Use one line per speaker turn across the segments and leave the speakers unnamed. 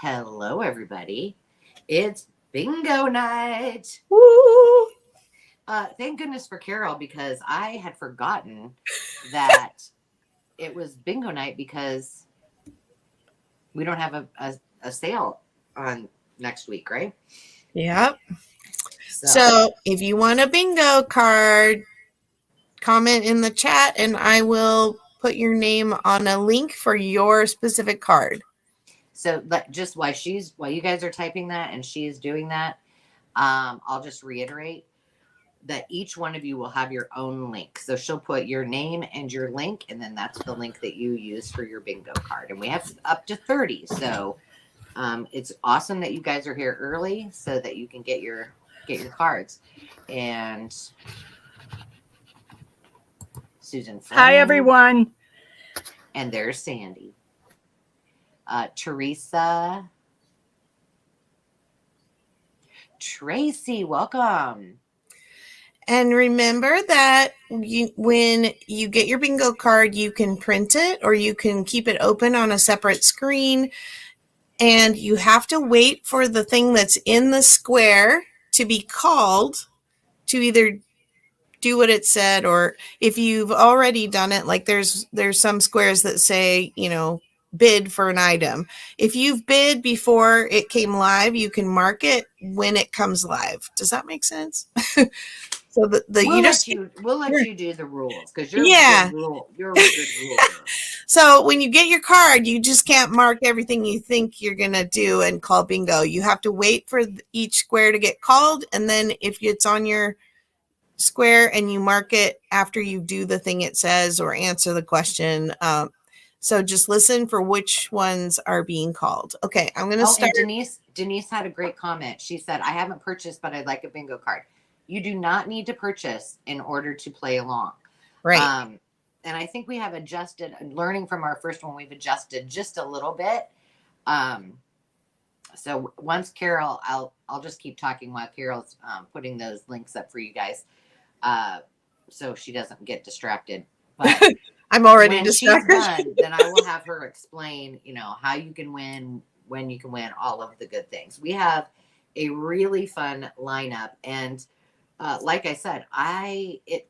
Hello, everybody. It's bingo night.
Woo!
Thank goodness for Carol because I had forgotten that it was bingo night because we don't have a sale on next week, right?
Yep.
So,
So if you want a bingo card, comment in the chat and I will put your name on a link for your specific card.
just while you guys are typing that and she is doing that, I'll just reiterate that each one of you will have your own link. So she'll put your name and your link, and then that's the link that you use for your bingo card. And we have up to 30. So it's awesome that you guys are here early so that you can get your cards. And Susan Fleming.
Hi, everyone.
And there's Sandy. Teresa. Tracy, welcome.
And remember that when you get your bingo card, you can print it or you can keep it open on a separate screen. And you have to wait for the thing that's in the square to be called to either do what it said, or if you've already done it, like there's some squares that say, bid for an item. If you've bid before it came live, you can mark it when it comes live. Does that make sense? So
we'll let you do the rules because you're
Yeah.
you're a good ruler.
So when you get your card, you just can't mark everything you think you're going to do and call bingo. You have to wait for each square to get called. And then if it's on your square and you mark it after you do the thing it says or answer the question. So just listen for which ones are being called. Okay, I'm going to start.
And Denise had a great comment. She said, I haven't purchased, but I'd like a bingo card. You do not need to purchase in order to play along.
Right.
And I think we have adjusted, learning from our first one, we've adjusted just a little bit. So once Carol, I'll just keep talking while Carol's putting those links up for you guys, so she doesn't get distracted. But
I'm already
when
distracted.
she's done, then I will have her explain, how you can win, when you can win, all of the good things. We have a really fun lineup, and like I said, it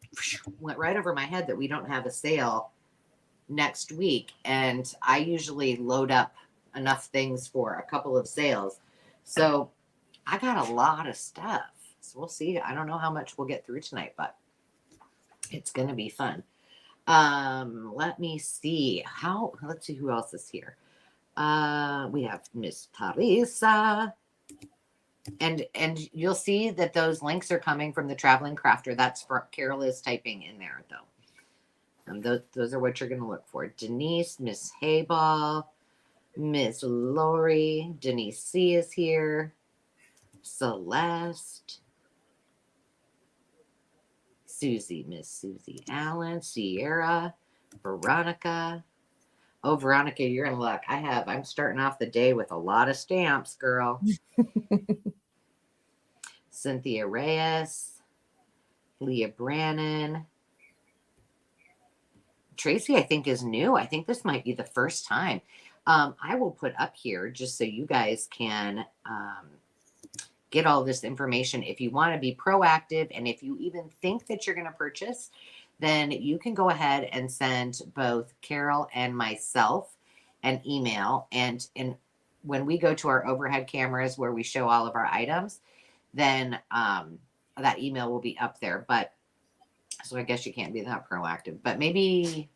went right over my head that we don't have a sale next week, and I usually load up enough things for a couple of sales. So I got a lot of stuff. So we'll see. I don't know how much we'll get through tonight, but it's going to be fun. Let me see. Let's see who else is here. We have Miss Teresa. And you'll see that those links are coming from the Traveling Crafter. That's for Carol is typing in there, though. And those are what you're going to look for. Denise, Miss Hayball, Miss Lori, Denise C is here, Celeste, Susie, Miss Susie Allen, Sierra, Veronica. Oh, Veronica, you're in luck. I'm starting off the day with a lot of stamps, girl. Cynthia Reyes, Leah Brannon. Tracy, I think, is new. I think this might be the first time. I will put up here just so you guys can get all this information. If you want to be proactive and if you even think that you're going to purchase, then you can go ahead and send both Carol and myself an email. And when we go to our overhead cameras where we show all of our items, then that email will be up there. But so I guess you can't be that proactive, but maybe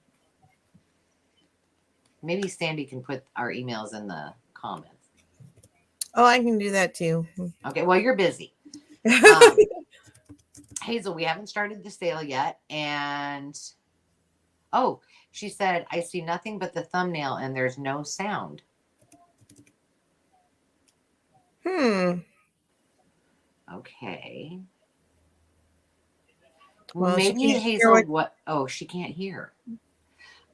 Sandy can put our emails in the comments.
Oh, I can do that too.
Okay, well, you're busy. Hazel, we haven't started the sale yet. And she said, I see nothing but the thumbnail and there's no sound. Okay. Well, maybe Hazel, she can't hear.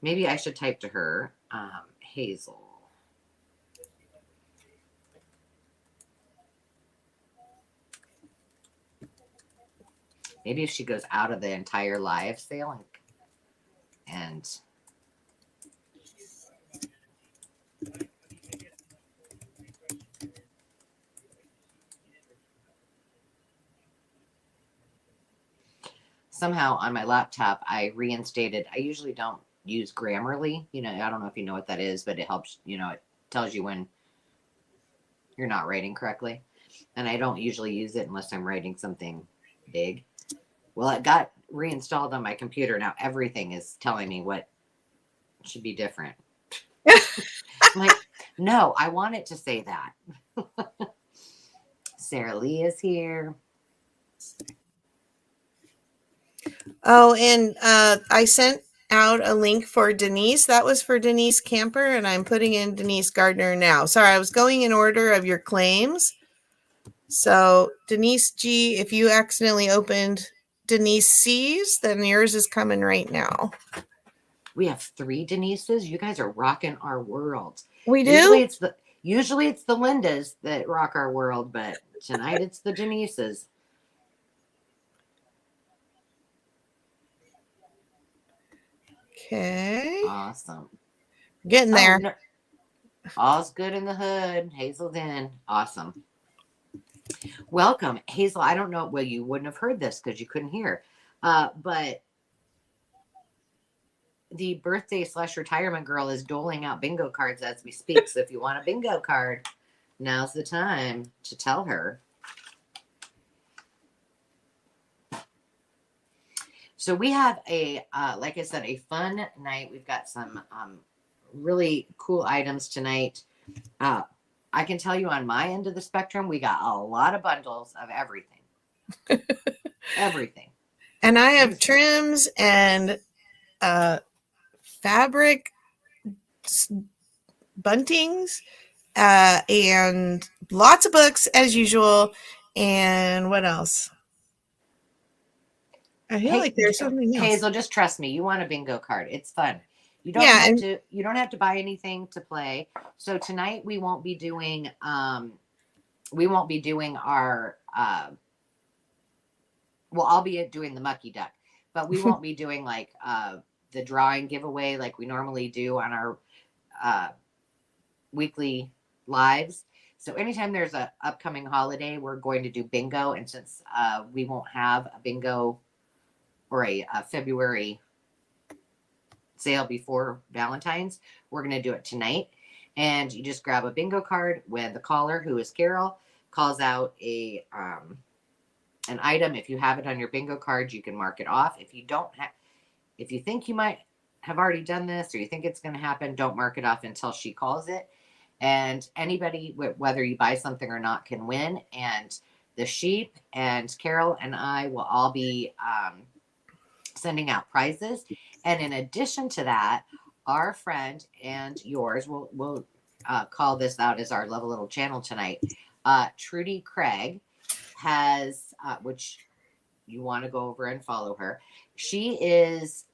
Maybe I should type to her, Hazel. Maybe if she goes out of the entire live sale and somehow on my laptop, I reinstated. I usually don't use Grammarly. I don't know if you know what that is, but it helps. It tells you when you're not writing correctly. And I don't usually use it unless I'm writing something big. Well, it got reinstalled on my computer. Now everything is telling me what should be different. I'm like, no, I want it to say that. Sarah Lee is here.
Oh, and I sent out a link for Denise. That was for Denise Camper, and I'm putting in Denise Gardner now. Sorry, I was going in order of your claims. So Denise G, if you accidentally opened Denise C's, then yours is coming right now.
We have 3 Denises. You guys are rocking our world.
We do?
Usually it's the Lindas that rock our world, but tonight it's the Denises.
Okay.
Awesome.
Getting there.
Oh, no. All's good in the hood. Hazel's in. Awesome. Welcome, Hazel. I don't know. Well, you wouldn't have heard this because you couldn't hear. But the birthday/retirement girl is doling out bingo cards as we speak. So if you want a bingo card, now's the time to tell her. So we have like I said, a fun night. We've got some really cool items tonight. I can tell you on my end of the spectrum, we got a lot of bundles of everything. Everything.
And I have trims and fabric buntings and lots of books as usual. And what else? I feel like there's something else.
Hazel, just trust me. You want a bingo card. It's fun. You don't have to buy anything to play. So tonight we won't be doing our I'll be doing the mucky duck, but we won't be doing like the drawing giveaway like we normally do on our weekly lives. So anytime there's a upcoming holiday, we're going to do bingo. And since we won't have a bingo or a February sale before Valentine's, we're going to do it tonight. And you just grab a bingo card when the caller, who is Carol, calls out an item. If you have it on your bingo card, you can mark it off. If you think you might have already done this or you think it's going to happen, don't mark it off until she calls it. And anybody, whether you buy something or not, can win. And the sheep and Carol and I will all be sending out prizes. And in addition to that, our friend and yours, we'll call this out as our Love a Little channel tonight. Trudy Craig has, which you want to go over and follow her. She is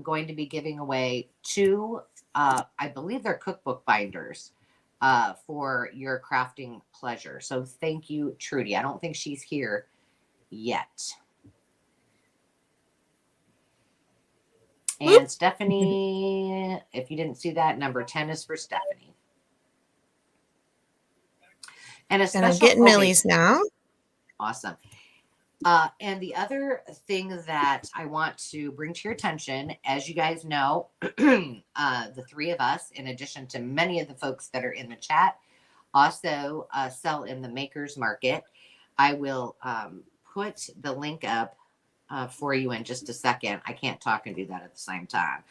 going to be giving away 2, I believe they're cookbook binders for your crafting pleasure. So thank you, Trudy. I don't think she's here yet. And Stephanie, if you didn't see that, number 10 is for Stephanie. And I'm
getting Millie's now.
Awesome. And the other thing that I want to bring to your attention, as you guys know, the 3 of us, in addition to many of the folks that are in the chat, also sell in the Makers Market. I will put the link up for you in just a second. I can't talk and do that at the same time.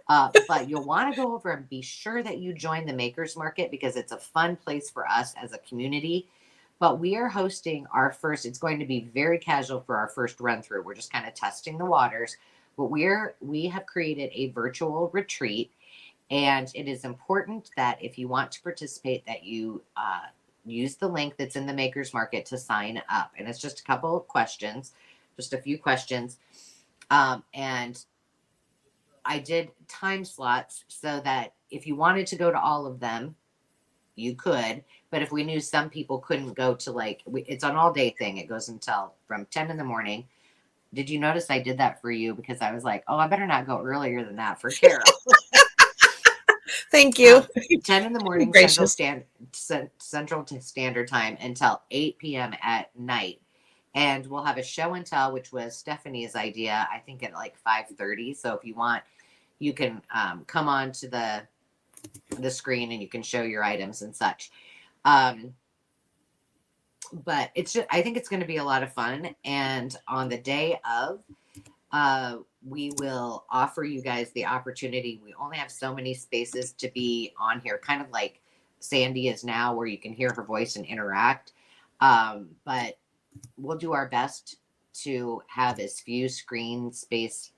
But you'll want to go over and be sure that you join the Makers Market because it's a fun place for us as a community. But we are hosting our first, it's going to be very casual for our first run through. We're just kind of testing the waters. But we have created a virtual retreat. And it is important that if you want to participate, that you use the link that's in the Makers Market to sign up. And it's just a couple of questions. Just a few questions. And I did time slots so that if you wanted to go to all of them, you could. But if we knew some people couldn't go to it's an all day thing. It goes until from 10 in the morning. Did you notice I did that for you? Because I was like, oh, I better not go earlier than that for Carol.
Thank you.
10 in the morning, Central Standard Time until 8 p.m. at night. and we'll have a show and tell, which was Stephanie's idea, I think at like 5:30. So if you want, you can come on to the screen and you can show your items and such. Um, but it's just, I think it's going to be a lot of fun. And on the day of, we will offer you guys the opportunity. We only have so many spaces to be on here, kind of like Sandy is now, where you can hear her voice and interact. But we'll do our best to have as few spaces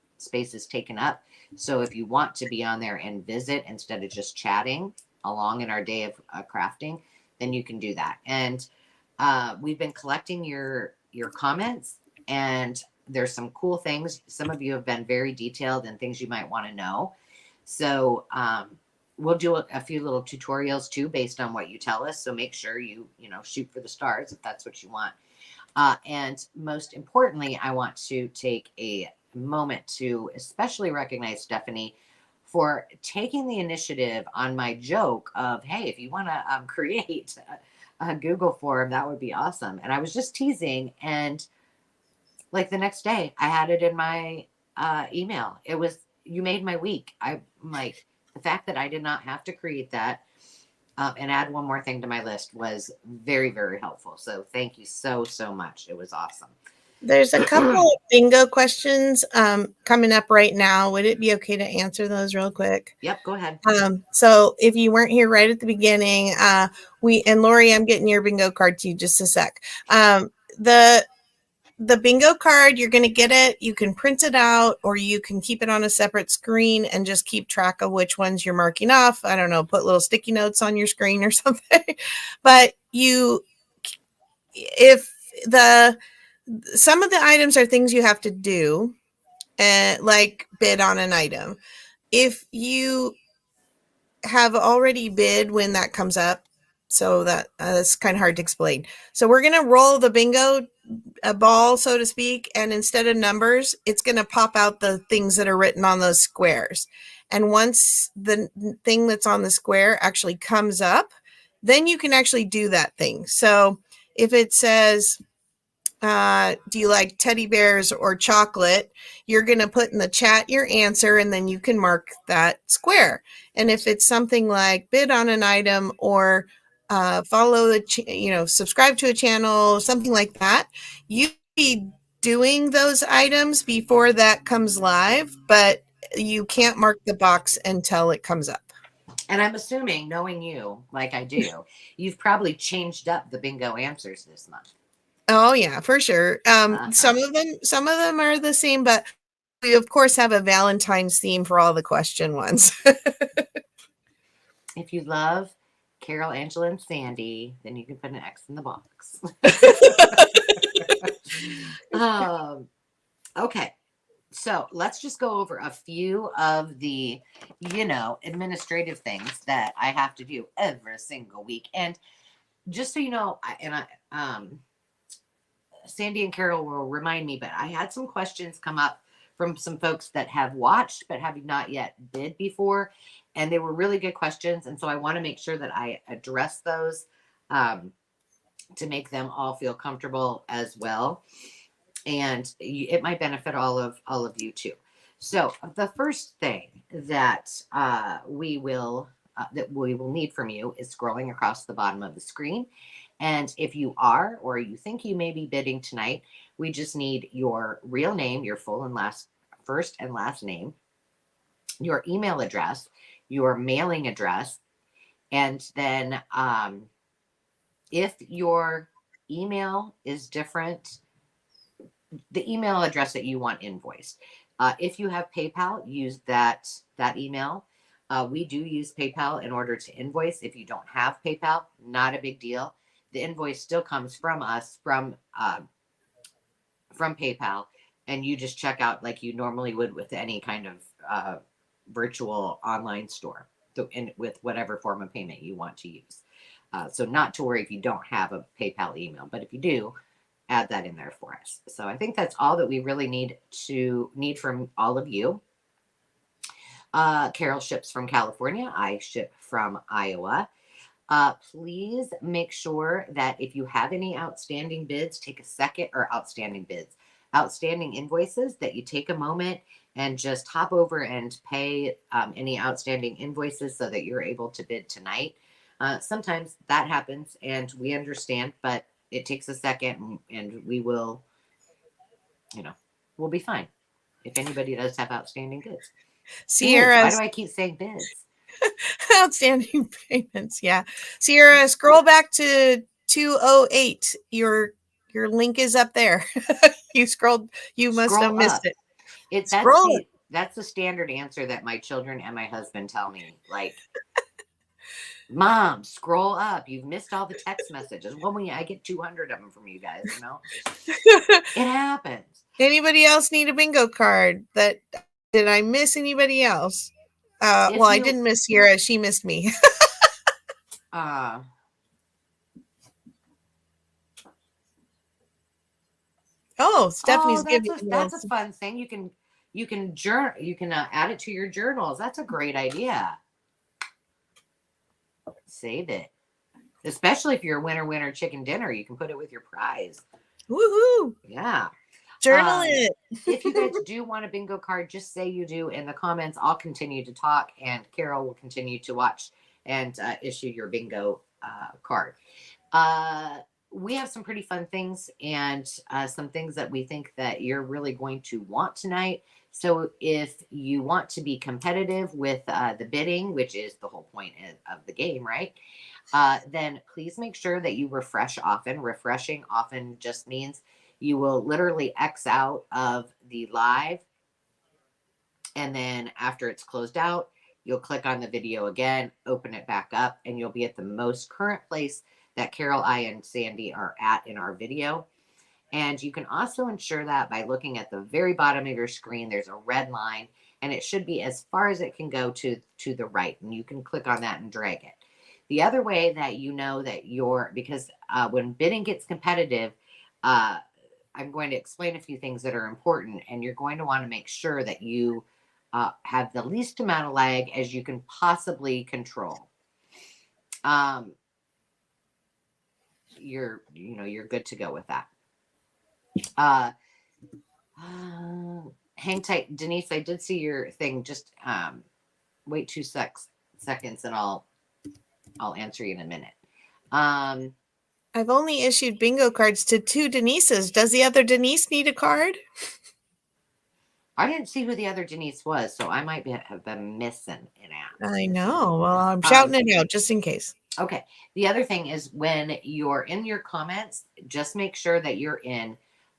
taken up. So if you want to be on there and visit instead of just chatting along in our day of crafting, then you can do that. And we've been collecting your comments, and there's some cool things. Some of you have been very detailed and things you might want to know. So we'll do a few little tutorials too, based on what you tell us. So make sure you shoot for the stars if that's what you want. And most importantly, I want to take a moment to especially recognize Stephanie for taking the initiative on my joke of, hey, if you want to create a Google form, that would be awesome. And I was just teasing, and like the next day I had it in my email. You made my week. I'm like, the fact that I did not have to create that and add one more thing to my list was very, very helpful. So thank you so much. It was awesome.
There's a couple of bingo questions coming up right now. Would it be okay to answer those real quick?
Yep, go ahead.
So if you weren't here right at the beginning, and Lori, I'm getting your bingo card to you just a sec. The bingo card, you're going to get it. You can print it out, or you can keep it on a separate screen and just keep track of which ones you're marking off. I don't know, put little sticky notes on your screen or something. But some of the items are things you have to do, like bid on an item. If you have already bid when that comes up, so that's kind of hard to explain. So we're going to roll the bingo a ball, so to speak, and instead of numbers, it's going to pop out the things that are written on those squares. And once the thing that's on the square actually comes up, then you can actually do that thing. So if it says, do you like teddy bears or chocolate? You're going to put in the chat your answer, and then you can mark that square. And if it's something like bid on an item, or follow subscribe to a channel, something like that, you be doing those items before that comes live, but you can't mark the box until it comes up.
And I'm assuming, knowing you like I do, you've probably changed up the bingo answers this month.
Oh yeah, for sure. Some of them are the same, but we of course have a Valentine's theme for all the question ones.
If you love Carol, Angela, and Sandy, then you can put an X in the box. Okay. So let's just go over a few of the, administrative things that I have to do every single week. And just so you know, Sandy and Carol will remind me, but I had some questions come up from some folks that have watched but have not yet bid before, and they were really good questions. And so I want to make sure that I address those to make them all feel comfortable as well. And it might benefit all of you too. So the first thing that we will need from you is scrolling across the bottom of the screen. And if you are, or you think you may be bidding tonight, we just need your real name, your first and last name, your email address, your mailing address, and then if your email is different, the email address that you want invoiced. If you have PayPal, use that email. We do use PayPal in order to invoice. If you don't have PayPal, not a big deal. The invoice still comes from us, from PayPal, and you just check out like you normally would with any kind of virtual online store, so with whatever form of payment you want to use. So not to worry if you don't have a PayPal email, but if you do, add that in there for us. So I think that's all that we really need from all of you. Carol ships from California. I ship from Iowa. Please make sure that if you have any outstanding bids, take a second, or outstanding invoices, that you take a moment and just hop over and pay any outstanding invoices so that you're able to bid tonight. Sometimes that happens and we understand, but it takes a second and we will, we'll be fine if anybody does have outstanding bids. Bids. Why do I keep saying bids?
Outstanding payments. Yeah. Sierra, scroll back to 208. Your link is up there. You must have missed it.
That's the standard answer that my children and my husband tell me. Like, Mom, scroll up. You've missed all the text messages. Well, I get 200 of them from you guys, It happens.
Anybody else need a bingo card? Did I miss anybody else? I didn't miss Sierra. She missed me. Stephanie's giving.
That's a fun thing. You can add it to your journals. That's a great idea. Save it. Especially if you're a winner chicken dinner, you can put it with your prize.
Woohoo!
Yeah.
Journal it.
If you guys do want a bingo card, just say you do in the comments. I'll continue to talk, and Carol will continue to watch and issue your bingo card. We have some pretty fun things and some things that we think that you're really going to want tonight. So if you want to be competitive with the bidding, which is the whole point of the game, right? Then please make sure that you refresh often. Refreshing often just means you will literally X out of the live. And then after it's closed out, you'll click on the video again, open it back up, and you'll be at the most current place that Carol, I, and Sandy are at in our video. And you can also ensure that by looking at the very bottom of your screen, there's a red line, and it should be as far as it can go to the right. And you can click on that and drag it. The other way that you know that because when bidding gets competitive, I'm going to explain a few things that are important, and you're going to want to make sure that you have the least amount of lag as you can possibly control. You're good to go with that. Hang tight, Denise. I did see your thing. Just wait 2 seconds, and I'll answer you in a minute.
I've only issued bingo cards to 2 Denises. Does the other Denise need a card?
I didn't see who the other Denise was, so I might have been missing an app.
I know. Well, I'm shouting it out just in case.
Okay. The other thing is when you're in your comments, just make sure that you're in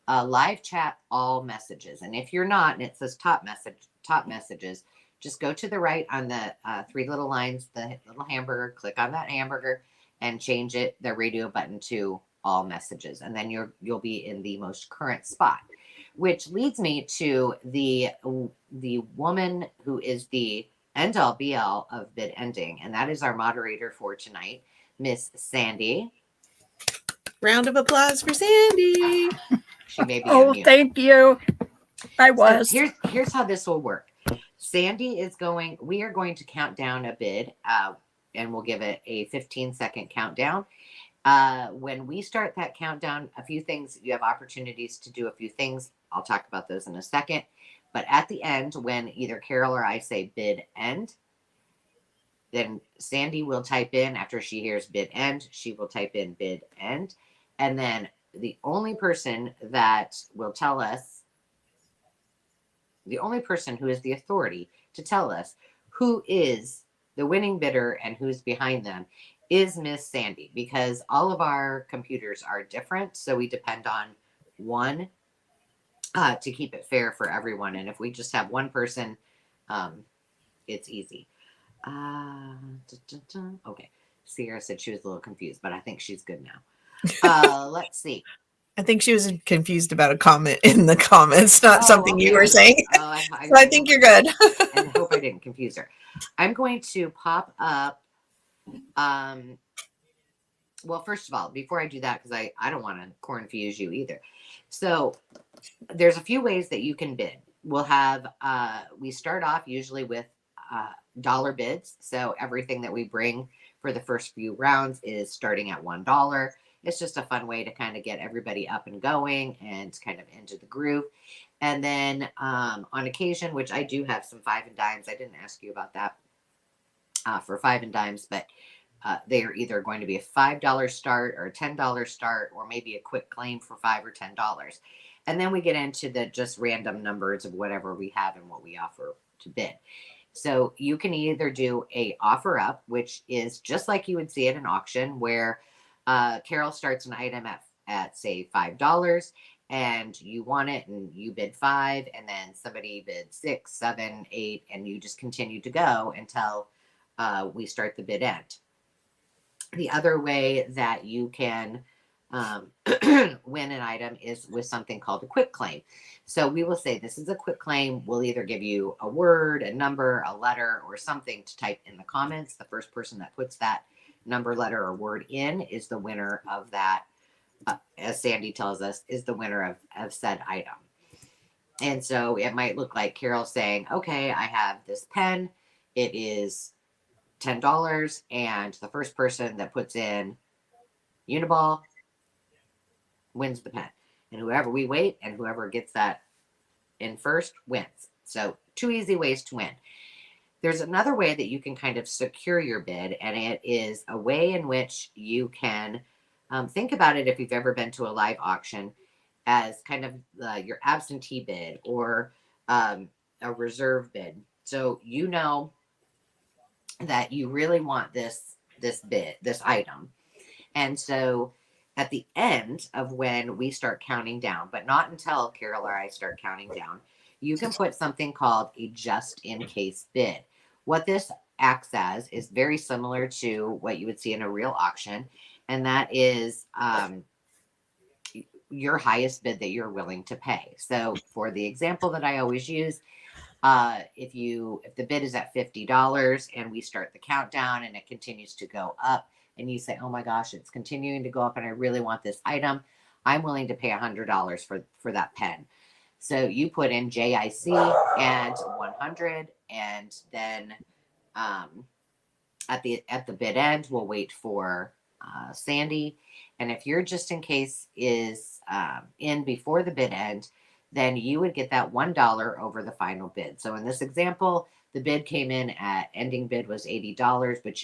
live chat all messages. And if you're not, and it says top messages, just go to the right on the 3 little lines, the little hamburger, click on that hamburger and change the radio button to all messages. And then you'll be in the most current spot, which leads me to the woman who is the end all be all of bid ending. And that is our moderator for tonight, Miss Sandy.
Round of applause for Sandy.
She may be on mute.
Thank you. I was.
So here's how this will work. Sandy we are going to count down a bid, and we'll give it a 15-second countdown. When we start that countdown, a few things, you have opportunities to do a few things. I'll talk about those in a second. But at the end, when either Carol or I say bid end, then Sandy will type in, after she hears bid end, she will type in bid end. And then the only person that will tell us, the only person who is the authority to tell us who is the winning bidder and who's behind them is Miss Sandy, because all of our computers are different. So we depend on one to keep it fair for everyone. And if we just have one person, it's easy. Okay. Sierra said she was a little confused, but I think she's good now. Let's see.
I think she was confused about a comment in the comments, not something you were saying. So I think you're good.
And I hope I didn't confuse her. I'm going to pop up. Well, first of all, before I do that, because I don't want to confuse you either. So there's a few ways that you can bid. We'll have, we start off usually with dollar bids. So everything that we bring for the first few rounds is starting at $1. It's just a fun way to kind of get everybody up and going and kind of into the groove. And then on occasion, which I do have some 5 and dimes, I didn't ask you about that for 5 and dimes, but they are either going to be a $5 start or a $10 start, or maybe a quick claim for $5 or $10. And then we get into the just random numbers of whatever we have and what we offer to bid. So you can either do a offer up, which is just like you would see at an auction, where Carol starts an item at say $5, and you want it and you bid 5, and then somebody bids 6, 7, 8, and you just continue to go until we start the bid end. The other way that you can win an item is with something called a quick claim. So we will say, this is a quick claim. We'll either give you a word, a number, a letter, or something to type in the comments. The first person that puts that number, letter, or word in is the winner of that, as Sandy tells us, is the winner of said item. And so it might look like Carol saying, okay, I have this pen. It is $10, and the first person that puts in Uniball wins the pen. And whoever we wait, and whoever gets that in first wins. So 2 easy ways to win. There's another way that you can kind of secure your bid, and it is a way in which you can think about it, if you've ever been to a live auction, as kind of your absentee bid or a reserve bid. So you know that you really want this item. And so at the end of when we start counting down, but not until Carol or I start counting down, you can put something called a just in case bid. What this acts as is very similar to what you would see in a real auction, and that is your highest bid that you're willing to pay. So for the example that I always use, if the bid is at $50 and we start the countdown and it continues to go up, and you say, oh my gosh, it's continuing to go up and I really want this item, I'm willing to pay $100 for that pen. So you put in JIC and 100, and then at the bid end, we'll wait for Sandy. And if your just in case is in before the bid end, then you would get that $1 over the final bid. So in this example, the bid came in at, ending bid was $80, but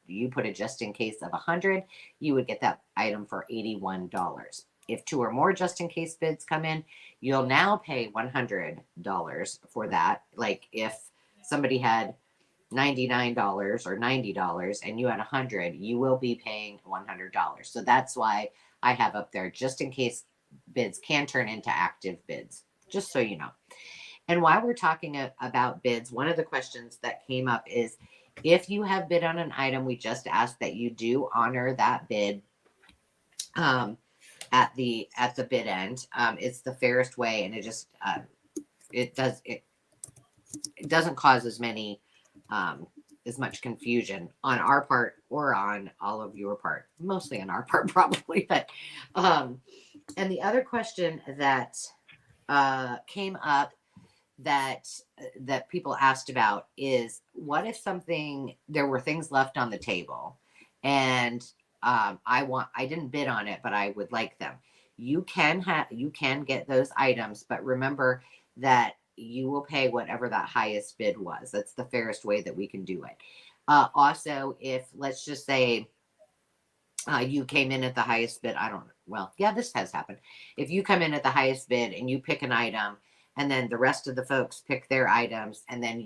you put a just in case of 100, you would get that item for $81. If 2 or more just in case bids come in, you'll now pay $100 for that. Like if somebody had $99 or $90 and you had 100, you will be paying $100. So that's why I have up there, just in case bids can turn into active bids, just so you know. And while we're talking about bids, one of the questions that came up is, if you have bid on an item, we just ask that you do honor that bid at the bid end. It's the fairest way, and it doesn't cause as much confusion on our part or on all of your part, mostly on our part probably. But and the other question that came up that people asked about is, what if there were things left on the table and I didn't bid on it, but I would like them. You can get those items, but remember that you will pay whatever that highest bid was. That's the fairest way that we can do it. Also, if, let's just say, you came in at the highest bid, this has happened. If you come in at the highest bid and you pick an item, and then the rest of the folks pick their items, and then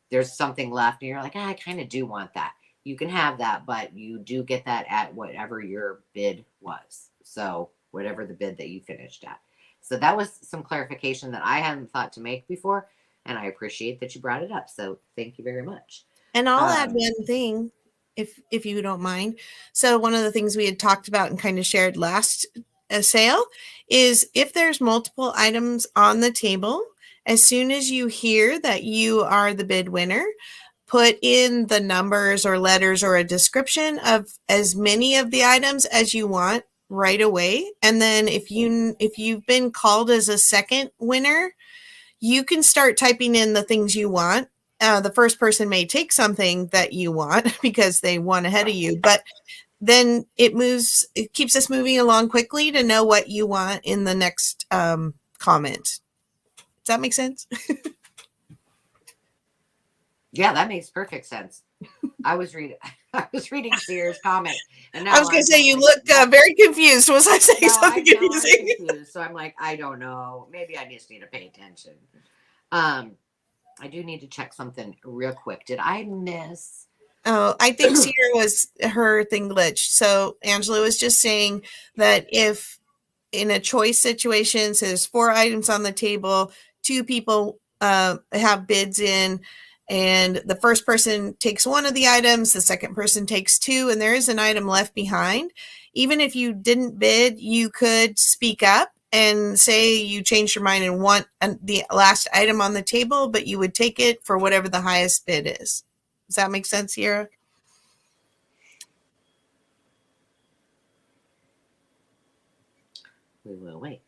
there's something left and you're like, I kind of do want that. You can have that, but you do get that at whatever your bid was. So whatever the bid that you finished at. So that was some clarification that I hadn't thought to make before, and I appreciate that you brought it up. So thank you very much.
And I'll add one thing, if you don't mind. So one of the things we had talked about and kind of shared last sale is, if there's multiple items on the table, as soon as you hear that you are the bid winner, put in the numbers or letters or a description of as many of the items as you want right away. And then if you've been called as a second winner, you can start typing in the things you want the first person may take something that you want because they won ahead of you, but then it keeps us moving along quickly to know what you want in the next comment. Does that make sense?
Yeah, that makes perfect sense. I was reading Sierra's comment, and now
I was going to say, you
like,
look very confused. Was I saying something confusing?
I'm confused, so I'm like, I don't know. Maybe I just need to pay attention. I do need to check something real quick. Did I miss?
Oh, I think her thing glitched. So Angela was just saying that if in a choice situation, so there's 4 items on the table, 2 people have bids in, and the first person takes one of the items, the second person takes 2, and there is an item left behind. Even if you didn't bid, you could speak up and say you changed your mind and want the last item on the table, but you would take it for whatever the highest bid is. Does that make sense, Sierra?
We will wait.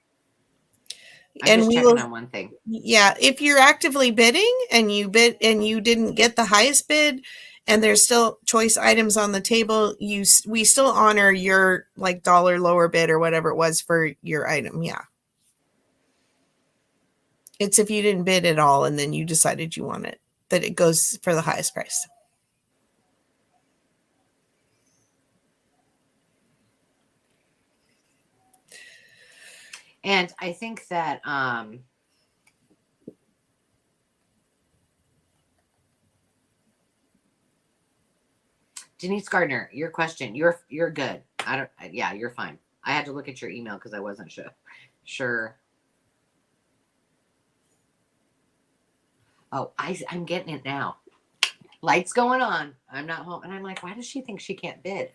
I'm just checking
on one thing.
Yeah, if you're actively bidding and you bid and you didn't get the highest bid, and there's still choice items on the table, we still honor your like dollar lower bid or whatever it was for your item. Yeah, it's if you didn't bid at all and then you decided you want it, that it goes for the highest price.
And I think that Denise Gardner, your question, you're good. Yeah, you're fine. I had to look at your email because I wasn't sure. Oh, I'm getting it now. Lights going on. I'm not home, and I'm like, why does she think she can't bid?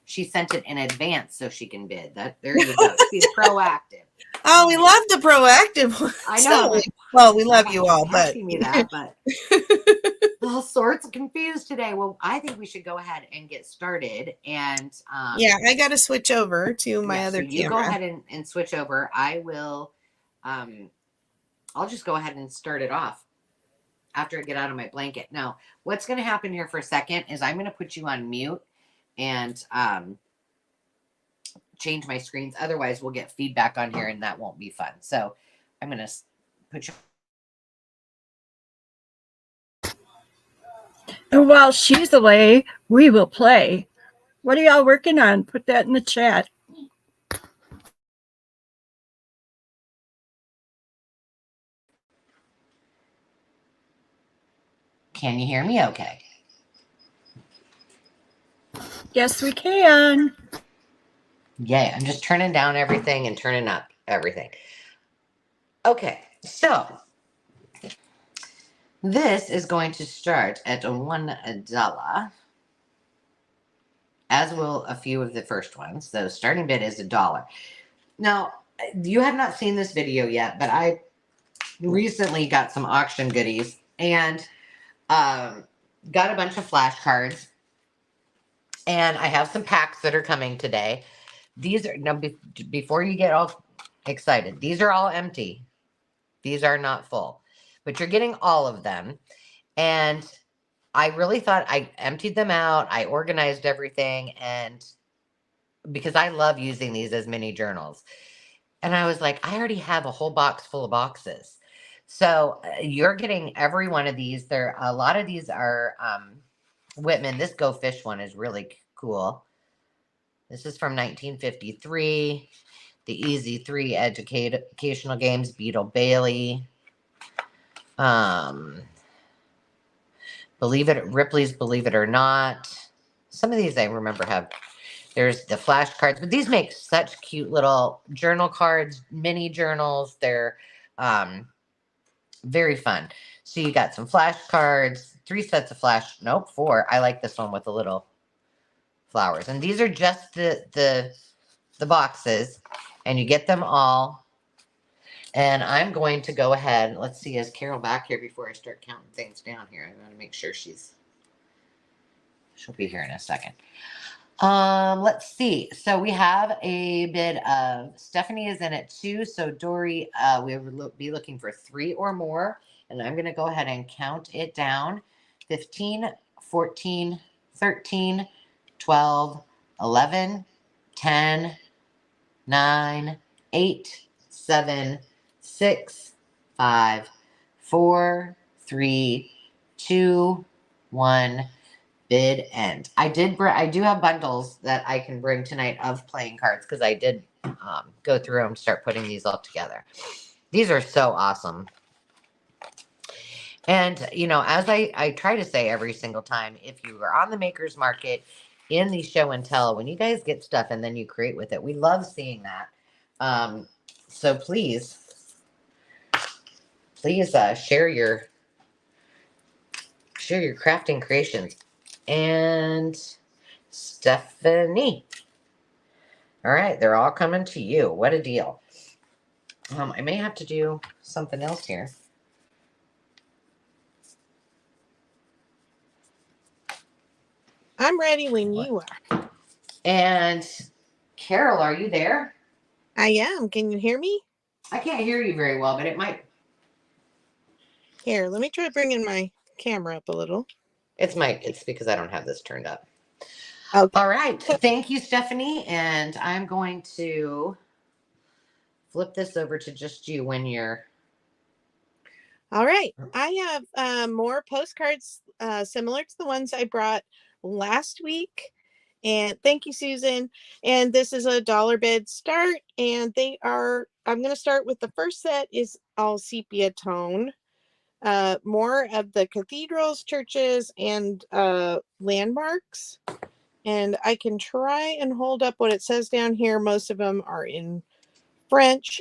She sent it in advance so she can bid. There you go. She's proactive.
Oh, we love the proactive ones.
I know. Like,
well, we love you all, but
asking me that, but all sorts of confused today. Well, I think we should go ahead and get started. And
yeah, I got to switch over to my other
so you
camera.
go ahead and switch over. I will. I'll just go ahead and start it off after I get out of my blanket. Now, what's going to happen here for a second is I'm going to put you on mute and change my screens. Otherwise, we'll get feedback on here, and that won't be fun. So I'm going to put you.
And while she's away, we will play. What are y'all working on? Put that in the chat.
Can you hear me okay?
Yes, we can.
Yay. I'm just turning down everything and turning up everything. Okay, so this is going to start at $1, as will a few of the first ones. The starting bid is $1. Now, you have not seen this video yet, but I recently got some auction goodies and got a bunch of flashcards. And I have some packs that are coming today. These are, now before you get all excited, these are all empty. These are not full, but you're getting all of them. And I really thought I emptied them out. I organized everything. And because I love using these as mini journals. And I was like, I already have a whole box full of boxes. So you're getting every one of these. A lot of these are Whitman. This Go Fish one is really cool. This is from 1953. The Easy 3 Educational Games, Beetle Bailey. Ripley's Believe It or Not. Some of these I remember have. There's the flashcards, but these make such cute little journal cards, mini journals. They're very fun. So you got some flashcards, 3 sets of 4. I like this one with the little flowers. And these are just the boxes, and you get them all. And I'm going to go ahead. Let's see, is Carol back here before I start counting things down here? I want to make sure she'll be here in a second. Let's see. So we have a bid of Stephanie is in at 2. So Dory, we would be looking for 3 or more. And I'm going to go ahead and count it down. 15, 14, 13, 12, 11, 10, 9, 8, 7, 6, 5, 4, 3, 2, 1. Bid end. I do have bundles that I can bring tonight of playing cards because I did go through them, start putting these all together. These are so awesome. And, you know, as I try to say every single time, if you are on the Maker's Market in the show and tell, when you guys get stuff and then you create with it, we love seeing that. So please share your crafting creations. And Stephanie. All right, they're all coming to you. What a deal. I may have to do something else here.
I'm ready when you are.
And Carol, are you there?
I am. Can you hear me?
I can't hear you very well, but it might.
Here, let me try bringing my camera up a little.
It's because I don't have this turned up.
Okay.
All right. Thank you, Stephanie. And I'm going to flip this over to just you when you're.
All right. I have more postcards similar to the ones I brought last week. And thank you, Susan. And this is a dollar bid start. And I'm going to start with the first set is all sepia tone. More of the cathedrals, churches, and landmarks. And I can try and hold up what it says down here. Most of them are in French.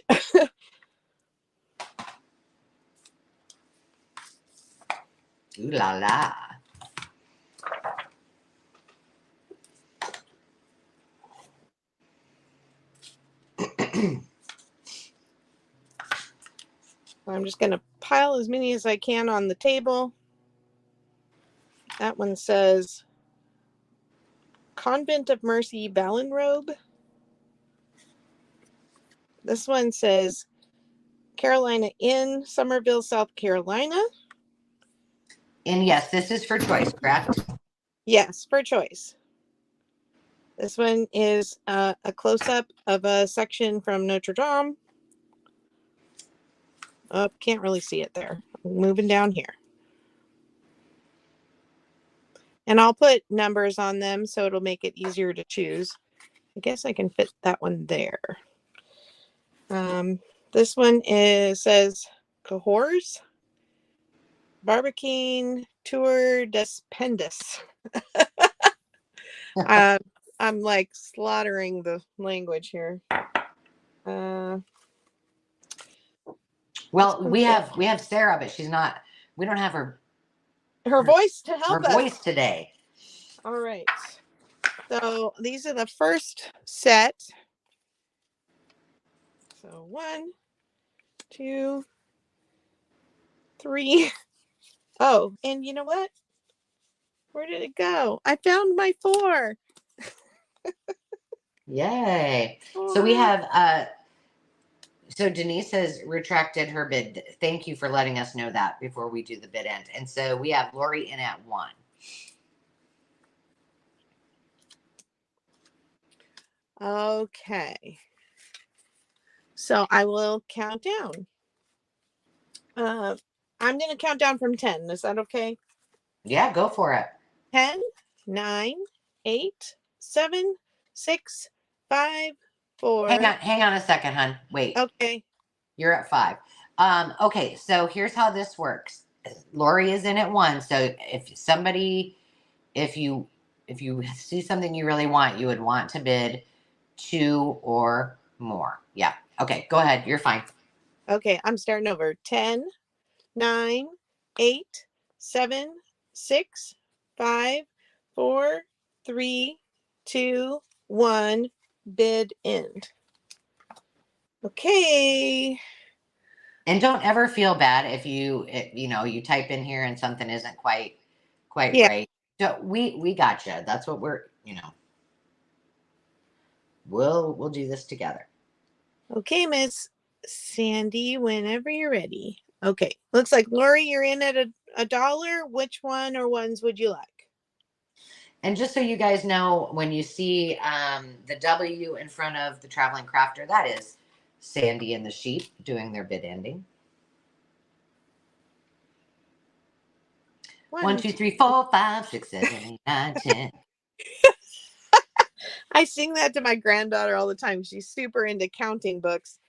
Ooh la la.
I'm just going to pile as many as I can on the table. That one says Convent of Mercy Ballinrobe. This one says Carolina Inn, Summerville, South Carolina.
And yes, this is for choice, correct?
Yes, for choice. This one is a close-up of a section from Notre Dame. Oh, can't really see it there. Moving down here. And I'll put numbers on them so it'll make it easier to choose. I guess I can fit that one there. This one says Cahors, Barbicane, Tour des Pendes. I'm like slaughtering the language here.
Well, we have Sarah, but she's not. We don't have her
voice to help us.
Her voice today.
All right. So these are the first set. So 1, 2, 3. Oh, and you know what? Where did it go? I found my 4.
Yay. So we have so Denise has retracted her bid. Thank you for letting us know that before we do the bid end. And so we have Lori in at 1.
Okay. So I will count down. I'm going to count down from 10. Is that okay?
Yeah, go for it.
10, 9, 8, 7, 6, 5, 4.
Hang on a second, hon. Wait.
Okay.
You're at 5. Okay, so here's how this works. Lori is in at 1. So if you see something you really want, you would want to bid 2 or more. Yeah. Okay, go ahead. You're fine.
Okay, I'm starting over. 10, 9, 8, 7, 6, 5, 4, 3, 2, 1. Bid end. Okay.
And don't ever feel bad if you type in here and something isn't quite right. So we got you. That's what we're, we'll do this together.
Okay, Miss Sandy, whenever you're ready. Okay. Looks like Lori, you're in at a dollar. Which one or ones would you like?
And just so you guys know, when you see the W in front of the traveling crafter, that is Sandy and the sheep doing their bid ending. 1, 2, 3, 4, 5, 6, 7, 8, 9, 10.
I sing that to my granddaughter all the time. She's super into counting books.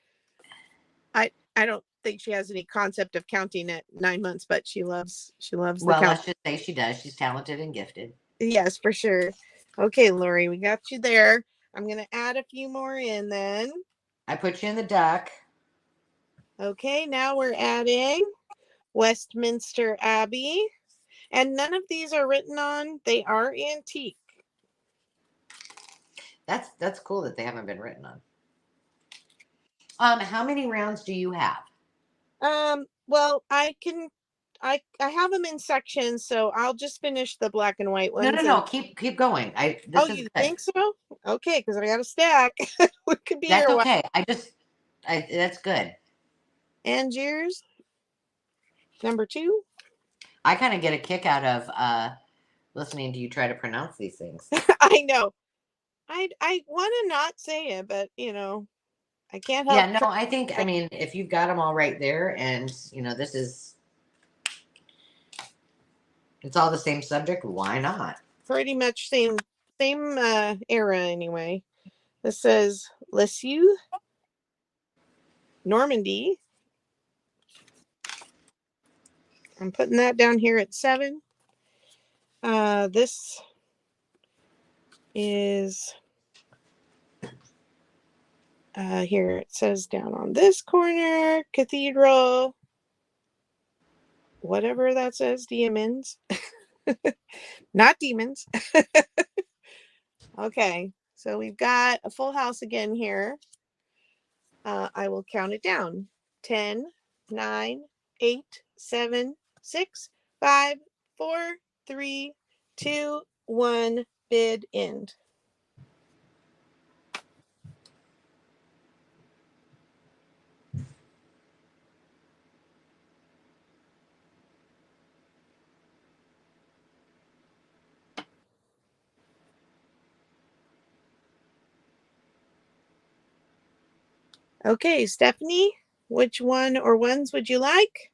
I don't think she has any concept of counting at 9 months, but she loves the
Well,
count.
let's just say she does. She's talented and gifted.
Yes, for sure. Okay, Lori, we got you there. I'm gonna add a few more in then.
I put you in the duck.
Okay, now we're adding Westminster Abbey. And none of these are written on. They are antique.
That's cool that they haven't been written on. How many rounds do you have?
Well, I have them in sections, so I'll just finish the black and white ones.
No. Keep going. This is
You
good.
think so? Okay, because I got a stack. We could be
That's
here.
okay. That's good.
Angier's number 2.
I kind of get a kick out of listening to you try to pronounce these things.
I know. I want to not say it, but I can't help.
Yeah, no, I mean, if you've got them all right there, and this is, it's all the same subject. Why not?
Pretty much same era anyway. This says Lisieux, Normandy. I'm putting that down here at 7. This is here. It says down on this corner, Cathedral. Whatever that says, demons. Not demons. Okay, so we've got a full house again here. I will count it down. 10, 9, 8, 7, 6, 5, 4, 3, 2, 1. Bid end. Okay, Stephanie, which one or ones would you like?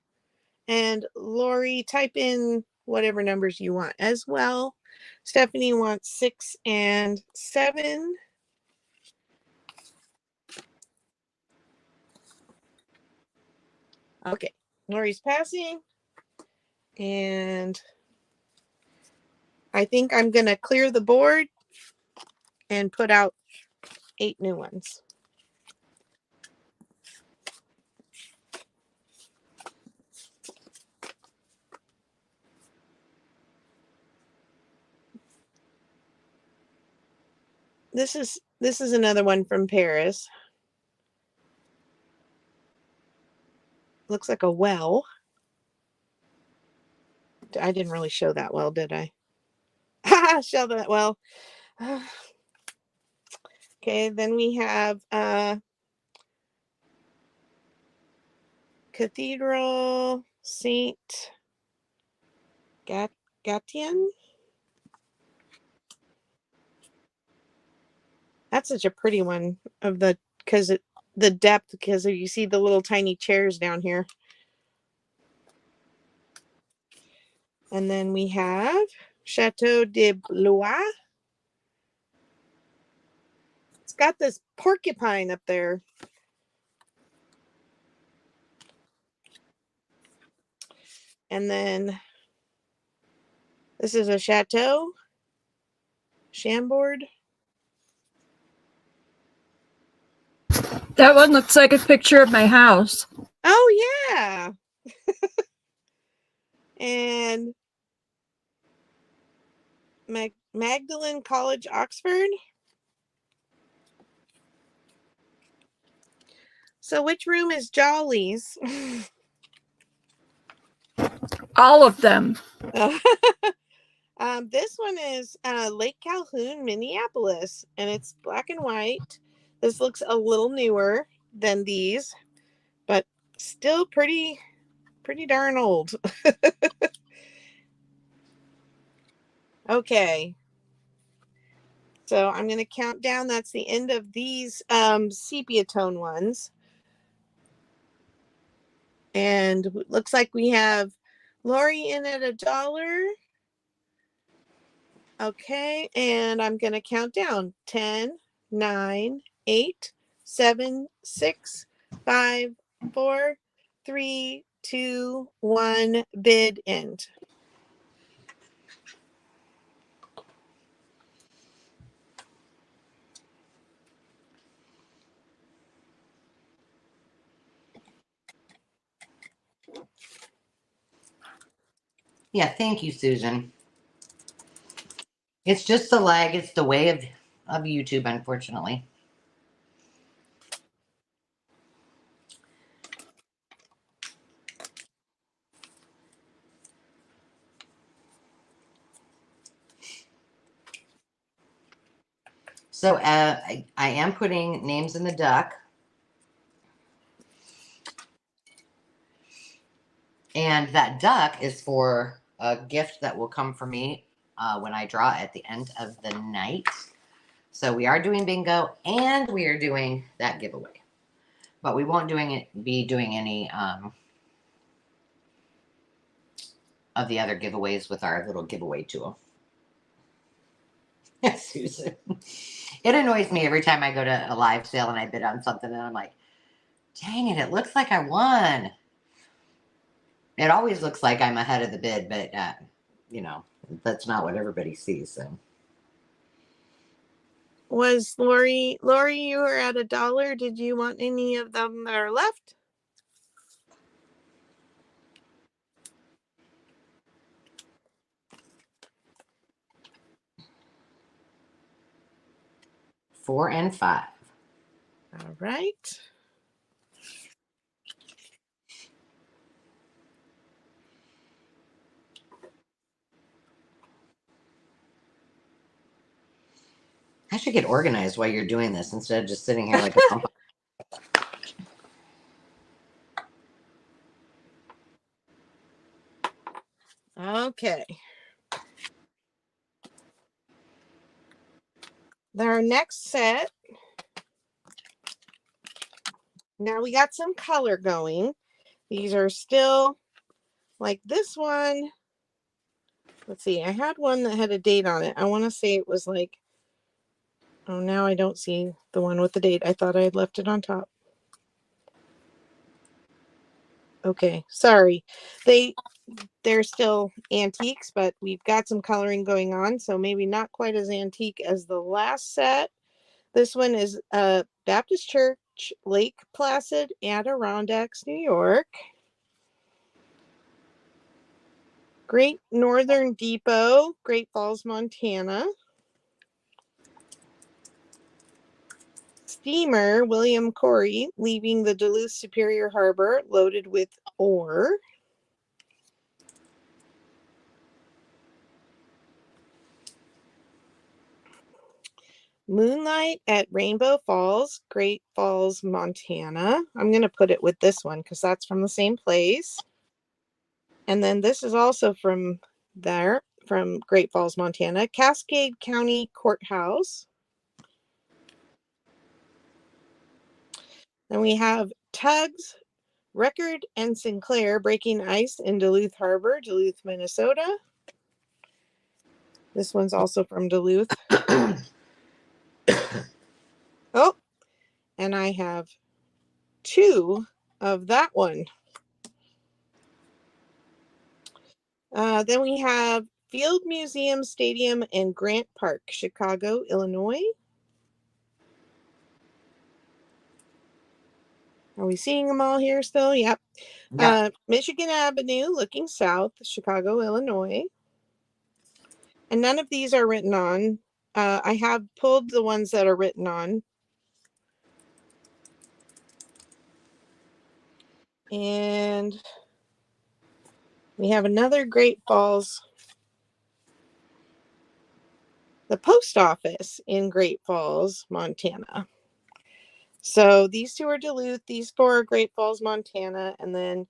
And Lori, type in whatever numbers you want as well. Stephanie wants 6 and 7. Okay, Lori's passing. And I think I'm going to clear the board and put out 8 new ones. This is another one from Paris. Looks like a well. I didn't really show that well, did I? Show that well. Okay, then we have Cathedral Saint Gatien. That's such a pretty one the depth, because you see the little tiny chairs down here. And then we have Chateau de Blois. It's got this porcupine up there. And then this is a Chateau Chambord.
That one looks like a picture of my house.
Oh, yeah. And Magdalen College, Oxford. So which room is Jolly's?
All of them.
This one is Lake Calhoun, Minneapolis, and it's black and white. This looks a little newer than these, but still pretty pretty darn old. Okay. So I'm going to count down. That's the end of these sepia tone ones. And it looks like we have Lori in at $1. Okay, and I'm going to count down 10, 9, 8, 7, 6, 5, 4, 3, 2, 1. Bid end.
Yeah, thank you, Susan. It's just the lag. It's the way of YouTube, unfortunately. So I am putting names in the duck. And that duck is for a gift that will come for me when I draw at the end of the night. So we are doing bingo and we are doing that giveaway. But we won't be doing any of the other giveaways with our little giveaway tool. Susan. It annoys me every time I go to a live sale and I bid on something and I'm like, dang it, it looks like I won. It always looks like I'm ahead of the bid, but, you know, that's not what everybody sees. So.
Was Lori, you were at $1. Did you want any of them that are left?
Four and five.
All right.
I should get organized while you're doing this instead of just sitting here like a pump.
Okay. Our next set. Now we got some color going. These are still like this one. Let's see. I had one that had a date on it. I want to say it was like, oh, now I don't see the one with the date. I thought I had left it on top. Okay, sorry. They're still antiques, but we've got some coloring going on, so maybe not quite as antique as the last set. This one is Baptist Church, Lake Placid, Adirondacks, New York. Great Northern Depot, Great Falls, Montana. Steamer, William Corey, leaving the Duluth Superior Harbor, loaded with ore. Moonlight at Rainbow Falls, Great Falls, Montana. I'm going to put it with this one because that's from the same place. And then this is also from there, from Great Falls, Montana. Cascade County Courthouse. Then we have Tugs, Record, and Sinclair breaking ice in Duluth Harbor, Duluth, Minnesota. This one's also from Duluth. Oh, and I have two of that one. Then we have Field Museum Stadium and Grant Park, Chicago, Illinois. Are we seeing them all here still? Yep. Michigan Avenue, looking south, Chicago, Illinois. And none of these are written on. I have pulled the ones that are written on. And we have another Great Falls. The post office in Great Falls, Montana. So these two are Duluth. These four are Great Falls, Montana. And then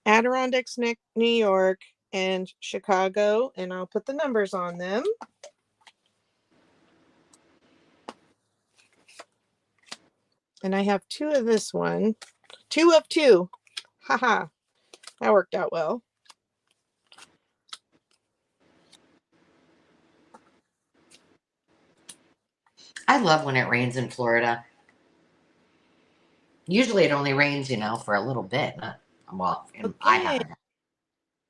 Adirondacks, New York, and Chicago, and I'll put the numbers on them. And I have 2 of this one. 2 of 2. Haha. That worked out well.
I love when it rains in Florida. Usually it only rains, for a little bit. Well, I
Okay.
haven't.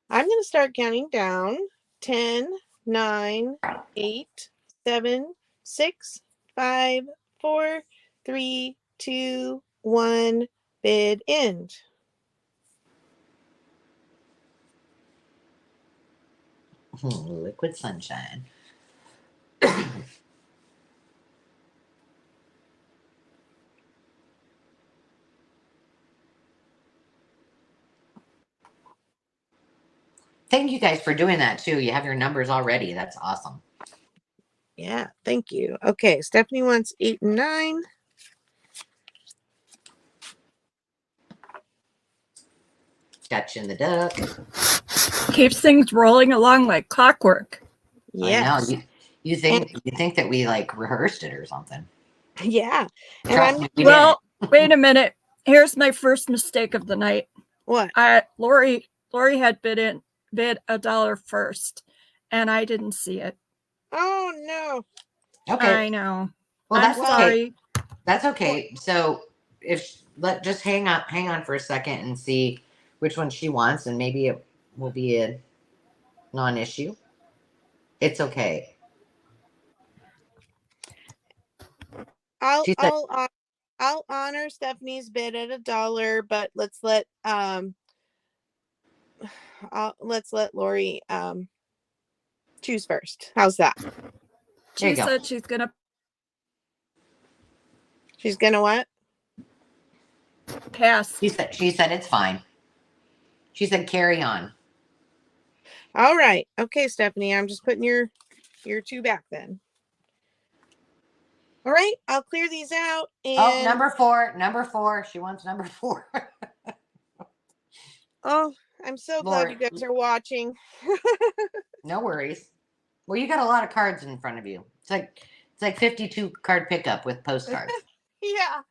I'm going to start counting down. 10, 9, 8, 7, 6, 5, 4, 3, 2, 1. Bid end.
Liquid sunshine. Thank you guys for doing that too. You have your numbers already. That's awesome.
Yeah, thank you. Okay, Stephanie wants 8 and 9.
Got you in the duck.
Keeps things rolling along like clockwork.
Yes.
I know. You think that we like rehearsed it or something.
Yeah. And
Trust me, we
Well, wait a minute. Here's my first mistake of the night.
what?
Lori had bid $1 first, and I didn't see it.
Oh no.
didn't. Okay.
I know.
Well,
I'm
that's
sorry.
okay. That's okay. So just hang on for a second and see which one she wants, and maybe it will be a non-issue. It's okay.
I'll
She said,
honor Stephanie's bid at $1, but let's let Lori choose first. How's that?
There you
She
go.
said she's gonna
what?
pass.
She said it's fine. She said carry on.
All right. Okay, Stephanie, I'm just putting your 2 back then. All right, I'll clear these out. And
Oh, number 4. She wants number 4.
oh, I'm so glad you guys are watching.
No worries. Well, you got a lot of cards in front of you. It's like 52 card pickup with postcards.
Yeah.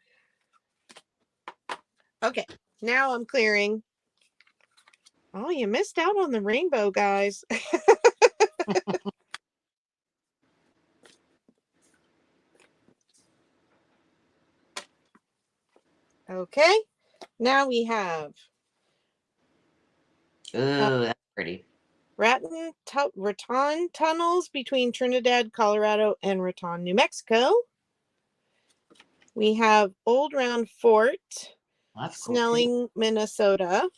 Okay, now I'm clearing. Oh, you missed out on the rainbow, guys. Okay, now we have
Ooh, that's pretty.
Raton tunnels between Trinidad, Colorado, and Raton, New Mexico. We have Old Round Fort,
That's cool,
Snelling, Minnesota.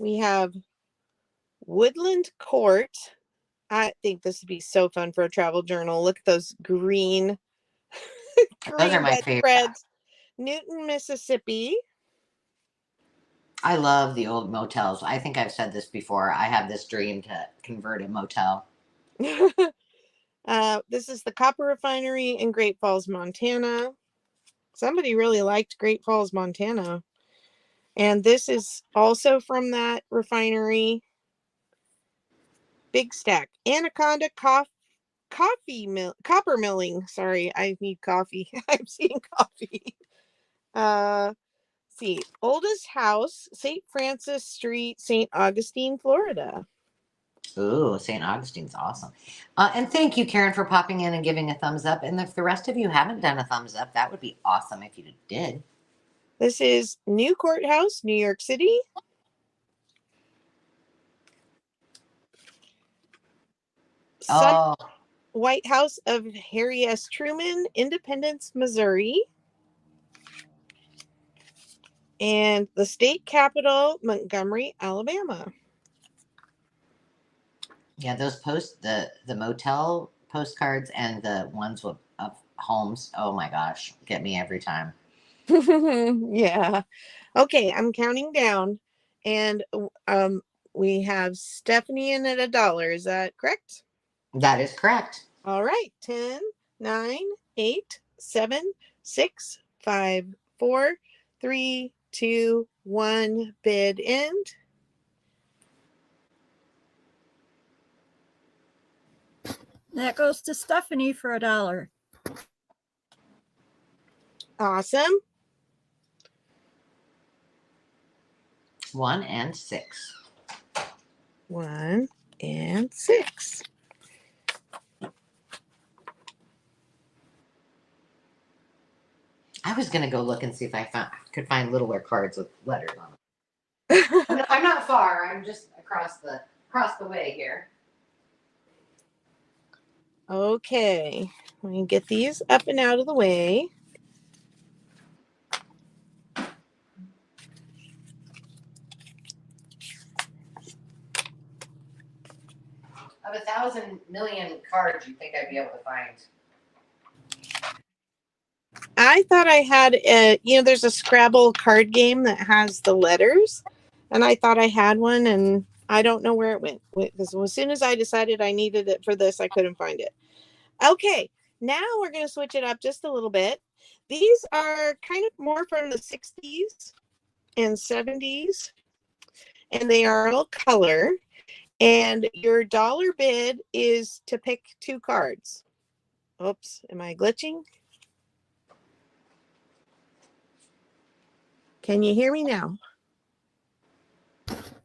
We have Woodland Court. I think this would be so fun for a travel journal. Look at those green
Those are my favorite.
bedspreads. Newton, Mississippi.
I love the old motels. I think I've said this before. I have this dream to convert a motel.
This is the copper refinery in Great Falls, Montana. Somebody really liked Great Falls, Montana. And this is also from that refinery. Big Stack. Anaconda copper milling. Sorry, I need coffee. I'm seeing coffee. See, oldest house, St. Francis Street, St. Augustine, Florida.
Ooh, St. Augustine's awesome. And thank you, Karen, for popping in and giving a thumbs up. And if the rest of you haven't done a thumbs up, that would be awesome if you did.
This is New Courthouse, New York City.
Oh,
White House of Harry S. Truman, Independence, Missouri. And the state capital, Montgomery, Alabama.
yeah, those the motel postcards and the ones of homes. Oh my gosh, get me every time.
Yeah. Okay, I'm counting down. And we have Stephanie in at $1. Is that correct?
That is correct.
All right. 10, 9, 8, 7, 6, 5, 4, 3, 2, 1. Bid end.
That goes to Stephanie for $1.
Awesome.
1 and 6.
1 and 6.
I was gonna go look and see if I could find littler cards with letters on them. I'm not far. I'm just across the way here.
Okay, let me get these up and out of the way.
Of 1,000 million cards, you think I'd be able to find?
I thought I had there's a Scrabble card game that has the letters, and I thought I had one, and I don't know where it went. Because as soon as I decided I needed it for this, I couldn't find it. Okay, now we're going to switch it up just a little bit. These are kind of more from the 60s and 70s, and they are all color. And your dollar bid is to pick 2 cards. Oops, am I glitching? Can you hear me now?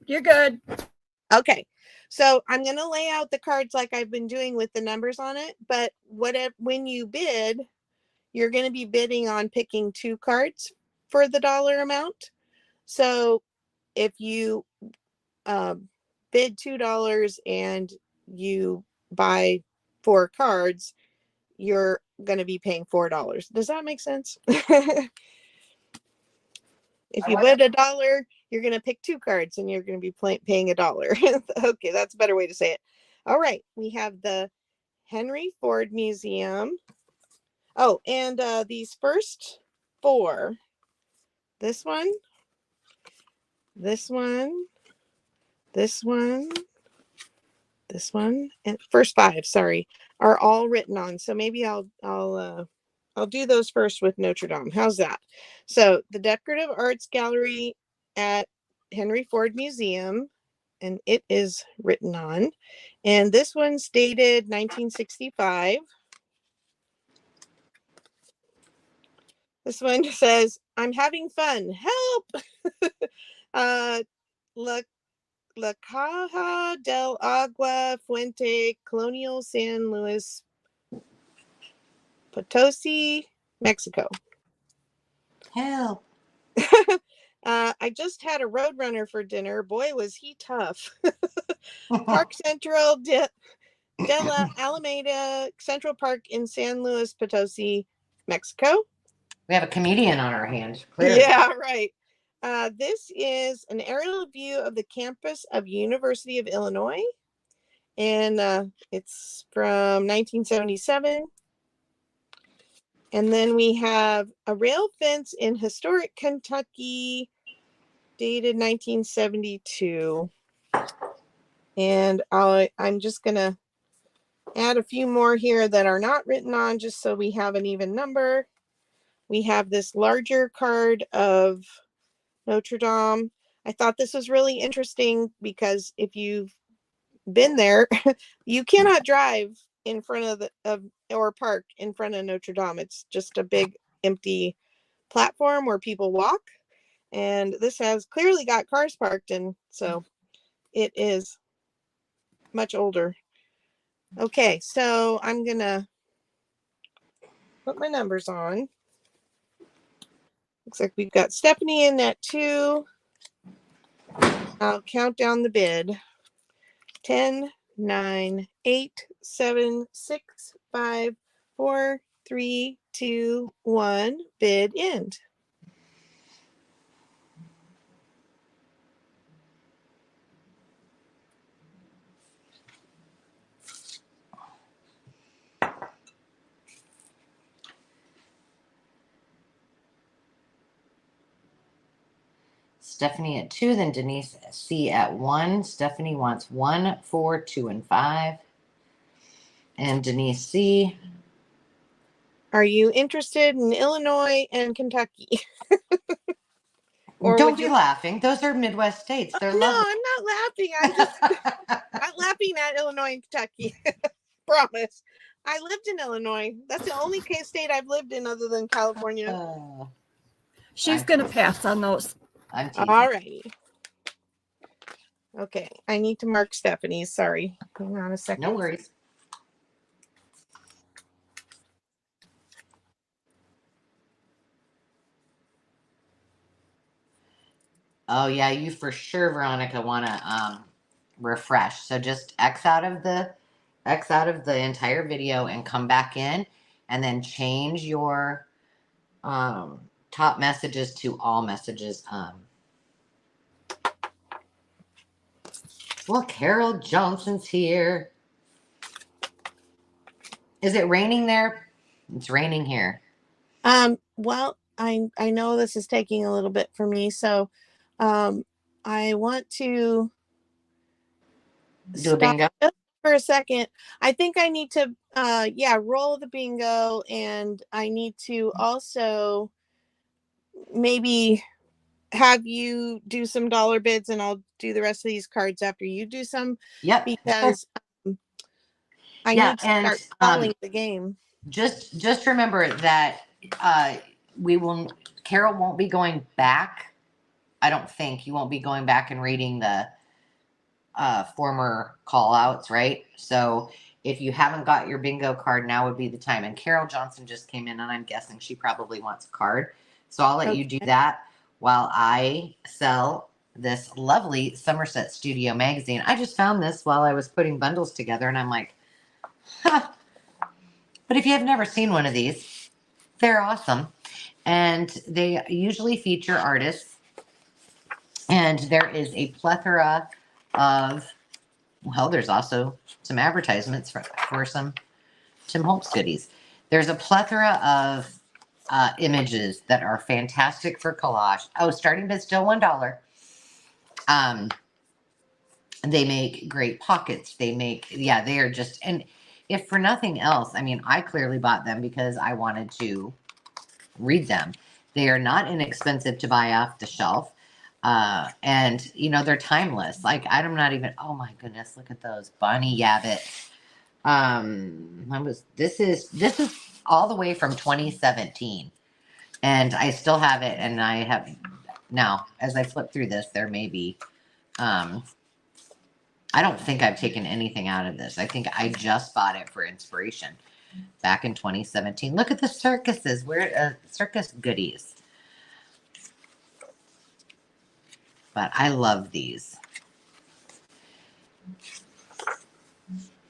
You're good.
Okay, so I'm going to lay out the cards like I've been doing with the numbers on it. But when you bid, you're going to be bidding on picking 2 cards for the dollar amount. So if you bid $2 and you buy 4 cards, you're going to be paying $4. Does that make sense? If you bid $1, you're going to pick 2 cards and you're going to be paying $1. Okay, that's a better way to say it. All right, we have the Henry Ford Museum. Oh, and these first 4, this one, this one, this one, this one, and first 5, sorry, are all written on. So maybe I'll do those first with Notre Dame. How's that? So the Decorative Arts Gallery at Henry Ford Museum, and it is written on. And this one's dated 1965. This one says, "I'm having fun. Help!" La Caja del Agua Fuente, Colonial San Luis Potosi, Mexico.
Help.
I just had a Roadrunner for dinner. Boy, was he tough. Park Central de la Alameda Central Park in San Luis Potosi, Mexico.
We have a comedian on our hands. Clearly.
Yeah, right. This is an aerial view of the campus of University of Illinois. And it's from 1977. And then we have a rail fence in historic Kentucky, dated 1972. And I'm just going to add a few more here that are not written on, just so we have an even number. We have this larger card of Notre Dame. I thought this was really interesting because if you've been there, you cannot drive in front or park in front of Notre Dame. It's just a big empty platform where people walk, and this has clearly got cars parked in, so it is much older. Okay, so I'm gonna put my numbers on. Looks like we've got Stephanie in at 2. I'll count down the bid. 10, 9, 8, 7, 6, 5, 4, 3, 2, 1. Bid end.
Stephanie at 2, then Denise C at 1. Stephanie wants 1, 4, 2, and 5. And Denise C
Are you interested in Illinois and Kentucky? Or
Don't
would
be
you?
laughing. Those are Midwest states. They're
No,
lovely.
I'm not laughing. I'm just not laughing at Illinois and Kentucky. Promise. I lived in Illinois. That's the only state I've lived in other than California.
She's going to pass on those.
I'm teasing.
All righty. Okay, I need to mark Stephanie's. Sorry. Hang on a second.
No worries. Oh yeah, you for sure, Veronica, want to refresh. So just X out of the entire video and come back in, and then change your top messages to all messages. Well, Carol Johnson's here. Is it raining there? It's raining here.
Well, I know this is taking a little bit for me, so I want to
Do a bingo.
just for a second. I think I need to roll the bingo, and I need to also maybe have you do some dollar bids, and I'll do the rest of these cards after you do some.
Yep.
Because I need to start selling the game.
Just remember that Carol won't be going back. I don't think you won't be going back and reading the former call outs, right? So if you haven't got your bingo card, now would be the time. And Carol Johnson just came in, and I'm guessing she probably wants a card. So I'll let you do that while I sell this lovely Somerset Studio magazine. I just found this while I was putting bundles together, and I'm like, huh. But if you have never seen one of these, they're awesome. And they usually feature artists. And there is a plethora of, well, there's also some advertisements for some Tim Holtz goodies. There's a plethora of images that are fantastic for collage. Oh, starting bid still $1. They make great pockets. They are just, and if for nothing else, I mean, I clearly bought them because I wanted to read them. They are not inexpensive to buy off the shelf. And you know, they're timeless. Like I'm not even, oh my goodness, look at those Bonnie Yabbitt. This is all the way from 2017, and I still have it. And I have now, as I flip through this, there may be, I don't think I've taken anything out of this. I think I just bought it for inspiration back in 2017. Look at the circuses. We're circus goodies. But I love these.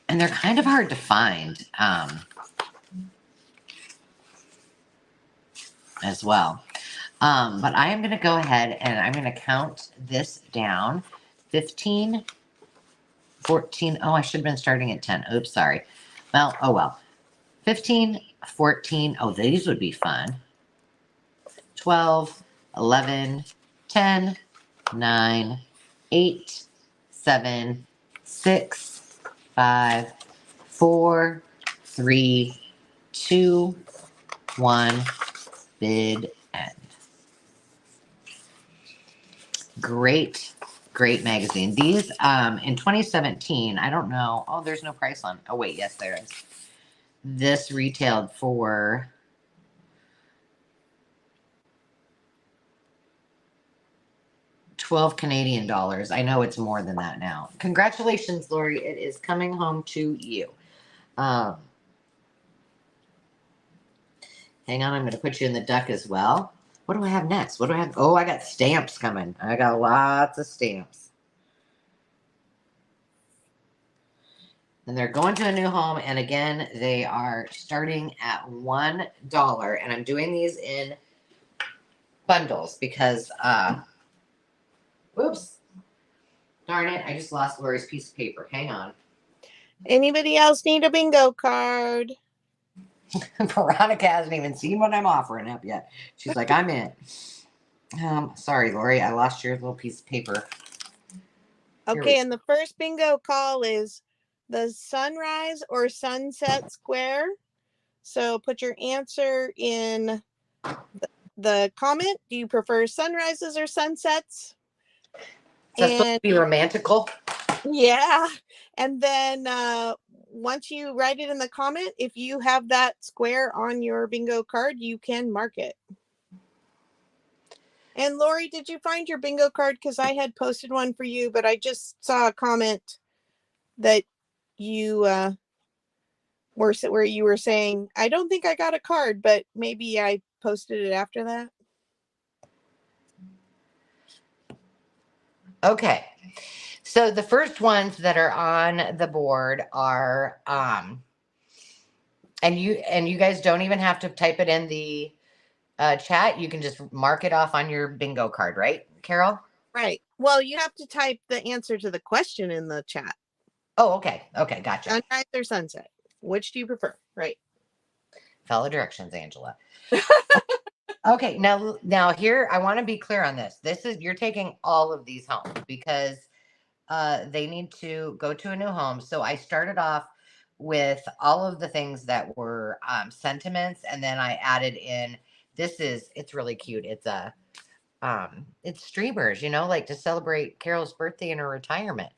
And they're kind of hard to find as well. But I am going to go ahead and I'm going to count this down. 15, 14. Oh, I should have been starting at 10. Oops, sorry. Well, oh well. 15, 14. Oh, these would be fun. 12, 11, 10, 9, 8, 7, 6, 5, 4, 3, 2, 1. Bid end. Great magazine. These in 2017, I don't know. Oh, there's no price on. Oh wait, yes there is. This retailed for $12 Canadian. I know it's more than that now. Congratulations, Lori. It is coming home to you. Hang on, I'm going to put you in the duck as well. What do I have next? What do I have? Oh, I got stamps coming. I got lots of stamps. And they're going to a new home. And again, they are starting at $1. And I'm doing these in bundles because, whoops. Darn it. I just lost Lori's piece of paper. Hang on.
Anybody else need a bingo card?
Veronica hasn't even seen what I'm offering up yet. She's like, I'm in. Sorry, Lori. I lost your little piece of paper.
Okay, and the first bingo call is the Sunrise or Sunset Square So put your answer in the comment. Do you prefer sunrises or sunsets?
Is that supposed to be romantical?
Yeah. And then once you write it in the comment, if you have that square on your bingo card, you can mark it. And Lori, did you find your bingo card? Because I had posted one for you, but I just saw a comment that you where you were saying, I don't think I got a card, but maybe I posted it after that.
Okay. So the first ones that are on the board are and you guys don't even have to type it in the chat. You can just mark it off on your bingo card, right, Carol?
Right. Well, you have to type the answer to the question in the chat.
Oh, okay. Okay, gotcha.
Sunrise or sunset? Which do you prefer? Right.
Follow directions, Angela. Okay, now here I want to be clear on this. You're taking all of these home because they need to go to a new home. So I started off with all of the things that were sentiments, and then I added in it's really cute. It's streamers, like to celebrate Carol's birthday and her retirement.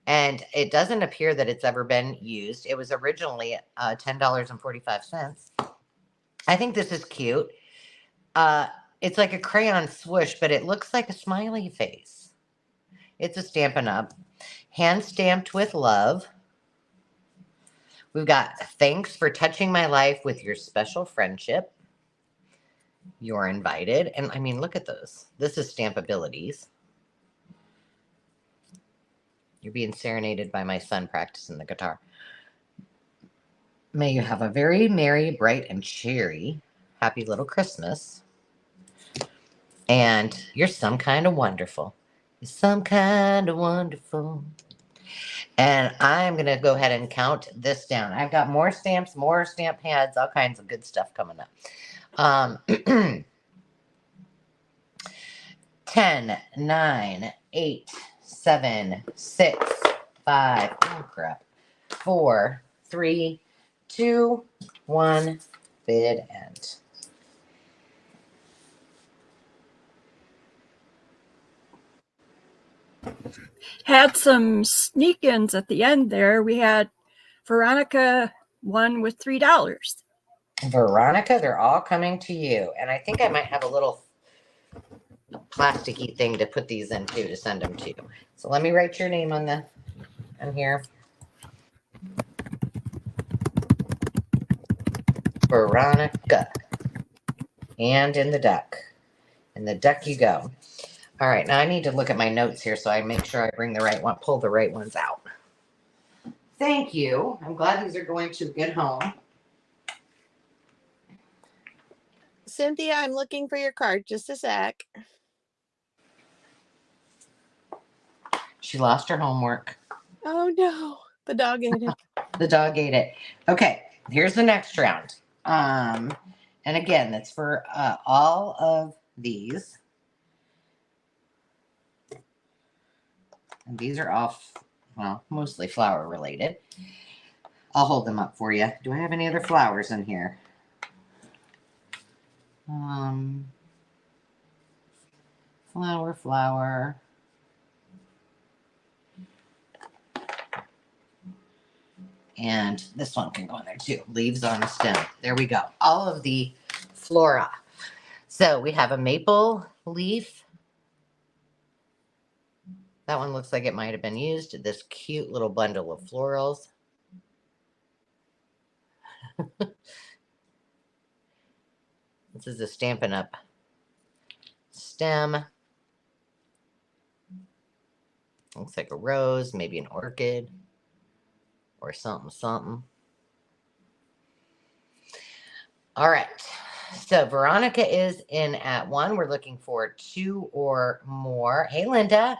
And it doesn't appear that it's ever been used. It was originally $10.45. I think this is cute. It's like a crayon swoosh, but it looks like a smiley face. It's a Stampin' Up. Hand stamped with love. We've got thanks for touching my life with your special friendship. You're invited. And I mean, look at those. This is Stampabilities. You're being serenaded by my son practicing the guitar. May you have a very merry, bright, and cheery happy little Christmas. And you're some kind of wonderful. You're some kind of wonderful. And I'm going to go ahead and count this down. I've got more stamps, more stamp pads, all kinds of good stuff coming up. 10, 9, 8, 7, 6, 5, oh crap, 4, 3, 2, 1, bid end.
Had some sneak-ins at the end there. We had Veronica won with $3.
Veronica, they're all coming to you. And I think I might have a little plasticky thing to put these in too, to send them to you. So let me write your name on here. Veronica. And in the duck. In the duck you go. All right, now I need to look at my notes here so I make sure I bring the right one, pull the right ones out. Thank you. I'm glad these are going to a good home.
Cynthia, I'm looking for your card. Just a sec.
She lost her homework.
Oh no, the dog ate it.
The dog ate it. Okay, here's the next round. And again, that's for all of these. And these are all, mostly flower related. I'll hold them up for you. Do I have any other flowers in here? Flower. And this one can go in there too. Leaves on a stem. There we go. All of the flora. So we have a maple leaf. That one looks like it might have been used. This cute little bundle of florals. This is a Stampin' Up stem. Looks like a rose, maybe an orchid or something. All right. So Veronica is in at 1. We're looking for 2 or more. Hey, Linda.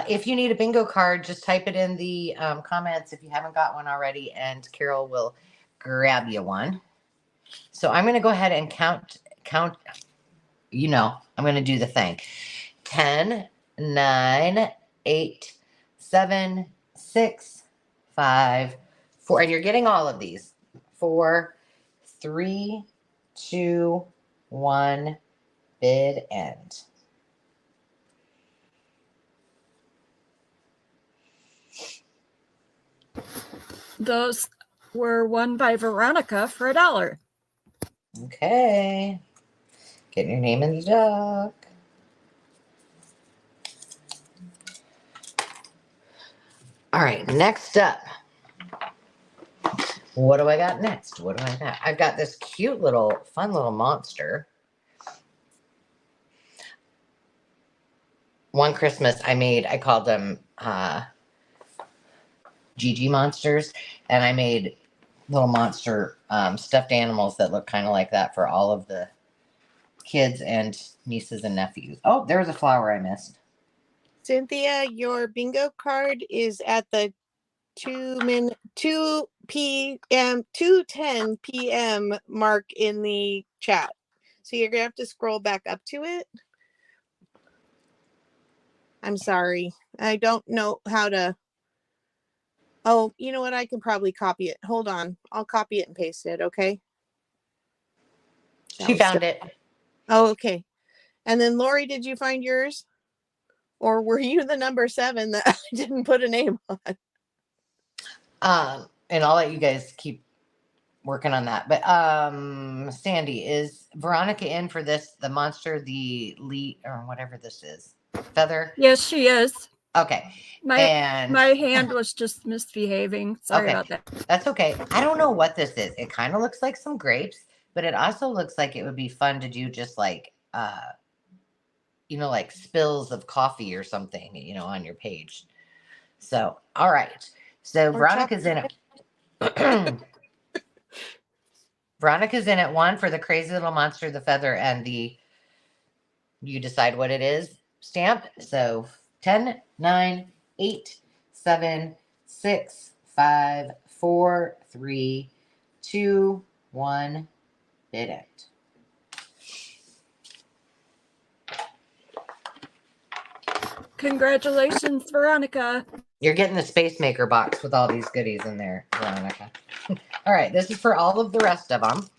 If you need a bingo card, just type it in the comments if you haven't got one already, and Carol will grab you one. So I'm going to go ahead and count. I'm going to do the thing. 10, 9, 8, 7, 6, 5, 4. And you're getting all of these. 4, 3, 2, 1, bid end.
Those were won by Veronica for $1.
Okay. Getting your name in the duck. All right, next up. What do I got next? What do I got? I've got this cute little, fun little monster. One Christmas I called them Gigi monsters, and I made little monster stuffed animals that look kind of like that for all of the kids and nieces and nephews. Oh, there was a flower I missed.
Cynthia, your bingo card is at the 2 p.m. 2:10 p.m. mark in the chat. So you're gonna have to scroll back up to it. I'm sorry. I don't know how to. Oh, you know what? I can probably copy it. Hold on. I'll copy it and paste it, okay?
She found it.
Oh, okay. And then Lori, did you find yours? Or were you the number 7 that I didn't put a name on?
And I'll let you guys keep working on that. But Sandy, is Veronica in for this? The monster, the lead, or whatever this is, feather.
Yes, she is.
Okay.
My hand was just misbehaving. Sorry about that.
That's okay. I don't know what this is. It kind of looks like some grapes, but it also looks like it would be fun to do just like like spills of coffee or something, on your page. So, all right. So Veronica's in it. Veronica's in at 1 for the crazy little monster, the feather, and the you decide what it is stamp. So 10, 9, 8, 7, 6, 5, 4, 3, 2, 1, bid end.
Congratulations, Veronica.
You're getting the Space Maker box with all these goodies in there, Veronica. All right, this is for all of the rest of them.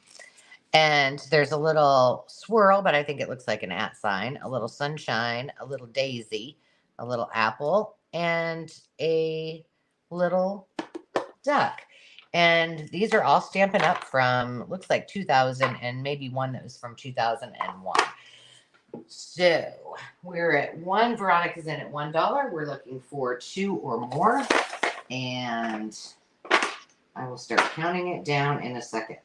And there's a little swirl, but I think it looks like an @ sign, a little sunshine, a little daisy, a little apple, and a little duck. And these are all Stampin' Up! From, looks like 2000, and maybe one that was from 2001. So we're at 1. Veronica's in at $1. We're looking for 2 or more. And I will start counting it down in a second.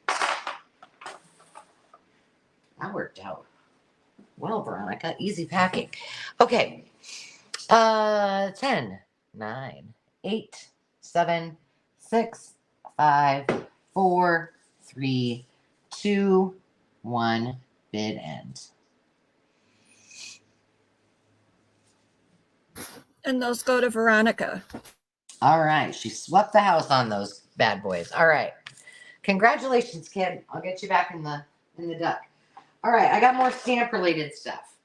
That worked out well, Veronica. Easy packing. Okay. 10, 9, 8, 7, 6, 5, 4, 3, 2, 1, bid end.
And those go to Veronica.
All right. She swept the house on those bad boys. All right. Congratulations, kid. I'll get you back in the duck. All right. I got more stamp related stuff.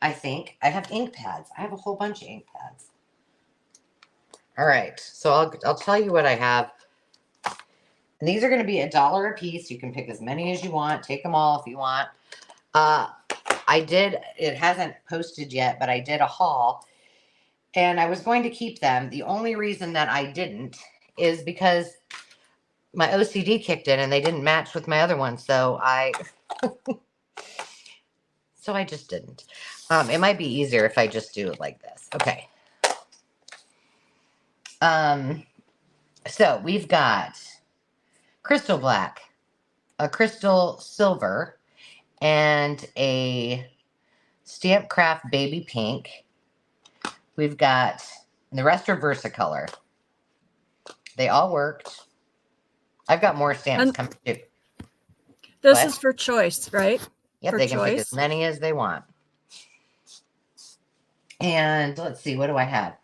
I think I have ink pads. I have a whole bunch of ink pads. All right. So I'll tell you what I have. And these are going to be $1 a piece. You can pick as many as you want. Take them all if you want. It hasn't posted yet, but I did a haul and I was going to keep them. The only reason that I didn't is because my OCD kicked in and they didn't match with my other ones. So I just didn't. It might be easier if I just do it like this. Okay. So we've got crystal black, a crystal silver, and a Stamp Craft baby pink. We've got, and the rest are Versacolor. They all worked. I've got more stamps coming too.
This is for choice, right?
Yep, they can pick as many as they want. And let's see, what do I have?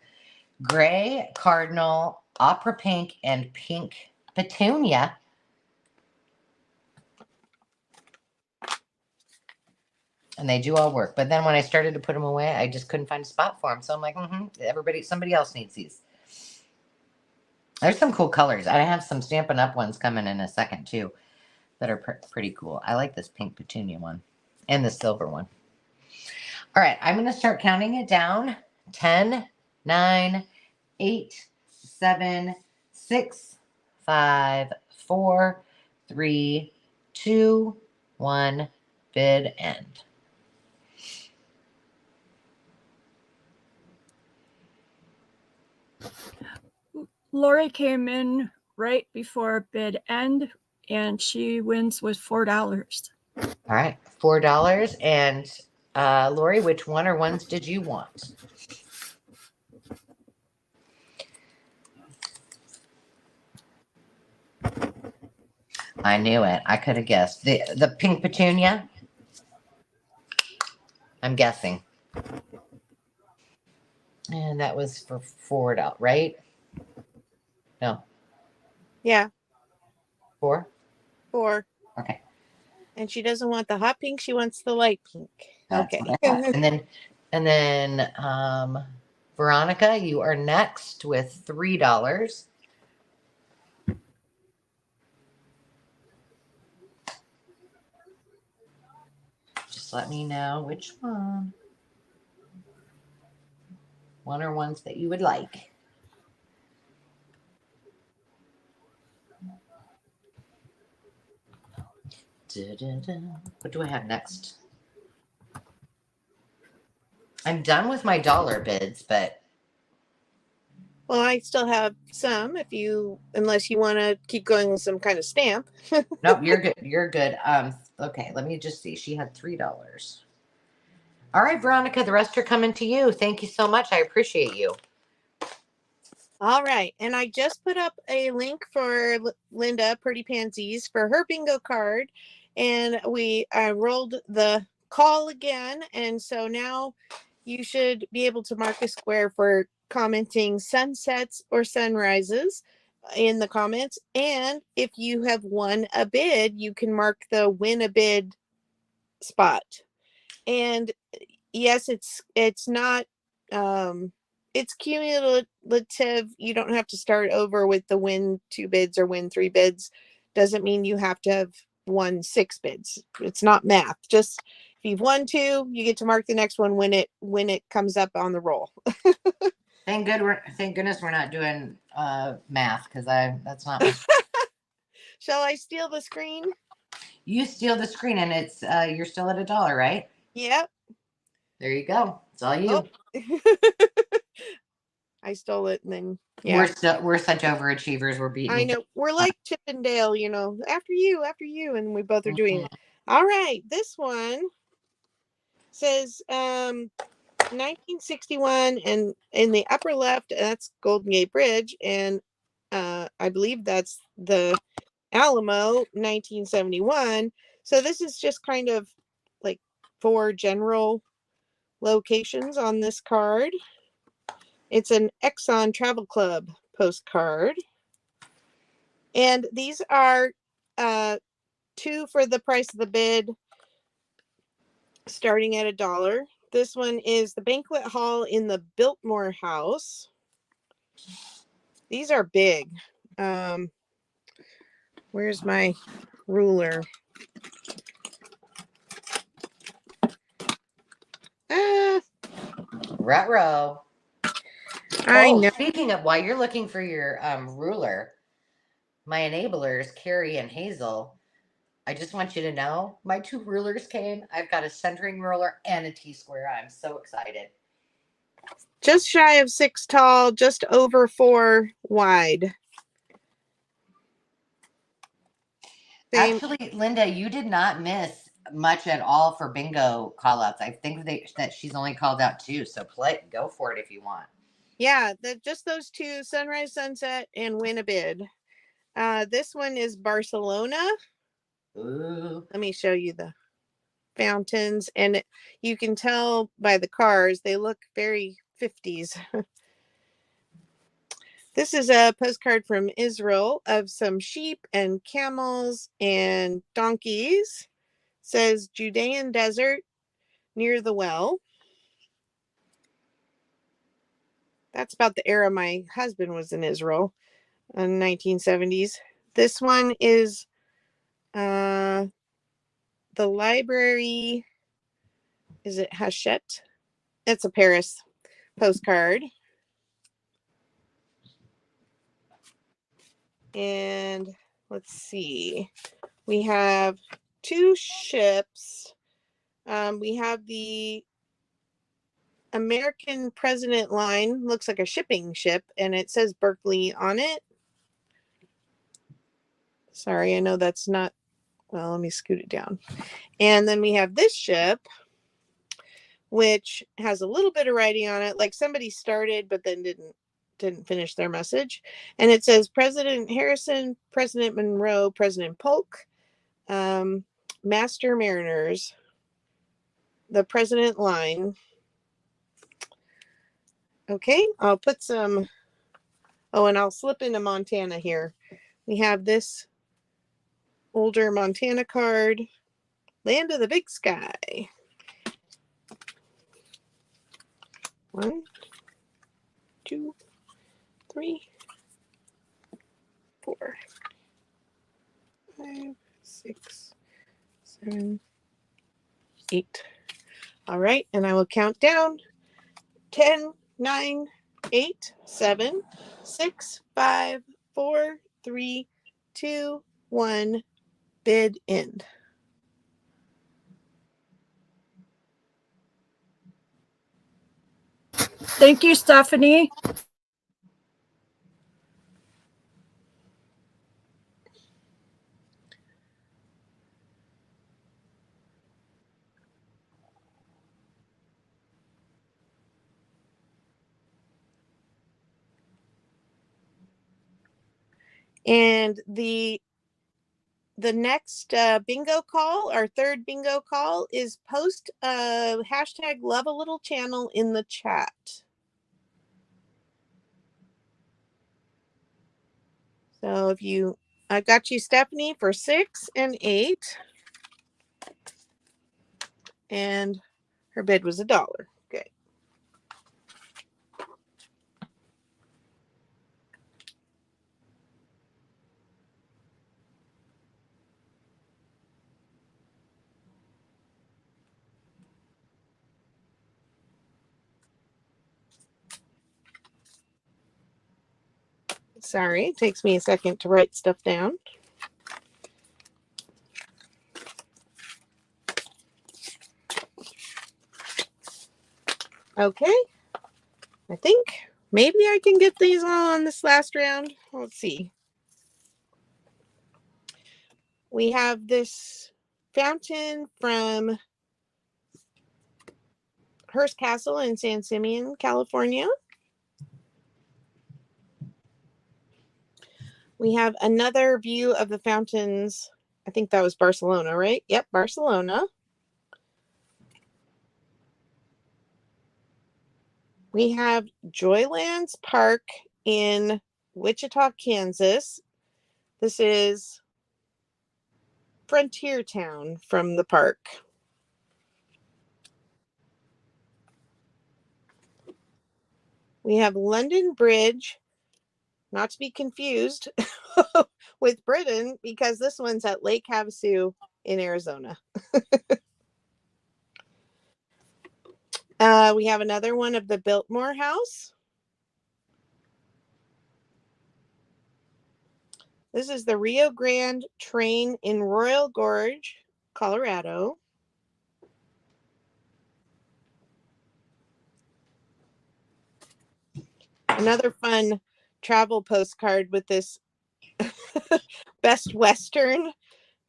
Gray, Cardinal, Opera Pink, and Pink Petunia. And they do all work. But then when I started to put them away, I just couldn't find a spot for them. So I'm like, somebody else needs these. There's some cool colors. I have some Stampin' Up ones coming in a second too that are pretty cool. I like this pink petunia one and the silver one. All right, I'm going to start counting it down. 10, 9, 8, 7, 6, 5, 4, 3, 2, 1, bid end.
Lori came in right before bid end, and she wins with $4.
All right, $4. And Lori, which one or ones did you want? I knew it. I could have guessed. The pink petunia? I'm guessing. And that was for $4, right? No.
Yeah,
4?
4.
Okay.
And she doesn't want the hot pink. She wants the light pink.
That's
Okay.
what I thought. And then Veronica, you are next with $3. Just let me know which one. One or ones that you would like. What do I have next? I'm done with my dollar bids, but
Well, I still have some unless you want to keep going with some kind of stamp.
no, you're good. You're good. Okay, let me just see. She had $3. All right, Veronica, the rest are coming to you. Thank you so much. I appreciate you.
All right. And I just put up a link for Linda Pretty Pansies for her bingo card. And I rolled the call again. And so now you should be able to mark a square for commenting sunsets or sunrises in the comments. And if you have won a bid, you can mark the win a bid spot. And yes, it's not it's cumulative. You don't have to start over with the win 2 bids or win 3 bids. Doesn't mean you have to have won 6 bids. It's not math. Just if you've won 2, you get to mark the next one when it comes up on the roll.
Thank goodness we're not doing math, because that's not my...
Shall I steal the screen?
You steal the screen, and it's you're still at $1, right?
Yep.
There you go. It's all you.
Oh. I stole it, and then yeah.
We're such overachievers. We're beating.
I know. We're like Chip and Dale, after you, and we both are doing it. All right. This one says 1961, and in the upper left, that's Golden Gate Bridge, and I believe that's the Alamo, 1971. So this is just kind of like 4 general locations on this card. It's an Exxon Travel Club postcard. And these are 2 for the price of the bid, starting at $1. This one is the banquet hall in the Biltmore House. These are big. Where's my ruler?
Ruh-roh.
I know.
Speaking of, while you're looking for your ruler, my enablers, Carrie and Hazel, I just want you to know my 2 rulers came. I've got a centering ruler and a T-square. I'm so excited.
Just shy of 6 tall, just over 4 wide. Same.
Actually, Linda, you did not miss much at all for bingo call-outs. I think that she's only called out 2, so go for it if you want.
Yeah, just those 2, sunrise, sunset, and win a bid. This one is Barcelona.
Ooh.
Let me show you the fountains, and you can tell by the cars, they look very 50s. This is a postcard from Israel of some sheep and camels and donkeys. It says Judean desert near the well. That's about the era my husband was in Israel. 1970s. This one is the library. Is it Hachette? It's a Paris postcard. And let's see. We have 2 ships. We have the American President line, looks like a shipping ship, and it says Berkeley on it. Sorry, I know that's not, well, let me scoot it down. And then we have this ship, which has a little bit of writing on it, like somebody started but then didn't finish their message. And it says President Harrison, President Monroe, President Polk, Master Mariners, the President line. Okay, I'll put some, oh, and I'll slip into Montana here. We have this older Montana card, Land of the Big Sky. 1, 2, 3, 4, 5, 6, 7, 8. All right, and I will count down. 10, 9, 8, 7, 6, 5, 4, 3, 2, 1. Bid end.
Thank you, Stephanie.
And the next bingo call, our third bingo call, is post hashtag love a little channel in the chat. So if you, I got you Stephanie for 6 and 8. And her bid was $1. Okay. Sorry, it takes me a second to write stuff down. Okay. I think maybe I can get these all on this last round. Let's see. We have this fountain from Hearst Castle in San Simeon, California. We have another view of the fountains. I think that was Barcelona, right? Yep, Barcelona. We have Joylands Park in Wichita, Kansas. This is Frontier Town from the park. We have London Bridge, not to be confused with Britain, because this one's at Lake Havasu in Arizona. We have another one of the Biltmore House. This is the Rio Grande Train in Royal Gorge, Colorado. Another fun travel postcard with this Best Western.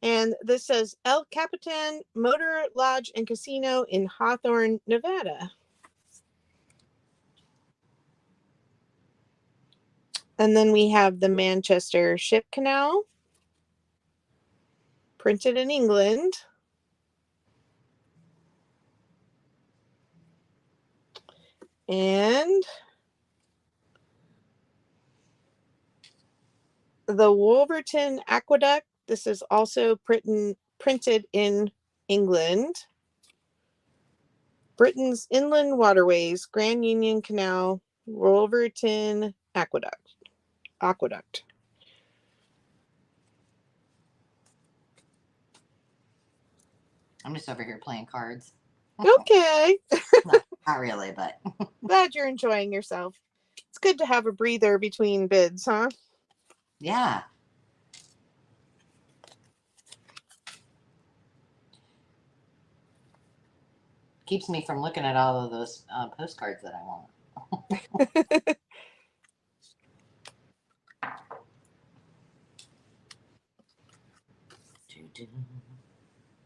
And this says El Capitan Motor Lodge and Casino in Hawthorne, Nevada. And then we have the Manchester Ship Canal, printed in England. And the Wolverton Aqueduct. This is also printed in England. Britain's Inland Waterways, Grand Union Canal, Wolverton Aqueduct.
I'm just over here playing cards.
Okay.
Not really, but
Glad you're enjoying yourself. It's good to have a breather between bids, huh?
yeah. Keeps me from looking at all of those postcards that I want.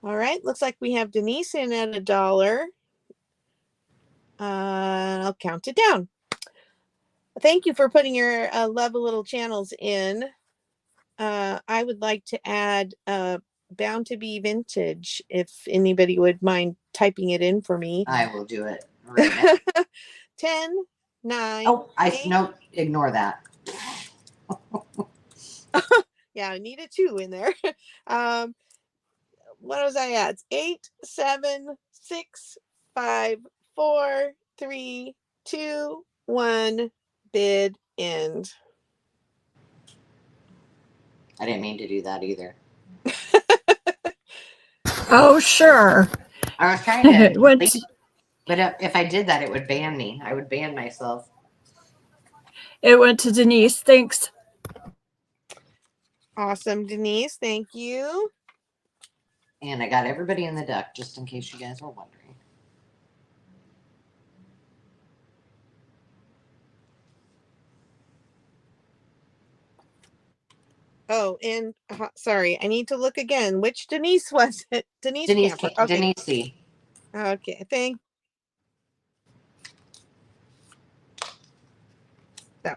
All right. Looks like we have Denise in at $1. I'll count it down. Thank you for putting your Love a Little channels in. I would like to add Bound to Be Vintage, if anybody would mind typing it in for me.
I will do it right now.
10, 9.
Oh,
8.
no, ignore that.
Yeah, I need a 2 in there. What was I at? 8, 7, 6, 5, 4, 3, 2, 1. Bid end.
I didn't mean to do that either.
Oh, sure.
I was trying to,
Went,
but if I did that, it would ban me. I would ban myself.
it went to Denise. Thanks.
Awesome, Denise. Thank you.
And I got everybody in the duck, just in case you guys were wondering.
Oh, and sorry, I need to look again. Which Denise was it? Denise Camper. Okay.
Denise C.
Okay, thank. So,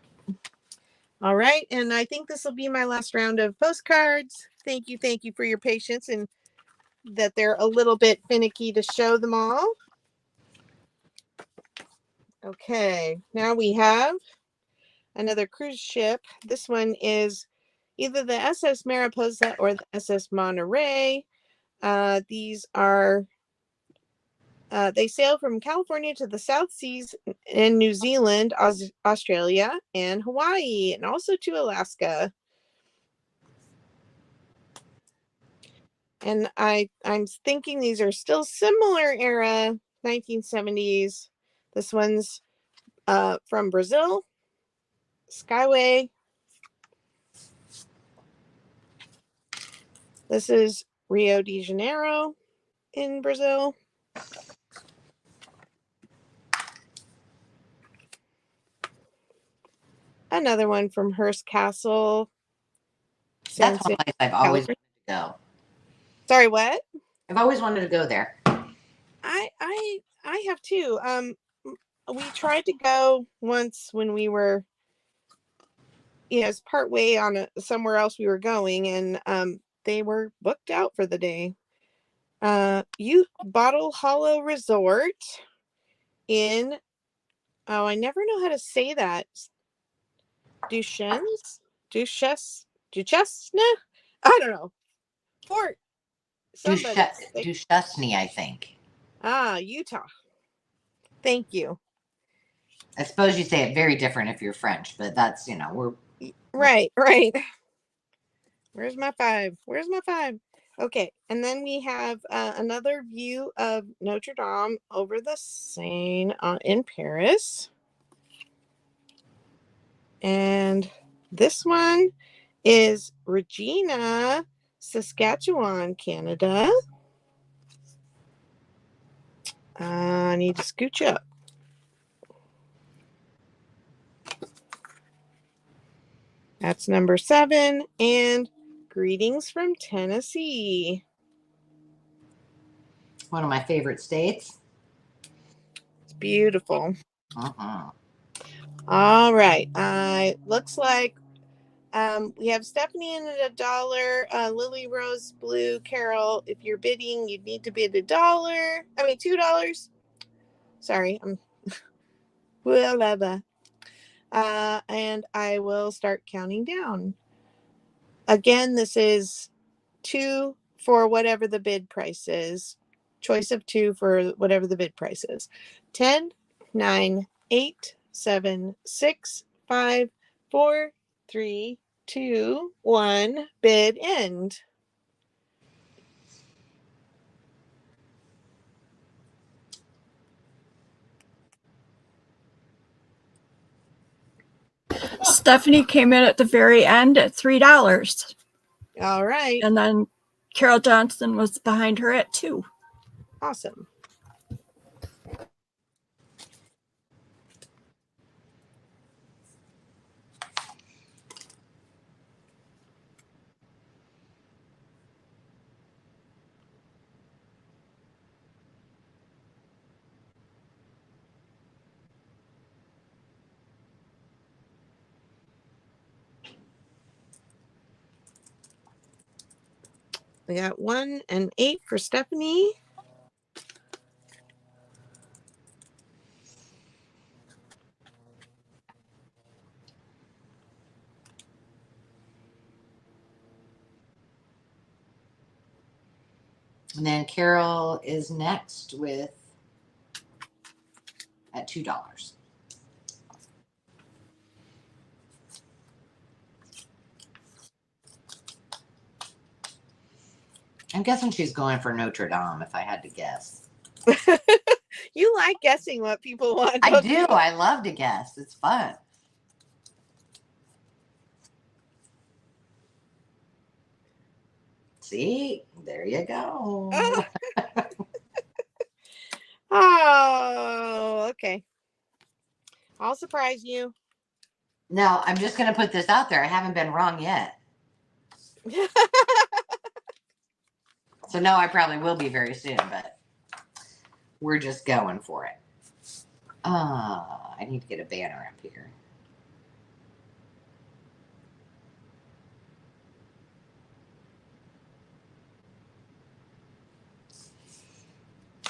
all right, and I think this will be my last round of postcards. Thank you for your patience and that they're a little bit finicky to show them all. Okay, now we have another cruise ship. This one is either the SS Mariposa or the SS Monterey. These are they sail from California to the South Seas in New Zealand, Australia, and Hawaii, and also to Alaska. And I'm thinking these are still similar era 1970s. This one's from Brazil, Skyway. This is Rio de Janeiro in Brazil. Another one from Hearst Castle.
That's one place I've always wanted to go.
Sorry, what?
I've always wanted to go there.
I have too. We tried to go once when we were, it's part way on somewhere else we were going, and they were booked out for the day. Bottle Hollow Resort in, I never know how to say that. Duchesne? I don't know. Fort somebody.
Duchesne, I think.
Utah. Thank you.
I suppose you say it very different if you're French, but that's, we're
right. Where's my 5? Okay, and then we have another view of Notre Dame over the Seine in Paris. And this one is Regina, Saskatchewan, Canada. I need to scooch up. That's number 7. And greetings from Tennessee.
one of my favorite states.
It's beautiful.
Uh-huh.
All right. Looks like we have Stephanie in at $1. Lily Rose Blue Carol. If you're bidding, you'd need to bid $2. Sorry, I'm blah, blah, blah. And I will start counting down. Again, this is 2 for whatever the bid price is. Choice of 2 for whatever the bid price is. 10, 9, 8, 7, 6, 5, 4, 3, 2, 1. Bid end.
Stephanie came in at the very end at $3.
All right.
And then Carol Johnson was behind her at 2.
Awesome. We got 1 and 8 for Stephanie.
And then Carol is next with at $2. I'm guessing she's going for Notre Dame, if I had to guess.
You like guessing what people want.
I do. I love to guess. It's fun. See, there you go.
Oh, okay. I'll surprise you.
Now, I'm just going to put this out there. I haven't been wrong yet. So, no, I probably will be very soon, but we're just going for it. I need to get a banner up here.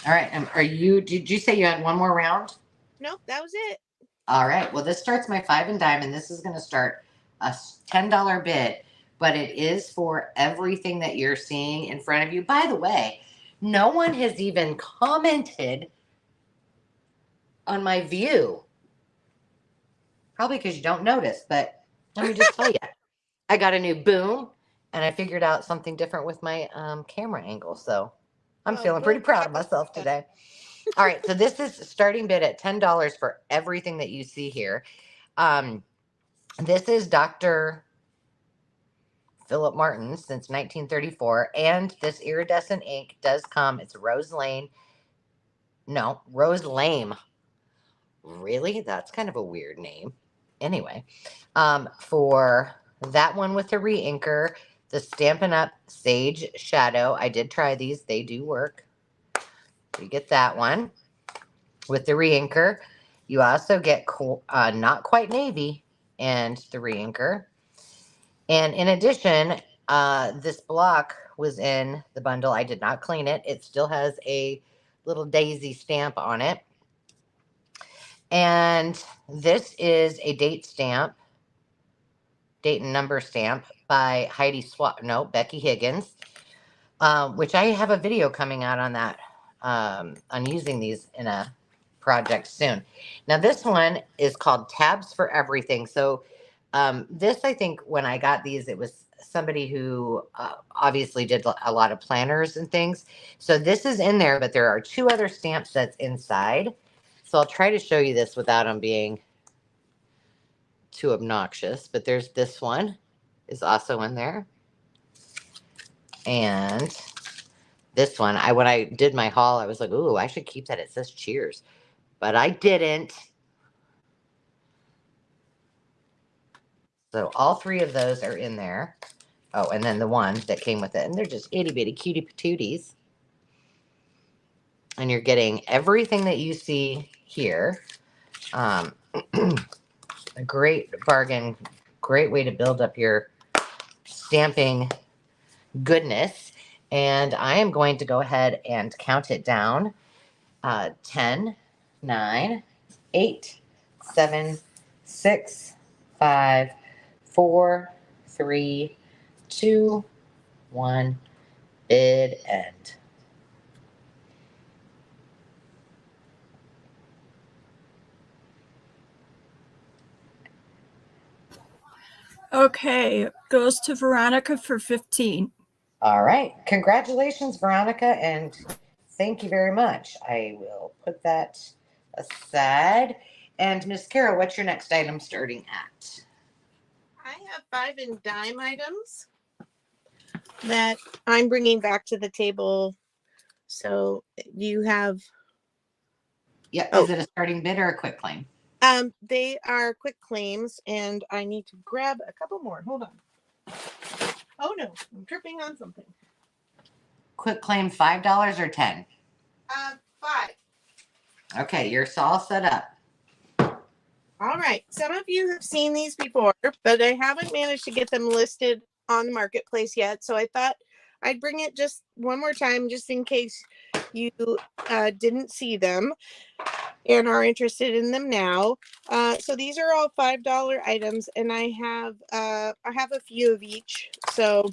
All right. Did you say you had one more round?
Nope, that was it.
All right. Well, this starts my 5 and dime, and this is going to start a $10 bid, but it is for everything that you're seeing in front of you. By the way, no one has even commented on my view. Probably because you don't notice, but let me just tell you, I got a new boom, and I figured out something different with my camera angle. So I'm feeling pretty proud of myself today. All right, so this is starting bid at $10 for everything that you see here. This is Dr. Philip Martin since 1934, and this iridescent ink does come. It's Rose Lane. No, Rose Lame. Really? That's kind of a weird name. Anyway, for that one with the re-inker, the Stampin' Up! Sage Shadow. I did try these. They do work. You get that one with the re-inker. You also get Not Quite Navy and the re-inker. And in addition, this block was in the bundle. I did not clean it. It still has a little daisy stamp on it. And this is a date and number stamp by Becky Higgins, which I have a video coming out on that, on using these in a project soon. Now, this one is called Tabs for Everything. So this, I think when I got these, it was somebody who obviously did a lot of planners and things. So this is in there, but there are 2 other stamp sets inside. So I'll try to show you this without them being too obnoxious. But there's this one is also in there. And this one, when I did my haul, I was like, ooh, I should keep that. It says cheers. But I didn't. So all 3 of those are in there. Oh, and then the one that came with it. And they're just itty bitty cutie patooties. And you're getting everything that you see here. A great bargain, great way to build up your stamping goodness. And I am going to go ahead and count it down. 10, 9, 8, 7, 6, 5, 4, 3, 2, 1, bid end.
Okay, goes to Veronica for 15.
All right. Congratulations, Veronica, and thank you very much. I will put that aside. And Miss Carol, what's your next item starting at?
I have 5 and dime items that I'm bringing back to the table. So you have.
Yeah.
Oh,
Is it a starting bid or a quick claim?
they are quick claims, and I need to grab a couple more. Hold on. Oh no, I'm tripping on something.
Quick claim $5 or 10?
5.
Okay, you're all set up.
All right. Some of you have seen these before, but I haven't managed to get them listed on the marketplace yet. So I thought I'd bring it just one more time, just in case you didn't see them and are interested in them now. So these are all $5 items, and I have a few of each. So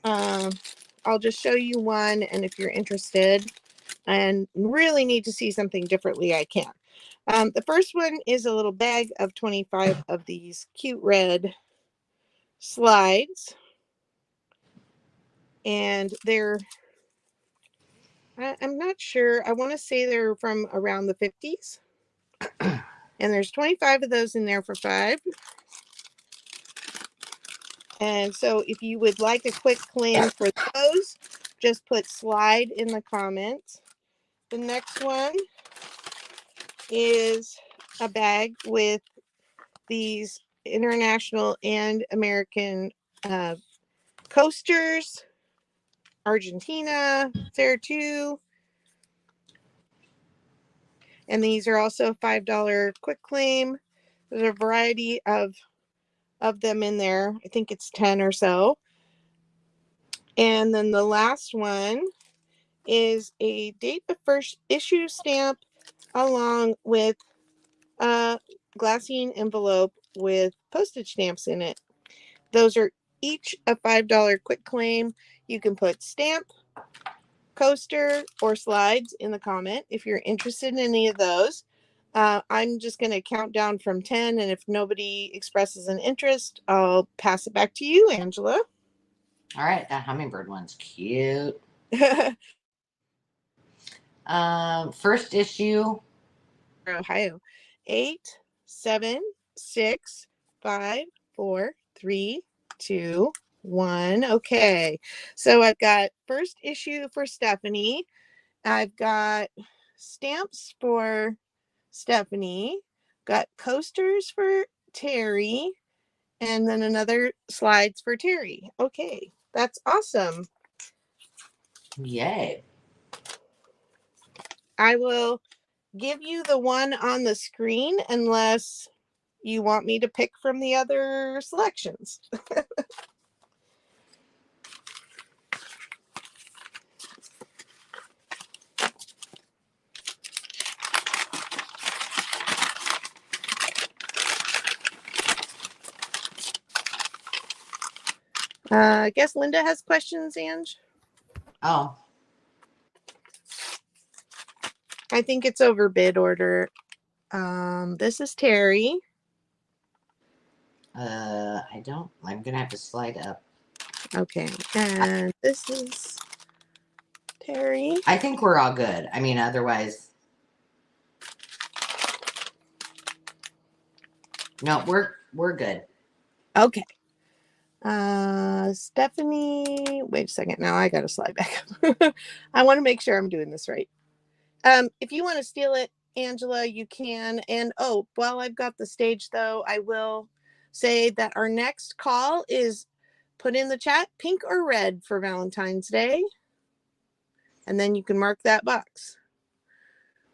I'll just show you one, and if you're interested and really need to see something differently, I can. The first one is a little bag of 25 of these cute red slides. And I'm not sure. I want to say they're from around the 50s. And there's 25 of those in there for $5. And so if you would like a quick claim for those, just put slide in the comments. The next one is a bag with these international and American coasters, Argentina, Fair 2. And these are also $5 quick claim. There's a variety of them in there. I think it's 10 or so. And then the last one is a date of first issue stamp along with a glassine envelope with postage stamps in it. Those are each a $5 quick claim. You can put stamp, coaster, or slides in the comment if you're interested in any of those. I'm just going to count down from 10, and if nobody expresses an interest, I'll pass it back to you, Angela.
All right, that hummingbird one's cute. First issue.
Ohio. 8, 7, 6, 5, 4, 3, 2, 1. Okay. So I've got first issue for Stephanie. I've got stamps for Stephanie. Got coasters for Terry. And then another slides for Terry. Okay. That's awesome.
Yay.
I will give you the one on the screen unless you want me to pick from the other selections. I guess Linda has questions, Ange.
Oh.
I think it's over bid order. This is Terry.
I'm gonna have to slide up.
Okay, and this is Terry.
I think we're all good. I mean, otherwise, no, we're good.
Okay. Stephanie, wait a second. Now I got to slide back up. I want to make sure I'm doing this right. If you want to steal it, Angela, you can. And oh, while I've got the stage though, I will say that our next call is put in the chat, pink or red for Valentine's Day. And then you can mark that box.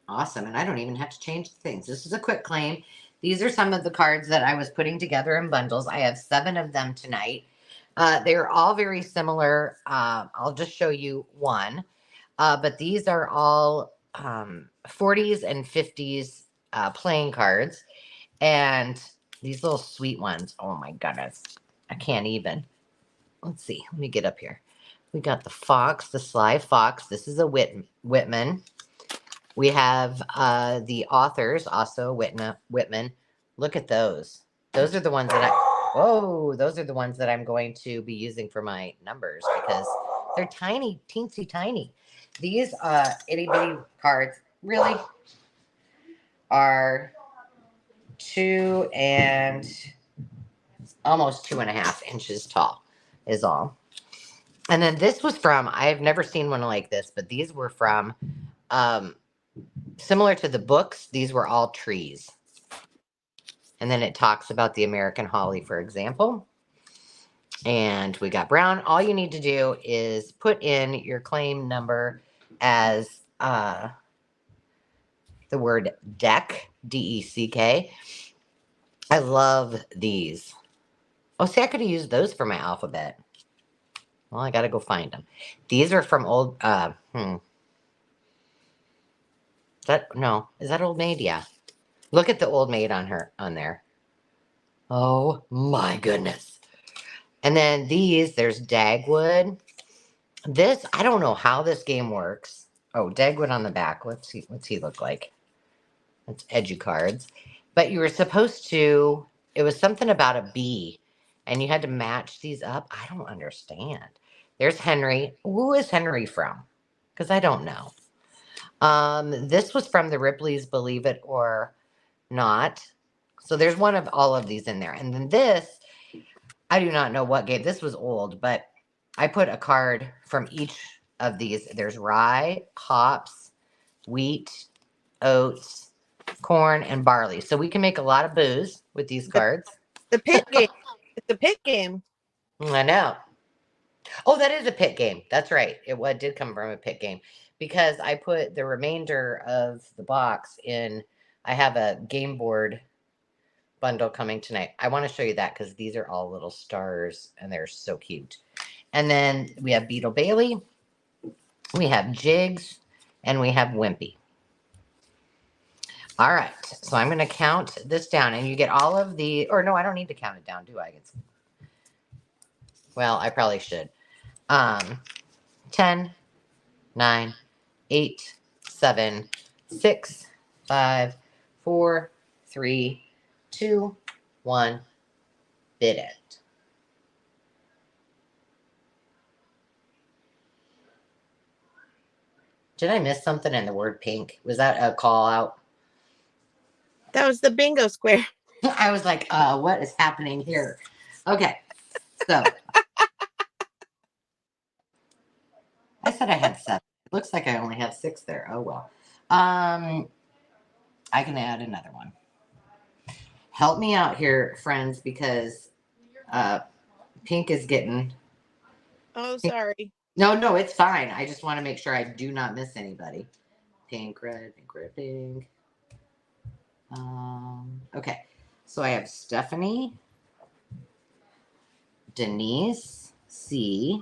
Awesome. And I don't even have to change the things. This is a quick claim. These are some of the cards that I was putting together in bundles. I have 7 of them tonight. They're all very similar. I'll just show you one. But these are all 40s and 50s playing cards. And these little sweet ones. Oh my goodness. I can't even. Let's see. Let me get up here. We got the fox, the sly fox. This is a Whitman. We have the authors, also Whitman. Look at those. Those are the ones that those are the ones that I'm going to be using for my numbers because they're tiny, teensy tiny. These itty bitty cards really are 2 and almost 2.5 inches tall is all. And then this was from, I've never seen one like this, but these were from, similar to the books, these were all trees. And then it talks about the American holly, for example. And we got brown. All you need to do is put in your claim number as the word deck, DECK. I love these. Oh, see, I could have used those for my alphabet. Well, I got to go find them. These are from old, is that Old Maid? Yeah. Look at the Old Maid on there. Oh my goodness. And then these, there's Dagwood. This, I don't know how this game works. Oh, Dagwood on the back. What's he look like? That's EduCards. But you were supposed to, it was something about a bee, and you had to match these up. I don't understand. There's Henry. Who is Henry from? Because I don't know. This was from the Ripley's Believe It or Not. So there's one of all of these in there. And then this, I do not know what game. This was old, but I put a card from each of these. There's rye, hops, wheat, oats, corn, and barley. So we can make a lot of booze with these cards.
The pit game. It's a pit game.
I know. Oh, that is a pit game. That's right. It did come from a pit game because I put the remainder of the box in. I have a game board bundle coming tonight. I want to show you that because these are all little stars and they're so cute. And then we have Beetle Bailey, we have Jigs, and we have Wimpy. All right, so I'm going to count this down, and you get all of the, or no, I don't need to count it down, do I? Well, I probably should. 10, 9, 8, 7, 6, 5, 4, 3, 2, 1, bid it. Did I miss something in the word pink? Was that a call out?
That was the bingo square.
I was like, what is happening here? Okay, so I said I had 7. It looks like I only have 6 there. Oh well. I can add another one. Help me out here, friends, because pink is getting.
Oh, sorry.
No, it's fine. I just want to make sure I do not miss anybody. Pink, red, pink, red, pink. Okay, so I have Stephanie, Denise, C,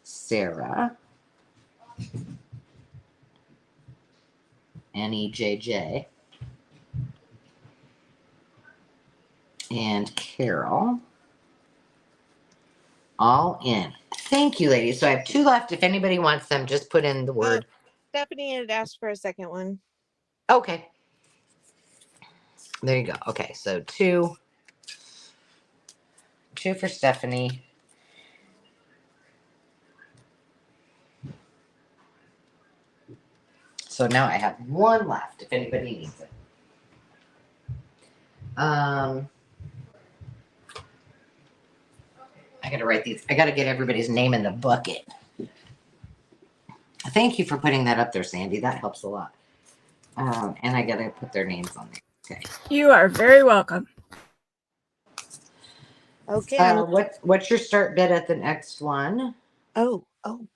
Sarah, NEJJ, and Carol. All in. Thank you, ladies. So I have 2 left. If anybody wants them, just put in the word.
Stephanie had asked for a second one.
Okay. There you go. Okay, so 2 for Stephanie. So now I have 1 left if anybody needs it. I gotta write these. I gotta get everybody's name in the bucket. Thank you for putting that up there, Sandy. That helps a lot. And I gotta put their names on there. Okay.
You are very welcome.
Okay.
What's your start bid at the next one?
Oh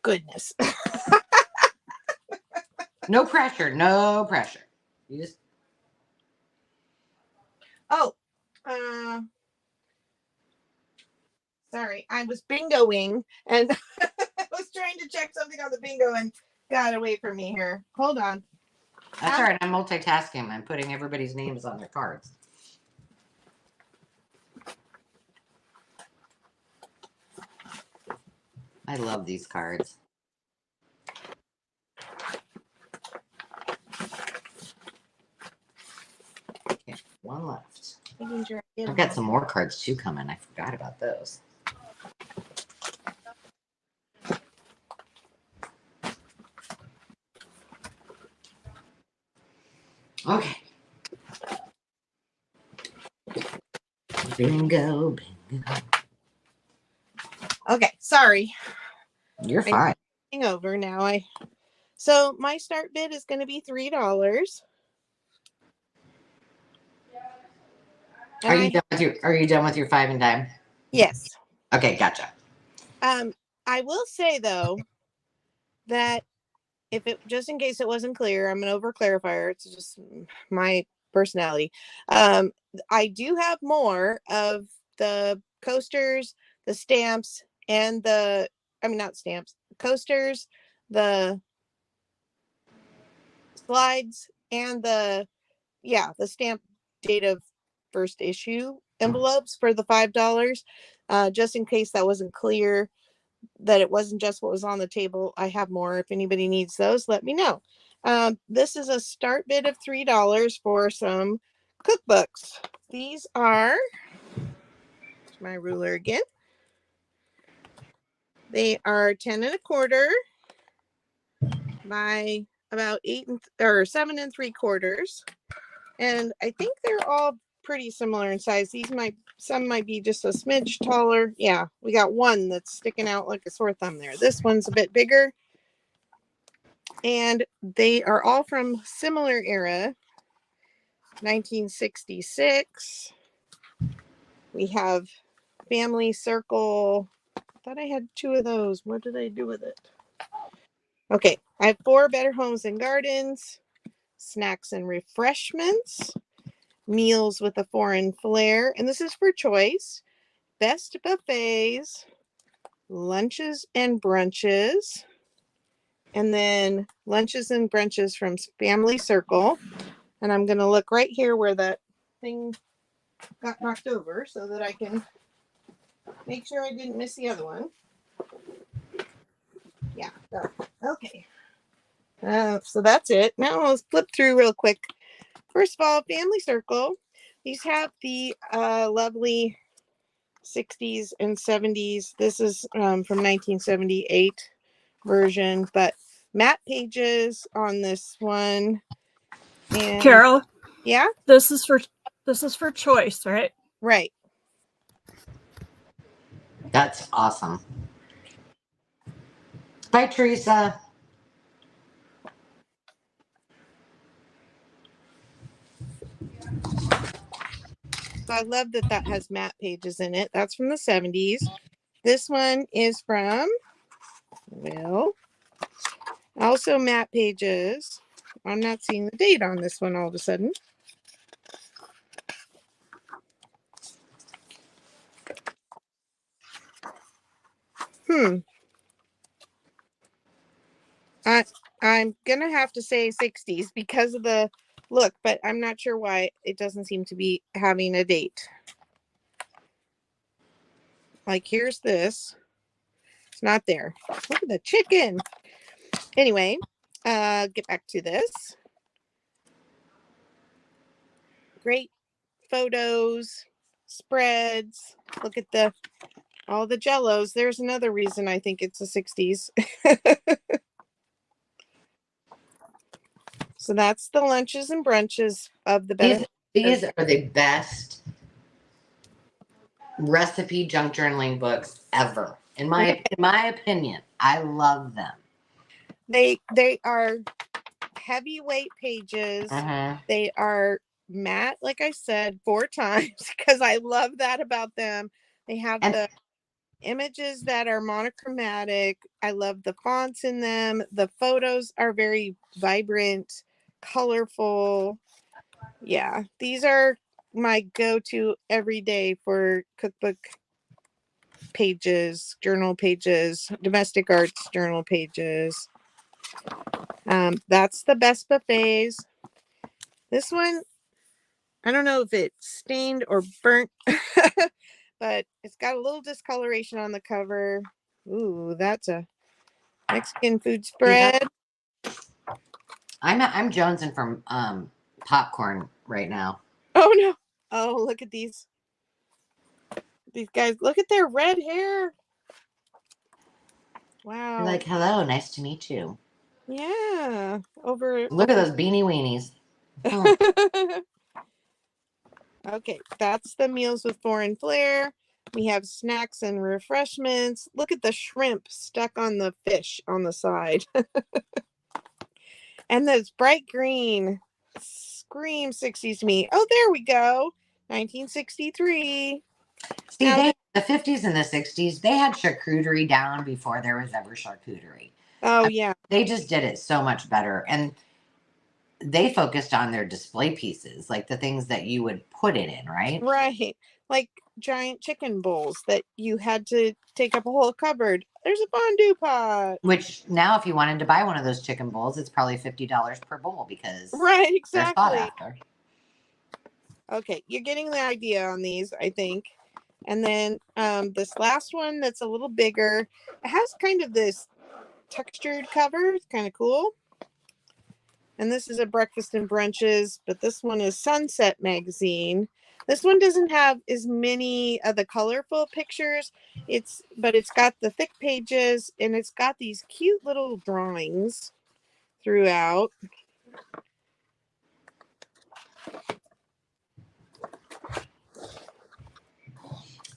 goodness.
No pressure. No pressure. You just.
Sorry, I was bingoing and I was trying to check something on the bingo and got away from me here. Hold on.
That's all right. I'm multitasking. I'm putting everybody's names on their cards. I love these cards. Okay, 1 left. I've got some more cards too coming. I forgot about those. Okay. Bingo.
Okay, sorry.
You're fine.
Over now. So my start bid is going to be $3.
Are you done with your 5 and dime?
Yes.
Okay, gotcha.
I will say though that if it, just in case it wasn't clear, I'm an over clarifier. It's just my personality. I do have more of the coasters, the stamps, and not stamps, coasters, the slides, and the stamp date of first issue envelopes for the $5. Just in case that wasn't clear, that it wasn't just what was on the table. I have more. If anybody needs those, let me know. This is a start bid of $3 for some cookbooks. These are, my ruler again. They are 10 1/4 by about 7 3/4. And I think they're all pretty similar in size. Some might be just a smidge taller. Yeah, we got one that's sticking out like a sore thumb there. This one's a bit bigger. And they are all from similar era, 1966. We have Family Circle. I thought I had 2 of those. What did I do with it? Okay, I have 4 Better Homes and Gardens, Snacks and Refreshments, Meals with a Foreign Flair, and this is for choice. Best Buffets, Lunches and Brunches, and then Lunches and Brunches from Family Circle. And I'm going to look right here where that thing got knocked over so that I can make sure I didn't miss the other one. Yeah. Okay. So that's it. Now let's flip through real quick. First of all, Family Circle. These have the lovely 60s and 70s. This is from 1978 version, but matte pages on this one. And
Carol,
yeah,
this is for choice, right?
right.
That's awesome. Bye, Teresa.
So I love that has matte pages in it. That's from the 70s. This one is from, well, also matte pages. I'm not seeing the date on this one all of a sudden. I'm gonna have to say 60s because of the look, but I'm not sure why it doesn't seem to be having a date. Like here's this. It's not there. Look at the chicken. Anyway, get back to this. Great photos, spreads. Look at all the jellos. There's another reason I think it's the 60s. So that's the lunches and brunches of the better.
These are the best recipe junk journaling books ever. In my opinion, I love them.
They are heavyweight pages. They are matte, like I said 4 times, because I love that about them. They have the images that are monochromatic. I love the fonts in them. The photos are very vibrant, colorful. Yeah, these are my go-to every day for cookbook pages, journal pages, domestic arts journal pages. That's the Best Buffets. This one, I don't know if it's stained or burnt, but it's got a little discoloration on the cover. Ooh, that's a Mexican food spread.
I'm jonesing from popcorn right now.
Oh no. Oh, look at these guys. Look at their red hair. Wow.
You're like, hello, nice to meet you.
Yeah.
Look at those beanie weenies.
Okay, that's the meals with foreign flair. We have snacks and refreshments. Look at the shrimp stuck on the fish on the side. And those bright green scream 60s to me. Oh, there we go. 1963.
See,
Now,
the 50s and the 60s, they had charcuterie down before there was ever charcuterie.
oh, yeah.
They just did it so much better. And they focused on their display pieces, like the things that you would put it in, right?
Right. Like giant chicken bowls that you had to take up a whole cupboard. There's a fondue pot.
Which now, if you wanted to buy one of those chicken bowls, it's probably $50 per bowl because
Right,
they're sought
exactly.
after.
Okay, you're getting the idea on these, I think. And then this last one that's a little bigger. It has kind of this textured cover. It's kind of cool. And this is a breakfast and brunches, but this one is Sunset Magazine. This one doesn't have as many of the colorful pictures. But it's got the thick pages and it's got these cute little drawings throughout.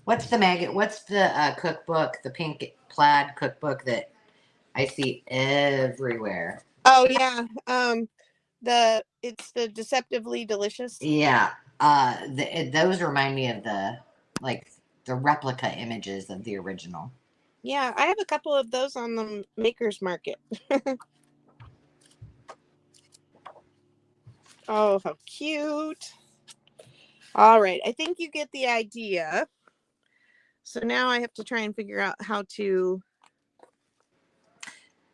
What's the cookbook, the pink plaid cookbook that I see everywhere?
Oh yeah. It's the Deceptively Delicious.
Yeah. Those remind me of the replica images of the original.
Yeah, I have a couple of those on the Maker's Market. Oh, how cute. All right, I think you get the idea. So now I have to try and figure out how to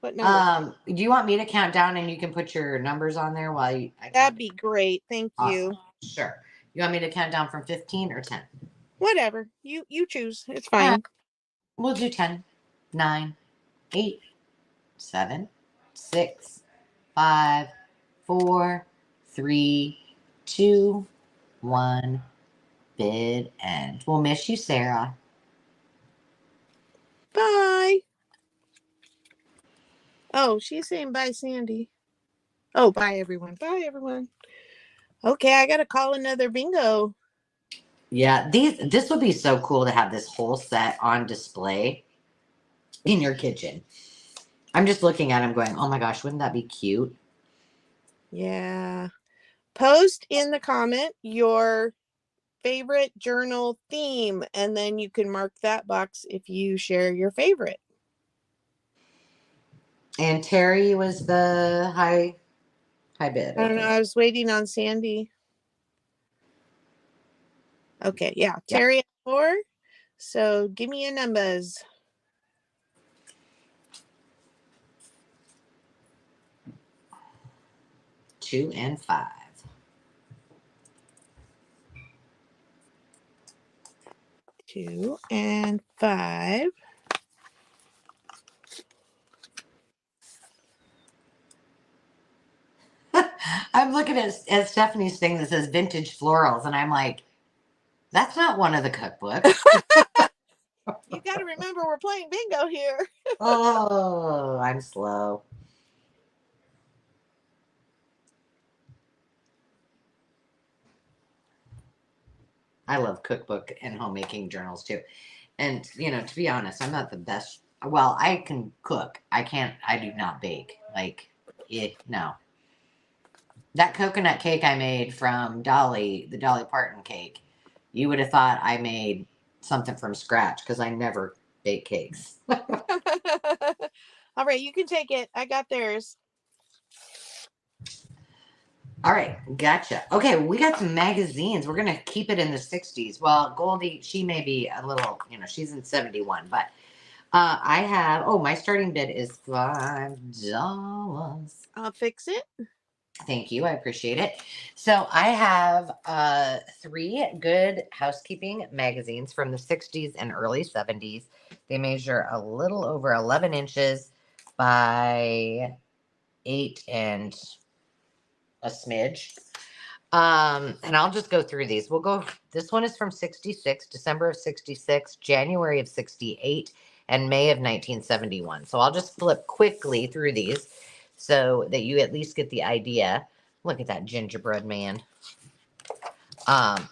put numbers.
Do you want me to count down and you can put your numbers on there while I
That'd be great. Thank you.
Sure. You want me to count down from 15 or 10?
Whatever. You choose. It's fine.
We'll do 10, 9, 8, 7, 6, 5, 4, 3, 2, 1. Bid end. We'll miss you, Sarah.
Bye. Oh, she's saying bye, Sandy. Oh, bye, everyone. Bye, everyone. Okay, I got to call another bingo.
Yeah, this would be so cool to have this whole set on display in your kitchen. I'm just looking at them going, oh my gosh, wouldn't that be cute?
Yeah. Post in the comment your favorite journal theme, and then you can mark that box if you share your favorite.
And Terry was the high bid.
I don't know. I was waiting on Sandy. Okay, yeah. Terry at 4. So give me your numbers.
2 and 5.
2 and 5.
I'm looking at Stephanie's thing that says vintage florals, and I'm like, that's not one of the cookbooks.
You got to remember we're playing bingo here.
Oh, I'm slow. I love cookbook and homemaking journals too. And, to be honest, I'm not the best. Well, I can cook. I do not bake. No. That coconut cake I made from Dolly, the Dolly Parton cake, you would have thought I made something from scratch because I never bake cakes.
All right, you can take it. I got theirs.
All right, gotcha. Okay, we got some magazines. We're going to keep it in the 60s. Well, Goldie, she may be a little, she's in 71, but I have, my starting bid is $5.
I'll fix it.
Thank you. I appreciate it. So I have 3 Good Housekeeping magazines from the 60s and early 70s. They measure a little over 11 inches by 8 and a smidge. And I'll just go through these. This one is from 66, December of 66, January of 68, and May of 1971. So I'll just flip quickly through these so that you at least get the idea. Look at that gingerbread man.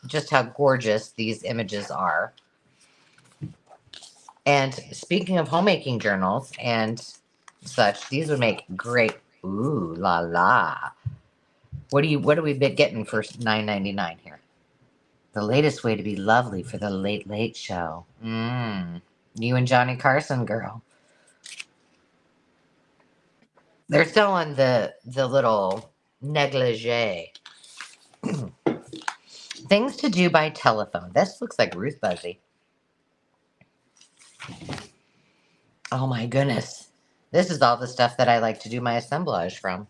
just how gorgeous these images are. And speaking of homemaking journals and such, these would make great. Ooh la la! What are we getting for $9.99 here? The latest way to be lovely for the late late show. You and Johnny Carson, girl. They're selling the little negligee. Things to do by telephone. This looks like Ruth Buzzy. Oh my goodness. This is all the stuff that I like to do my assemblage from.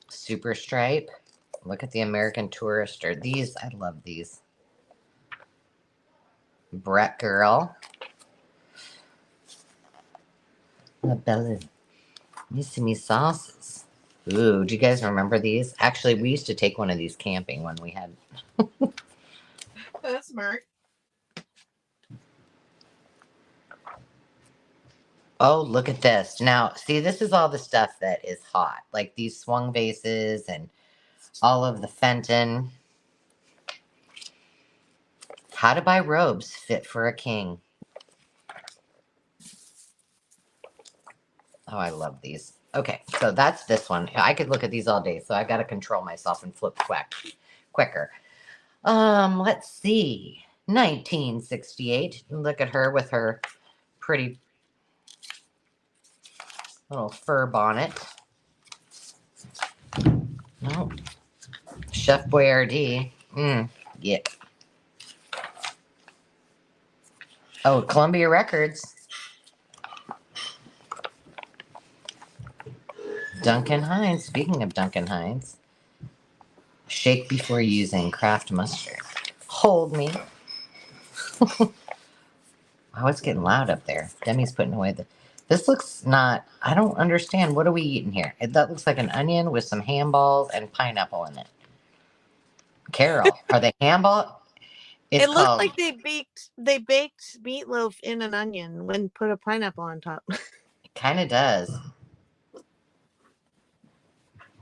Super Stripe. Look at the American Tourister. These, I love these. Brett Girl. La Belle. Missy sauces. Ooh, do you guys remember these? Actually, we used to take one of these camping when we had.
That's smart.
Oh, look at this. Now, see, this is all the stuff that is hot. Like these swung vases and all of the Fenton. How to buy robes fit for a king. Oh, I love these. Okay, so that's this one. I could look at these all day, so I got to control myself and flip quicker. Let's see. 1968. Look at her with her pretty little fur bonnet. No. Chef Boyardee. Yeah. Oh, Columbia Records. Duncan Hines. Speaking of Duncan Hines. Shake before using Kraft mustard. Hold me. Oh, it's getting loud up there. Demi's putting away the... This looks not... I don't understand. What are we eating here? That looks like an onion with some ham balls and pineapple in it. Carol, are they ham ball?
It looked like they baked meatloaf in an onion and put a pineapple on top.
It kind of does.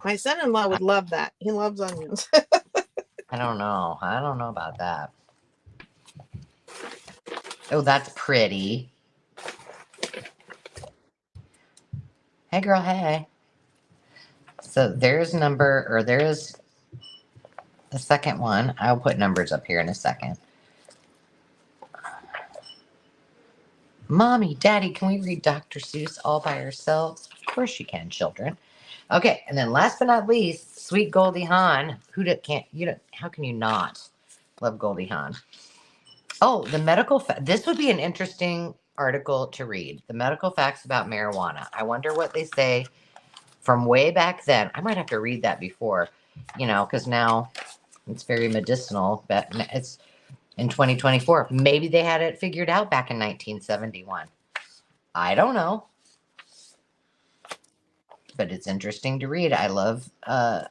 My son-in-law would love that. He loves onions.
I don't know. I don't know about that. Oh, that's pretty. Hey, girl, hey. So there's there's the second one. I'll put numbers up here in a second. Mommy, Daddy, can we read Dr. Seuss all by ourselves? Of course you can, children. Okay, and then last but not least, Sweet Goldie Hawn. How can you not love Goldie Hawn? Oh, the medical, this would be an interesting article to read. The medical facts about marijuana. I wonder what they say from way back then. I might have to read that before, because now it's very medicinal, but it's in 2024. Maybe they had it figured out back in 1971. I don't know. But it's interesting to read. I love a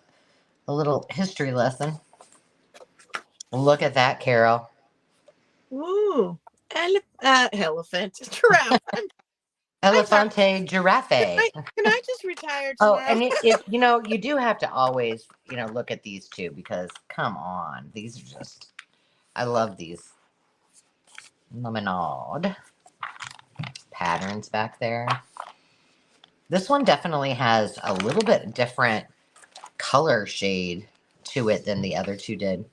little history lesson. Look at that, Carol.
Ooh, elephant, giraffe.
Elefante giraffe.
Can I just retire tomorrow?
Oh, and if you do have to always, look at these two because come on, these are just, I love these. Lemonade patterns back there. This one definitely has a little bit different color shade to it than the other two did.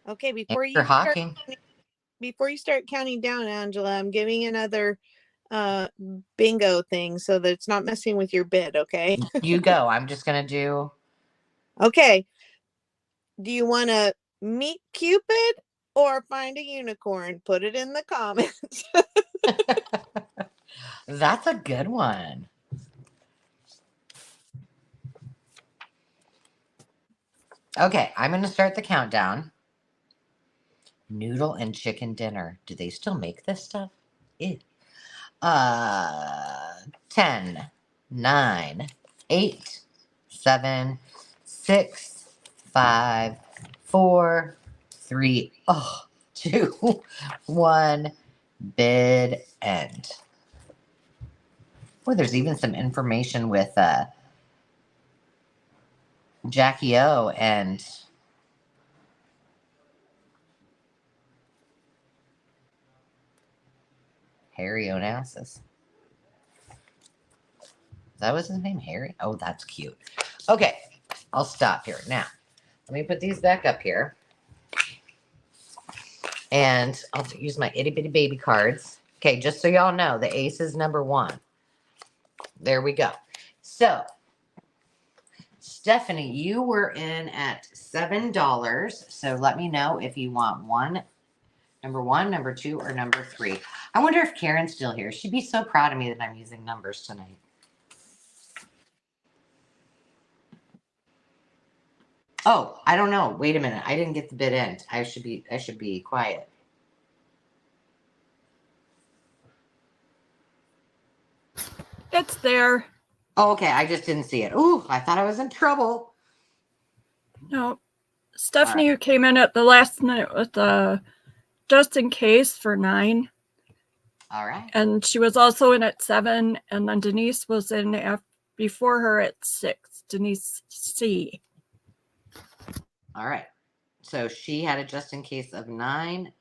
Okay, before you start counting down, Angela, I'm giving another bingo thing so that it's not messing with your bid, okay?
You go. I'm just gonna do.
Okay. Do you want to meet Cupid or find a unicorn? Put it in the comments.
That's a good one. Okay, I'm going to start the countdown. Noodle and chicken dinner. Do they still make this stuff? Ew. 10, 9, 8, 7, 6, 5, 4, 3, 2, 1. Bid end. Well, there's even some information with Jackie O and Harry Onassis. That was his name, Harry? Oh, that's cute. Okay, I'll stop here. Now, let me put these back up here. And I'll use my itty bitty baby cards. Okay, just so y'all know, the ace is number 1. There we go. So, Stephanie, you were in at $7. So let me know if you want number 1, number 2, or number 3. I wonder if Karen's still here. She'd be so proud of me that I'm using numbers tonight. Oh, I don't know. Wait a minute. I didn't get the bid in. I should be quiet.
It's there.
Oh, okay. I just didn't see it. Ooh, I thought I was in trouble.
No. Stephanie came in at the last minute with just in case for 9.
All right.
And she was also in at 7. And then Denise was in before her at 6. Denise C.
All right. So she had a just in case of 9.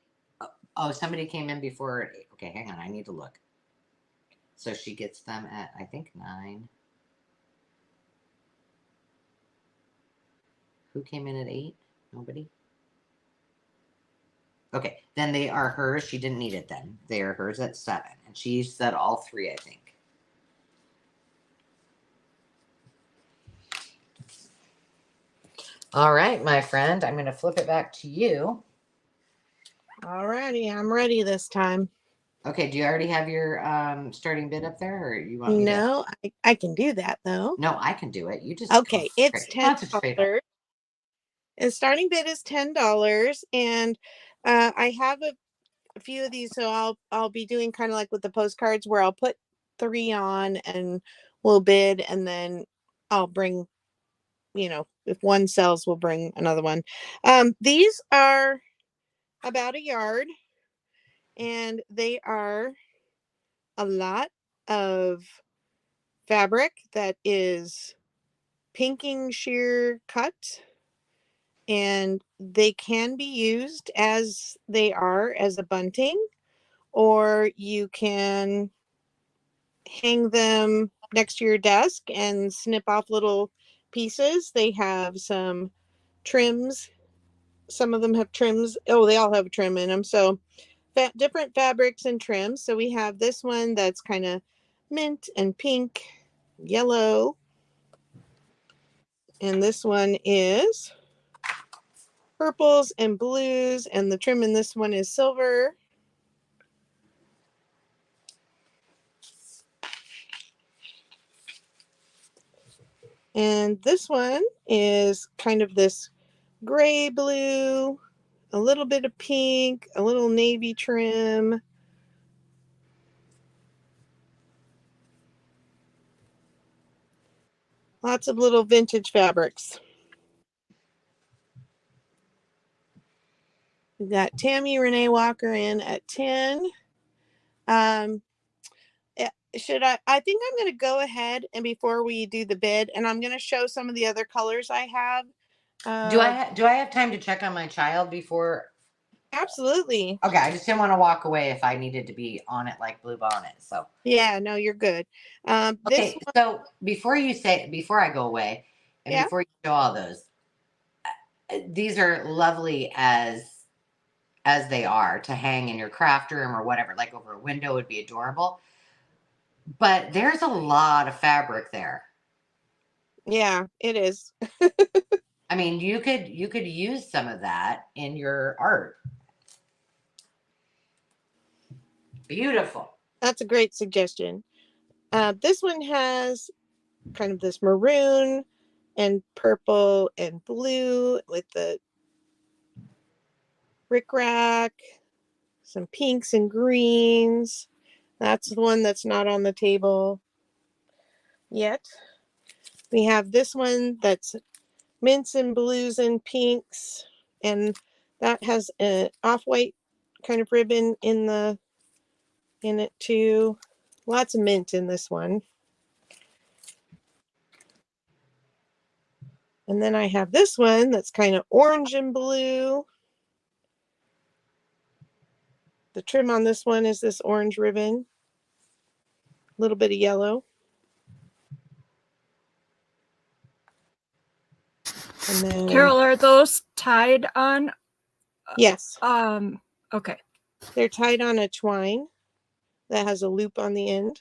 Oh, somebody came in before. Okay, hang on. I need to look. So she gets them at, I think, 9. Who came in at 8? Nobody? Okay, then they are hers. She didn't need it then. They are hers at 7. And she said all 3, I think. All right, my friend. I'm going to flip it back to you.
All righty, I'm ready this time.
Okay, do you already have your starting bid up there, or you want me to?
No, I can do that though.
No, I can do it. You just
okay. It's $10. The starting bid is $10, and I have a few of these, so I'll be doing kind of like with the postcards where I'll put 3 on and we'll bid, and then I'll bring, if one sells, we'll bring another one. These are about a yard, and they are a lot of fabric that is pinking sheer cut, and they can be used as they are as a bunting, or you can hang them next to your desk and snip off little pieces. They have some trims. Some of them have trims. Oh, they all have a trim in them. So different fabrics and trims. So we have this one that's kind of mint and pink, yellow. And this one is purples and blues. And the trim in this one is silver. And this one is kind of this gray blue, a little bit of pink, a little navy trim. Lots of little vintage fabrics. We've got Tammy Renee Walker in at 10. I think I'm going to go ahead, and before we do the bid, and I'm going to show some of the other colors I have.
Do I have time to check on my child before?
Absolutely.
Okay, I just didn't want to walk away if I needed to be on it like Blue Bonnet. So
yeah, no, you're good.
okay, so before I go away, and before you show all those, these are lovely as they are to hang in your craft room or whatever, like over a window would be adorable. But there's a lot of fabric there.
Yeah, it is.
I mean, you could use some of that in your art. Beautiful.
That's a great suggestion. This one has kind of this maroon and purple and blue with the rickrack, some pinks and greens. That's the one that's not on the table yet. We have this one that's mints and blues and pinks, and that has an off-white kind of ribbon in it too. Lots of mint in this one. And then I have this one that's kind of orange and blue. The trim on this one is this orange ribbon, a little bit of yellow. And then,
Carol, are those tied on?
yes,
Okay.
they're tied on a twine that has a loop on the end.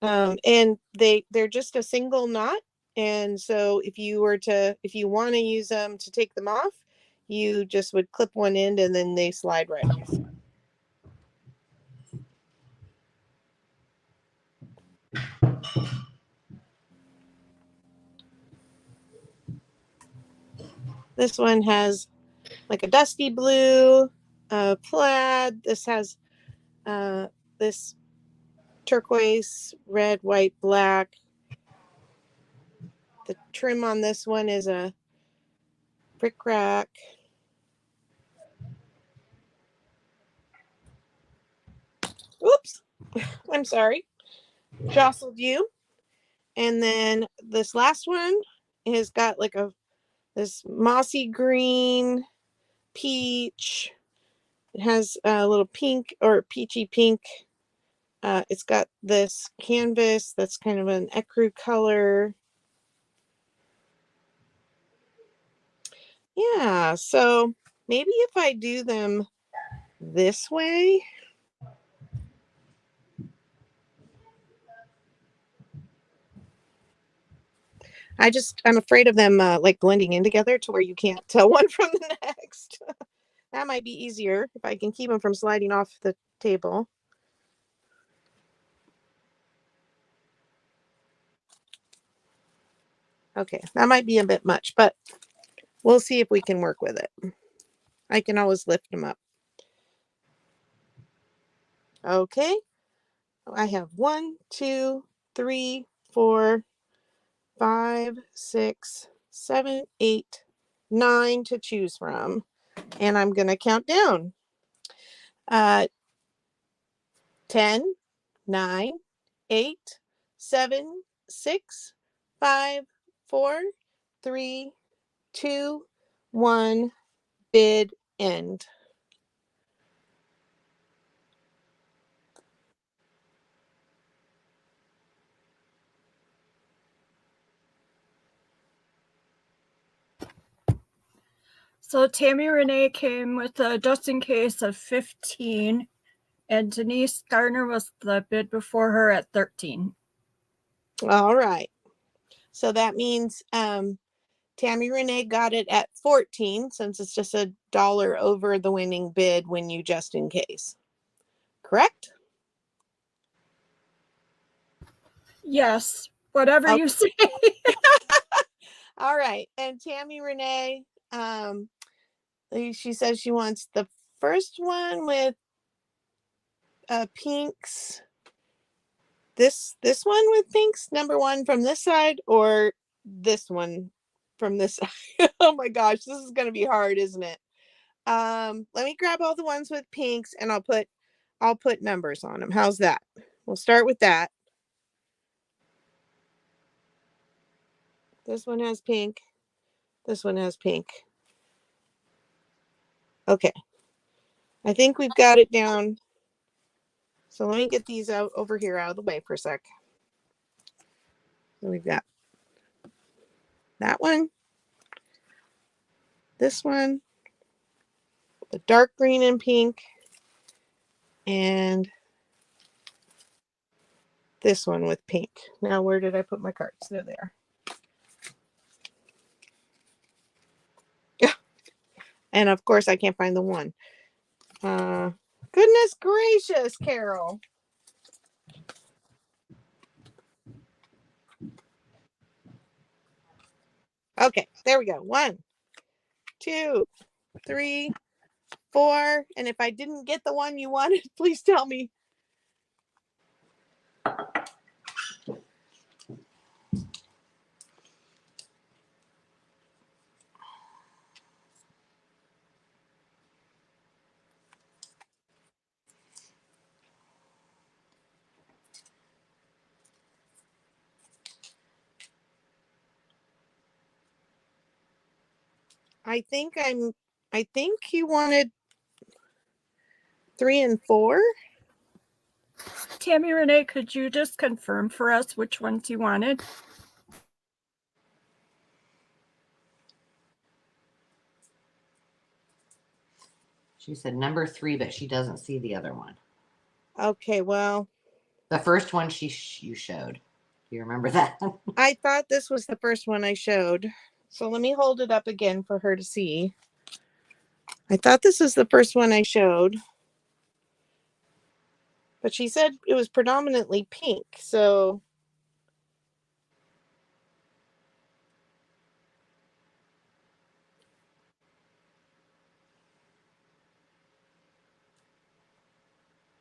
And they're just a single knot. And so if you want to use them to take them off, you just would clip one end and then they slide right off. This one has like a dusty blue, plaid. This has this turquoise, red, white, black. The trim on this one is a brick rack. Oops, I'm sorry. Jostled you. And then this last one has got like this mossy green, peach. It has a little pink or peachy pink. It's got this canvas that's kind of an ecru color. Yeah, so maybe if I do them this way. I'm afraid of them like blending in together to where you can't tell one from the next. That might be easier if I can keep them from sliding off the table. Okay, that might be a bit much, but we'll see if we can work with it. I can always lift them up. Okay, I have 1, 2, 3, 4, 5, 6, 7, 8, 9 to choose from. And I'm going to count down. 10, 9, 8, 7, 6, 5, 4, 3, 2, 1, bid end.
So Tammy Renee came with a just in case of 15, and Denise Gardner was the bid before her at 13.
All right. So that means Tammy Renee got it at 14 since it's just $1 over the winning bid when you just in case. Correct?
Yes, whatever you say.
All right. And Tammy Renee, she says she wants the first one with pinks. This one with pinks, number 1 from this side, or this one from this side? Oh my gosh, this is going to be hard, isn't it? Let me grab all the ones with pinks and I'll put numbers on them. How's that? We'll start with that. This one has pink. This one has pink. Okay. I think we've got it down. So let me get these out over here out of the way for a sec. So we've got that one, this one, the dark green and pink, and this one with pink. Now, where did I put my cards? They're there. And of course, I can't find the one. Goodness gracious, Carol. Okay, there we go. 1, 2, 3, 4. And if I didn't get the one you wanted, please tell me. I think you wanted 3 and 4.
Tammy Renee, could you just confirm for us which ones you wanted?
She said number 3, but she doesn't see the other one.
Okay, well,
The first one you showed. Do you remember that?
I thought this was the first one I showed. So let me hold it up again for her to see. I thought this was the first one I showed. But she said it was predominantly pink, so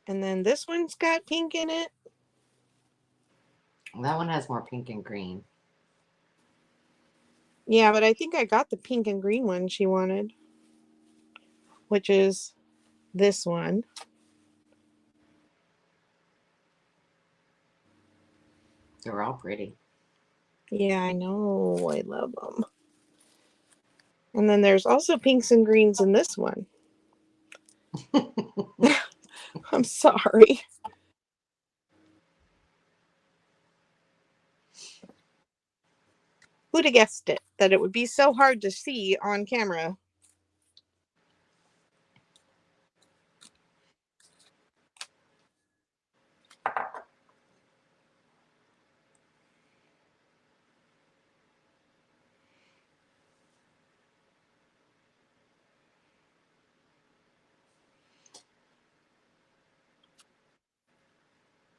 and then this one's got pink in it.
That one has more pink and green.
Yeah, but I think I got the pink and green one she wanted, which is this one.
They're all pretty.
Yeah, I know. I love them. And then there's also pinks and greens in this one. I'm sorry. Who'd have guessed it? That it would be so hard to see on camera.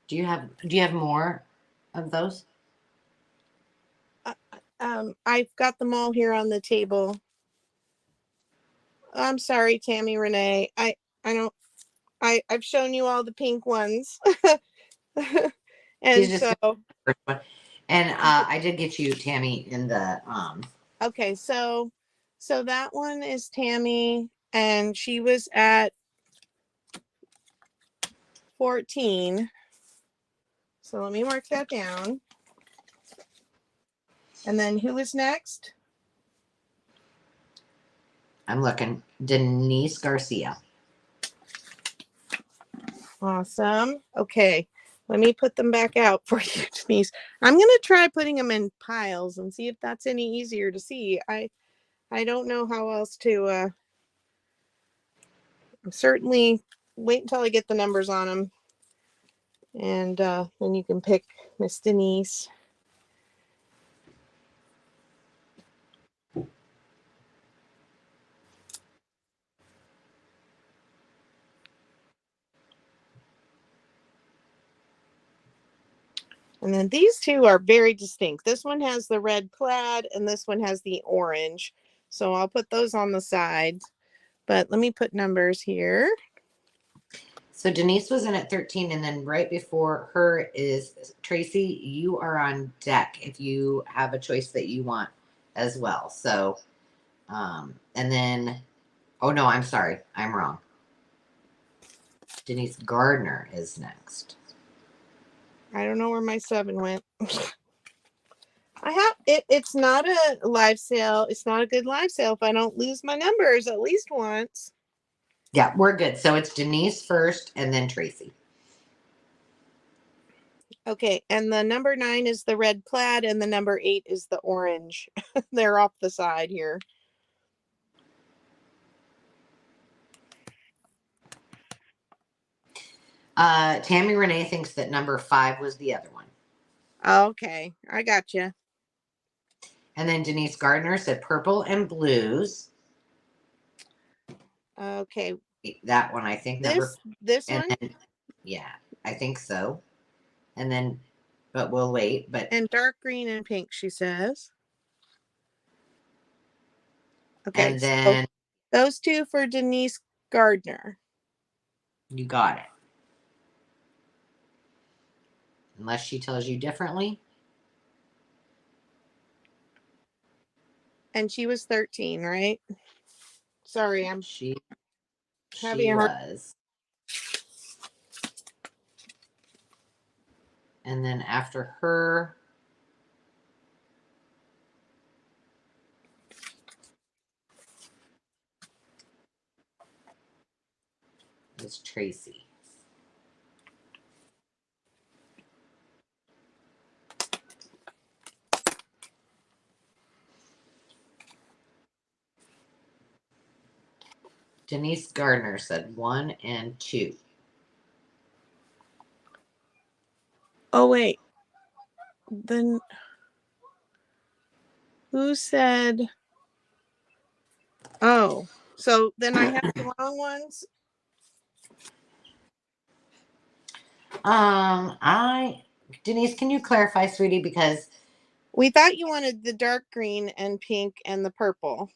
Do you have more of those?
I've got them all here on the table. I'm sorry, Tammy Renee. I've shown you all the pink ones. And so
First one. And I did get you Tammy in the
okay, so that one is Tammy, and she was at 14. So let me mark that down. And then who is next?
I'm looking. Denise Garcia.
Awesome. Okay, let me put them back out for you, Denise. I'm going to try putting them in piles and see if that's any easier to see. I don't know how else to certainly wait until I get the numbers on them. And then you can pick Miss Denise. And then these two are very distinct. This one has the red plaid and this one has the orange. So I'll put those on the sides. But let me put numbers here.
So Denise was in at 13, and then right before her is Tracy. You are on deck if you have a choice that you want as well. So, and then, oh no, I'm sorry. I'm wrong. Denise Gardner is next.
I don't know where my 7 went. I have it. It's not a live sale. It's not a good live sale if I don't lose my numbers at least once.
Yeah, we're good. So it's Denise first and then Tracy.
Okay, and the number 9 is the red plaid and the number 8 is the orange. They're off the side here.
Tammy Renee thinks that number 5 was the other one.
Okay, I got you.
And then Denise Gardner said purple and blues.
Okay.
That one, I think.
This one?
Then, yeah, I think so. And then, but we'll wait. But
and dark green and pink, she says. Okay.
And then
so those 2 for Denise Gardner.
You got it. Unless she tells you differently.
And she was 13, right? Sorry, I'm
She
was.
And then after her, is Tracy. Denise Gardner said 1 and 2.
Oh, wait. Then who said? Oh, so then I have the wrong ones.
Denise, can you clarify, sweetie? Because
We thought you wanted the dark green and pink and the purple.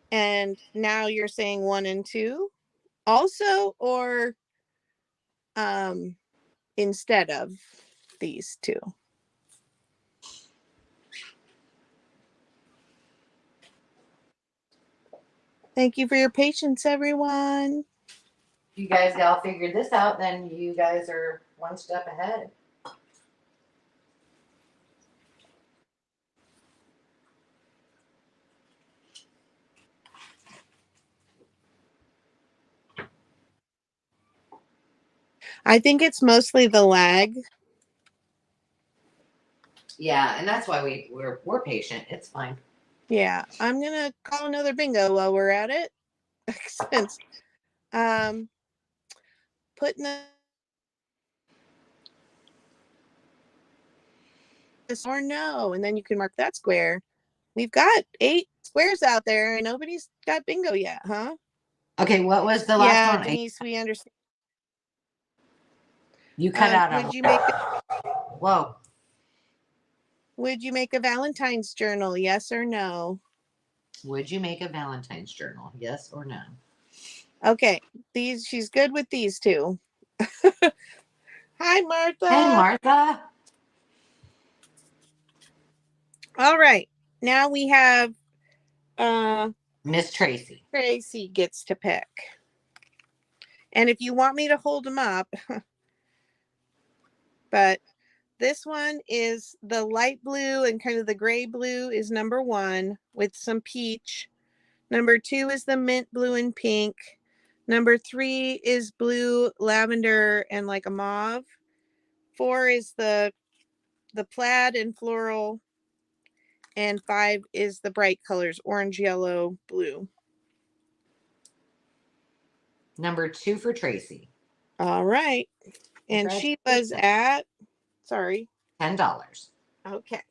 And now you're saying 1 and 2 also, or instead of these two? Thank you for your patience, everyone.
if you guys all figured this out, then you guys are one step ahead.
I think it's mostly the lag.
Yeah, and that's why we're patient. It's fine.
Yeah, I'm gonna call another bingo while we're at it. Since putting this or no, and then you can mark that square. We've got 8 squares out there and nobody's got bingo yet, huh?
Okay, what was the last one?
Denise, we understand.
You cut out.
Would you make
Whoa.
Would you make a Valentine's journal? Yes or no?
Would you make a Valentine's journal? Yes or no?
Okay, she's good with these two. Hi, Martha.
Hey, Martha.
All right, now we have
Miss Tracy.
Tracy gets to pick. And if you want me to hold them up, but this one is the light blue and kind of the gray blue is number 1 with some peach. Number 2 is the mint blue and pink. Number 3 is blue, lavender, and like a mauve. 4 is the plaid and floral. And 5 is the bright colors, orange, yellow, blue.
Number 2 for Tracy.
All right. And she was at, sorry,
$10.
Okay.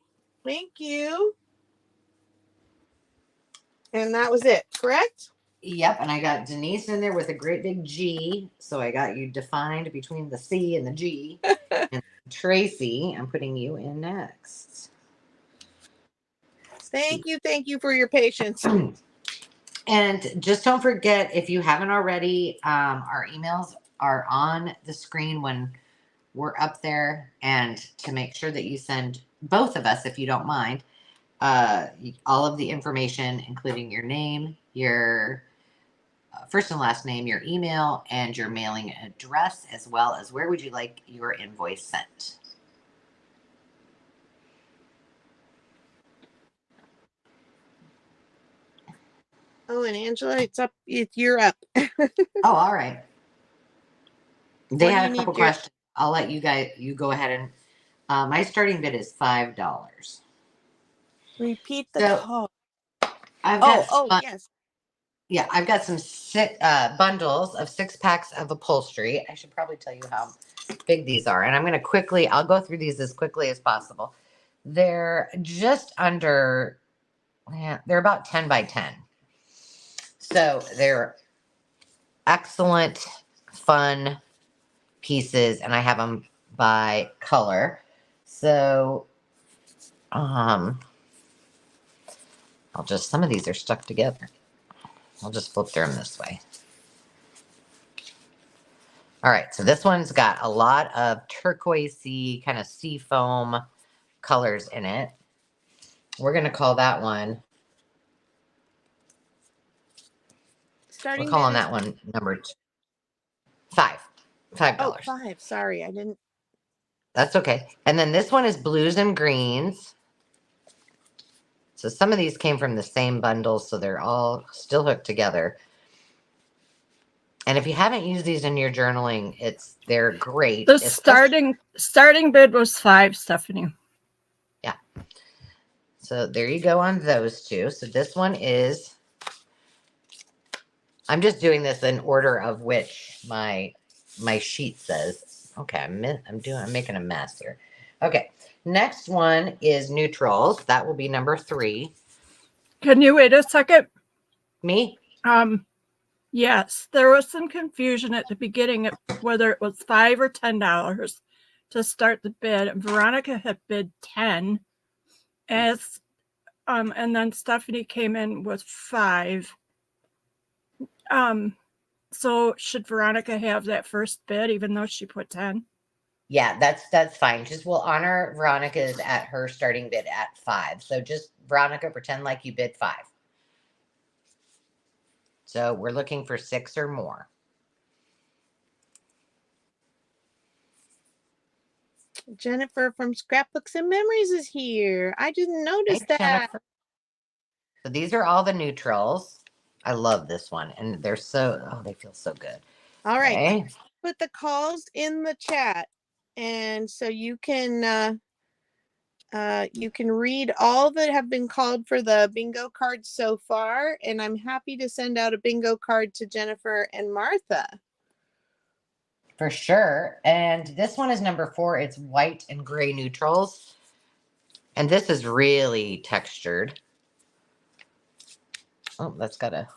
Thank you. And that was it, correct?
Yep, and I got Denise in there with a great big G. So I got you defined between the C and the G. And Tracy, I'm putting you in next.
Thank you for your patience.
And just don't forget, if you haven't already, our emails are on the screen when we're up there, and to make sure that you send both of us, if you don't mind, all of the information, including your name, your first and last name, your email, and your mailing address, as well as where would you like your invoice sent.
Oh, and Angela, you're up.
Oh, all right. They had a couple questions. I'll let you go ahead and my starting bid is $5.
Repeat the code.
I've got
yes.
Yeah, I've got some bundles of 6 packs of upholstery. I should probably tell you how big these are. And I'll go through these as quickly as possible. They're just under, they're about 10 by 10. So they're excellent, fun pieces. And I have them by color. So, some of these are stuck together. I'll just flip through them this way. All right, so this one's got a lot of turquoisey kind of sea foam colors in it. We're going to call that one. We're calling that one number 2. $5.
Oh, 5. Sorry, I didn't.
That's okay. And then this one is blues and greens. So some of these came from the same bundle, so they're all still hooked together. And if you haven't used these in your journaling, they're great.
The starting bid was 5, Stephanie.
Yeah. So there you go on those two. So this one is, I'm just doing this in order of which my sheet says. Okay, I'm making a mess here. Okay, next one is neutrals. That will be number 3.
Can you wait a second?
Me?
Yes, there was some confusion at the beginning of whether it was $5 or $10 to start the bid. And Veronica had bid 10, and then Stephanie came in with 5. So should Veronica have that first bid, even though she put 10?
Yeah, that's fine. Just we'll honor Veronica's at her starting bid at 5. So just Veronica, pretend like you bid 5. So we're looking for 6 or more.
Jennifer from Scrapbooks and Memories is here. I didn't notice
Hey,
that.
Jennifer. So these are all the neutrals. I love this one, and they're they feel so good.
All right,
Okay.
put the calls in the chat, and so you can read all that have been called for the bingo cards so far, and I'm happy to send out a bingo card to Jennifer and Martha.
For sure. And this one is number 4. It's white and gray neutrals. And this is really textured. Oh, that's got a...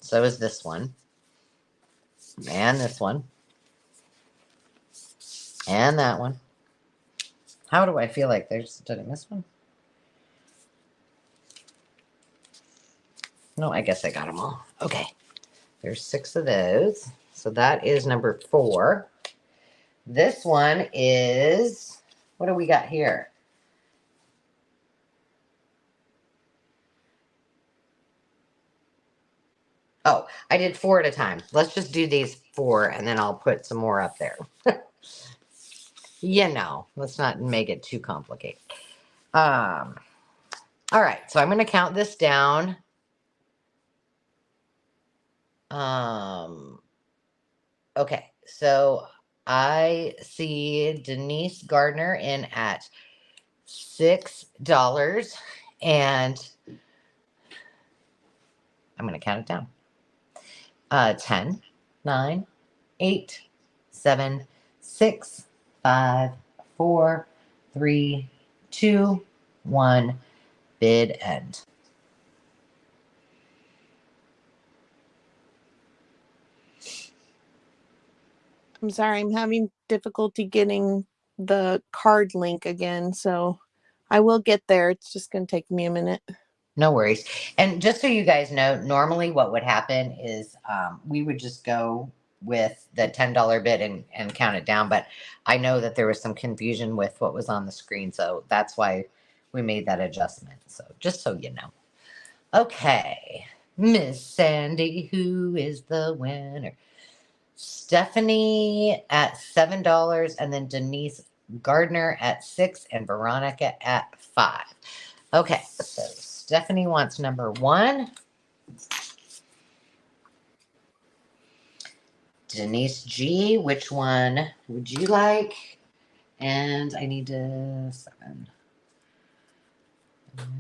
So is this one. And this one. And that one. How do I feel like did I miss one? No, I guess I got them all. Okay. There's 6 of those. So that is number 4. This one is, what do we got here? Oh, I did 4 at a time. Let's just do these 4 and then I'll put some more up there. Let's not make it too complicated. All right, so I'm going to count this down. Okay, so I see Denise Gardner in at $6, and I'm going to count it down. 10, 9, 8, 7, 6, 5, 4, 3, 2, 1, bid end.
I'm sorry, I'm having difficulty getting the card link again, so I will get there. It's just going to take me a minute.
No worries. And just so you guys know, normally what would happen is we would just go with the $10 bid and count it down. But I know that there was some confusion with what was on the screen. So that's why we made that adjustment. So just so you know. Okay. Miss Sandy, who is the winner? Stephanie at $7, and then Denise Gardner at 6, and Veronica at 5. Okay, so Stephanie wants number 1. Denise G, which one would you like? And I need to 7.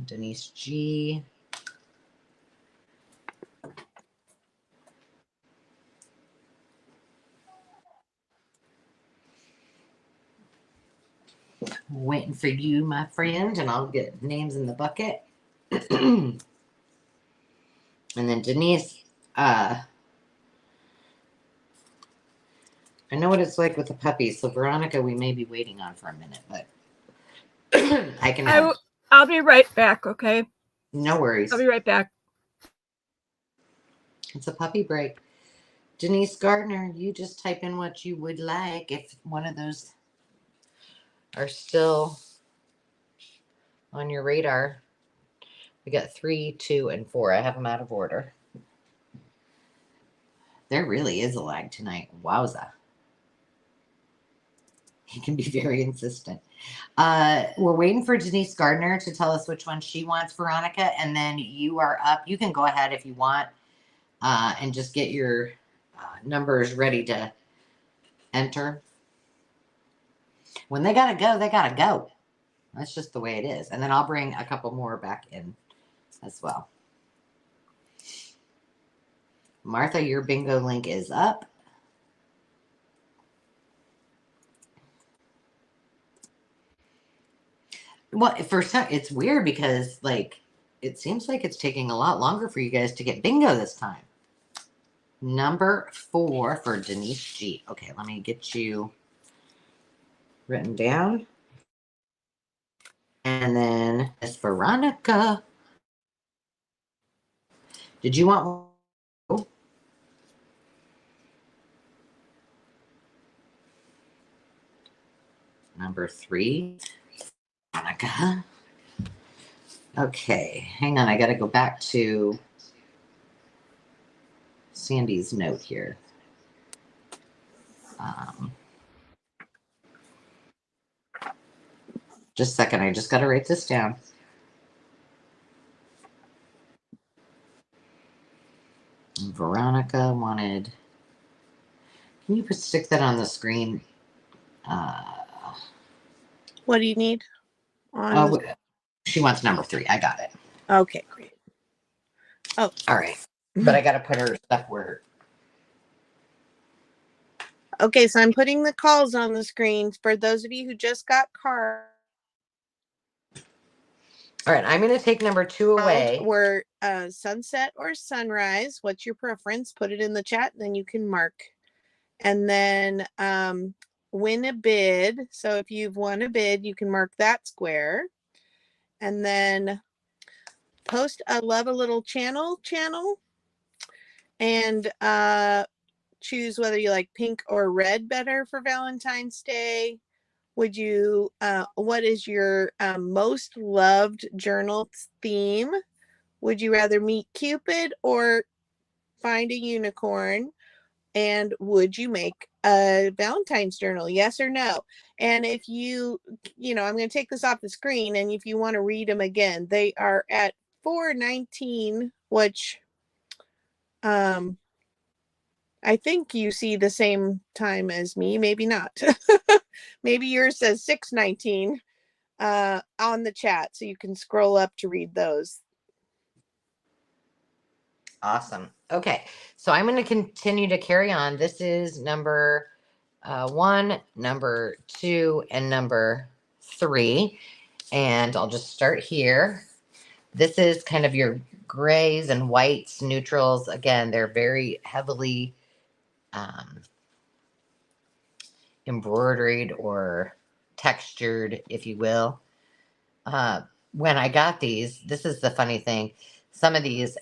Denise G. Waiting for you, my friend, and I'll get names in the bucket. And then Denise, I know what it's like with the puppies. So Veronica, we may be waiting on for a minute, but I can.
I'll be right back. Okay.
No worries.
I'll be right back.
It's a puppy break. Denise Gardner, you just type in what you would like if one of those are still on your radar. We got 3, 2, and 4. I have them out of order. There really is a lag tonight. Wowza. He can be very insistent. We're waiting for Denise Gardner to tell us which one she wants, Veronica, and then you are up. You can go ahead if you want and just get your numbers ready to enter. When they gotta go, they gotta go. That's just the way it is. And then I'll bring a couple more back in as well. Martha, your bingo link is up. Well, for some, it's weird because like it seems like it's taking a lot longer for you guys to get bingo this time. Number 4 for Denise G. Okay, let me get you written down. And then Miss Veronica. Did you want number 3? Veronica. Okay, hang on. I got to go back to Sandy's note here. Just a second. I just got to write this down. Veronica wanted. Can you stick that on the screen?
What do you need?
She wants number 3. I got it.
Okay, great. Oh,
all right. But I got to put her stuff where.
Okay, so I'm putting the calls on the screen for those of you who just got cards.
All right, I'm going to take number 2 away.
Or sunset or sunrise. What's your preference? Put it in the chat, then you can mark. And then win a bid. So if you've won a bid, you can mark that square. And then post I love a little channel. And choose whether you like pink or red better for Valentine's Day. Would you, what is your most loved journal theme? Would you rather meet Cupid or find a unicorn? And would you make a Valentine's journal? Yes or no? And if you know, I'm going to take this off the screen. And if you want to read them again, they are at $4.19, which I think you see the same time as me. Maybe not. Maybe yours says $6.19 on the chat. So you can scroll up to read those.
Awesome. Okay, so I'm going to continue to carry on. This is number 1, number 2, and number 3. And I'll just start here. This is kind of your grays and whites, neutrals. Again, they're very heavily embroidered or textured, if you will. When I got these, this is the funny thing. Some of these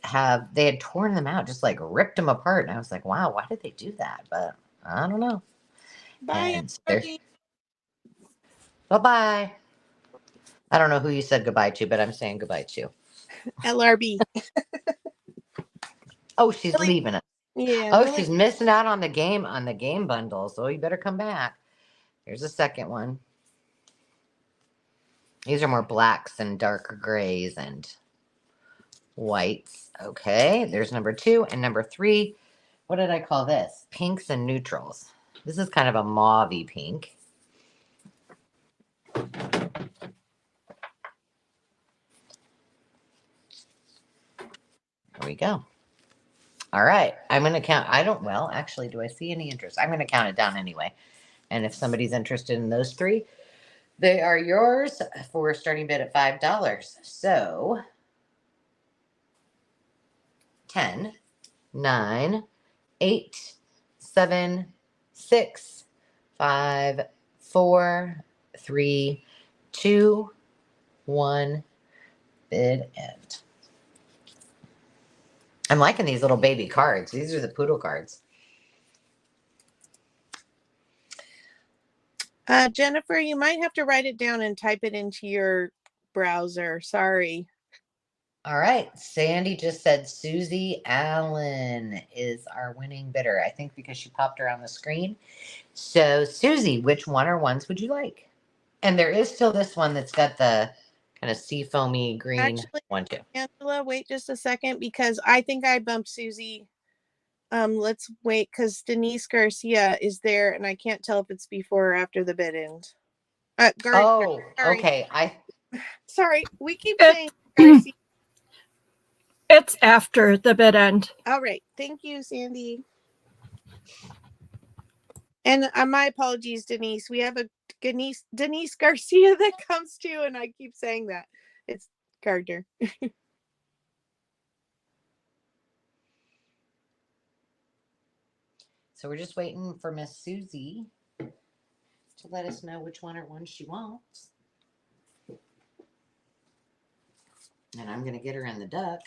they had torn them out, just like ripped them apart. And I was like, wow, why did they do that? But I don't know.
Bye.
Bye-bye. I don't know who you said goodbye to, but I'm saying goodbye to.
LRB.
Oh, she's leaving it.
Yeah.
Oh, she's missing out on the game bundle. So you better come back. Here's the second one. These are more blacks and darker grays and whites. Okay, there's number 2 and number 3. What did I call this? Pinks and neutrals. This is kind of a mauve-y pink. There we go. All right, I'm going to count. Actually, do I see any interest? I'm going to count it down anyway. And if somebody's interested in those 3, they are yours for a starting bid at $5. So 10, 9, 8, 7, 6, 5, 4, 3, 2, 1. Bid end. I'm liking these little baby cards. These are the poodle cards.
Jennifer, you might have to write it down and type it into your browser. Sorry.
All right. Sandy just said Susie Allen is our winning bidder. I think because she popped her on the screen. So Susie, which one or ones would you like? And there is still this one that's got the kind of sea foamy green one too.
Angela, wait just a second because I think I bumped Susie Let's wait because Denise Garcia is there, and I can't tell if it's before or after the bid end. Gardner.
Oh,
Sorry.
okay.
Sorry, we keep
It-
saying Garcia.
It's after the bid end.
All right. Thank you, Sandy. And my apologies, Denise. We have a Denise Garcia that comes too, and I keep saying that. It's Gardner.
So we're just waiting for Miss Susie to let us know which one she wants. And I'm gonna get her in the duck.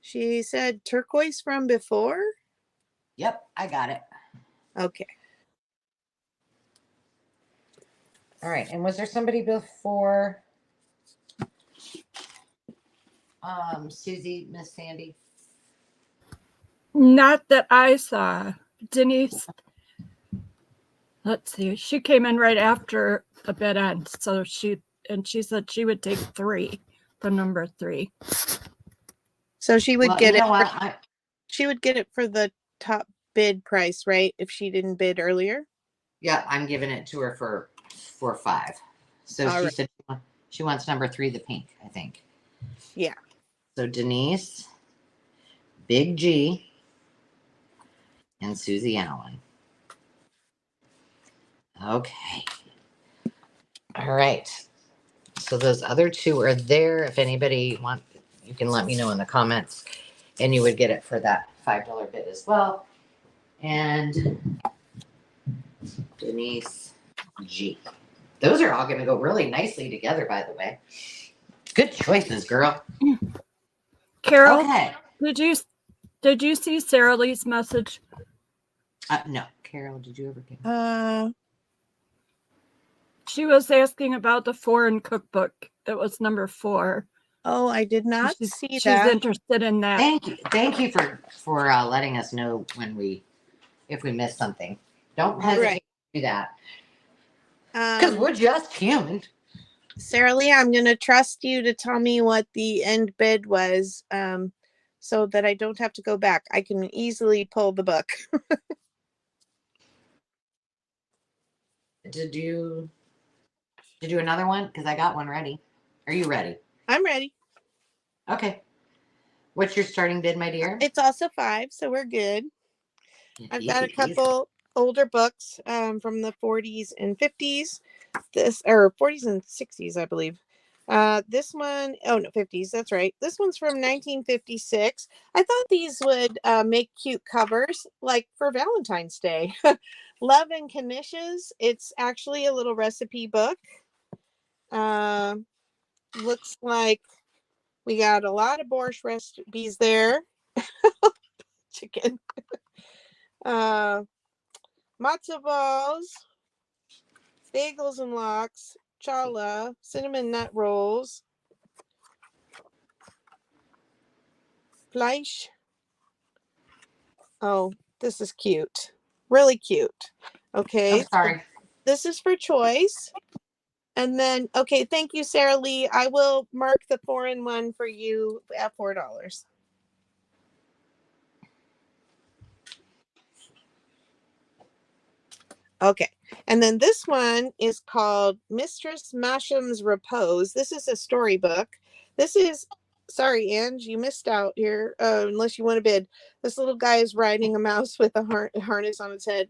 She said turquoise from before.
Yep, I got it.
Okay.
All right. And was there somebody before Susie, Miss Sandy?
Not that I saw. Denise, let's see, she came in right after the bid end. So she said she would take 3, the number 3.
So she would get
you
it.
know what?
She would get it for the top bid price, right? If she didn't bid earlier.
Yeah, I'm giving it to her for 5. So
All
she
right.
said she wants number 3, the pink, I think.
Yeah.
So Denise, Big G, and Susie Allen. Okay. All right. So those other 2 are there. If anybody wants, you can let me know in the comments. And you would get it for that $5 bid as well. And Denise G. Those are all going to go really nicely together, by the way. Good choices, girl.
Carol,
Okay.
did you see Sarah Lee's message?
No. Carol, did you ever get
She was asking about the foreign cookbook. It was number 4.
Oh, I did not
She's
see that.
interested in that.
Thank you for letting us know if we missed something. Don't hesitate to do that. Because we're just human.
Sarah Lee, I'm going to trust you to tell me what the end bid was, so that I don't have to go back. I can easily pull the book.
Did you another one? Because I got one ready. Are you ready?
I'm ready.
Okay. What's your starting bid, my dear?
It's also 5, so we're good. I've got a couple older books from the 40s and 50s. Or 40s and 60s, I believe. This one, oh no, 50s, that's right. This one's from 1956. I thought these would make cute covers, like for Valentine's Day. Love and Knishes. It's actually a little recipe book. Looks like we got a lot of borscht recipes there. Chicken. Matzo balls, bagels and lox, challah, cinnamon nut rolls, Fleisch. Oh, this is cute. Really cute. Okay.
I'm sorry.
This is for choice. And then, okay, thank you, Sarah Lee. I will mark the foreign one for you at $4. Okay. And then this one is called Mistress Masham's Repose. This is a storybook. This is, sorry, Ange, you missed out here, unless you want to bid. This little guy is riding a mouse with a harness on his head.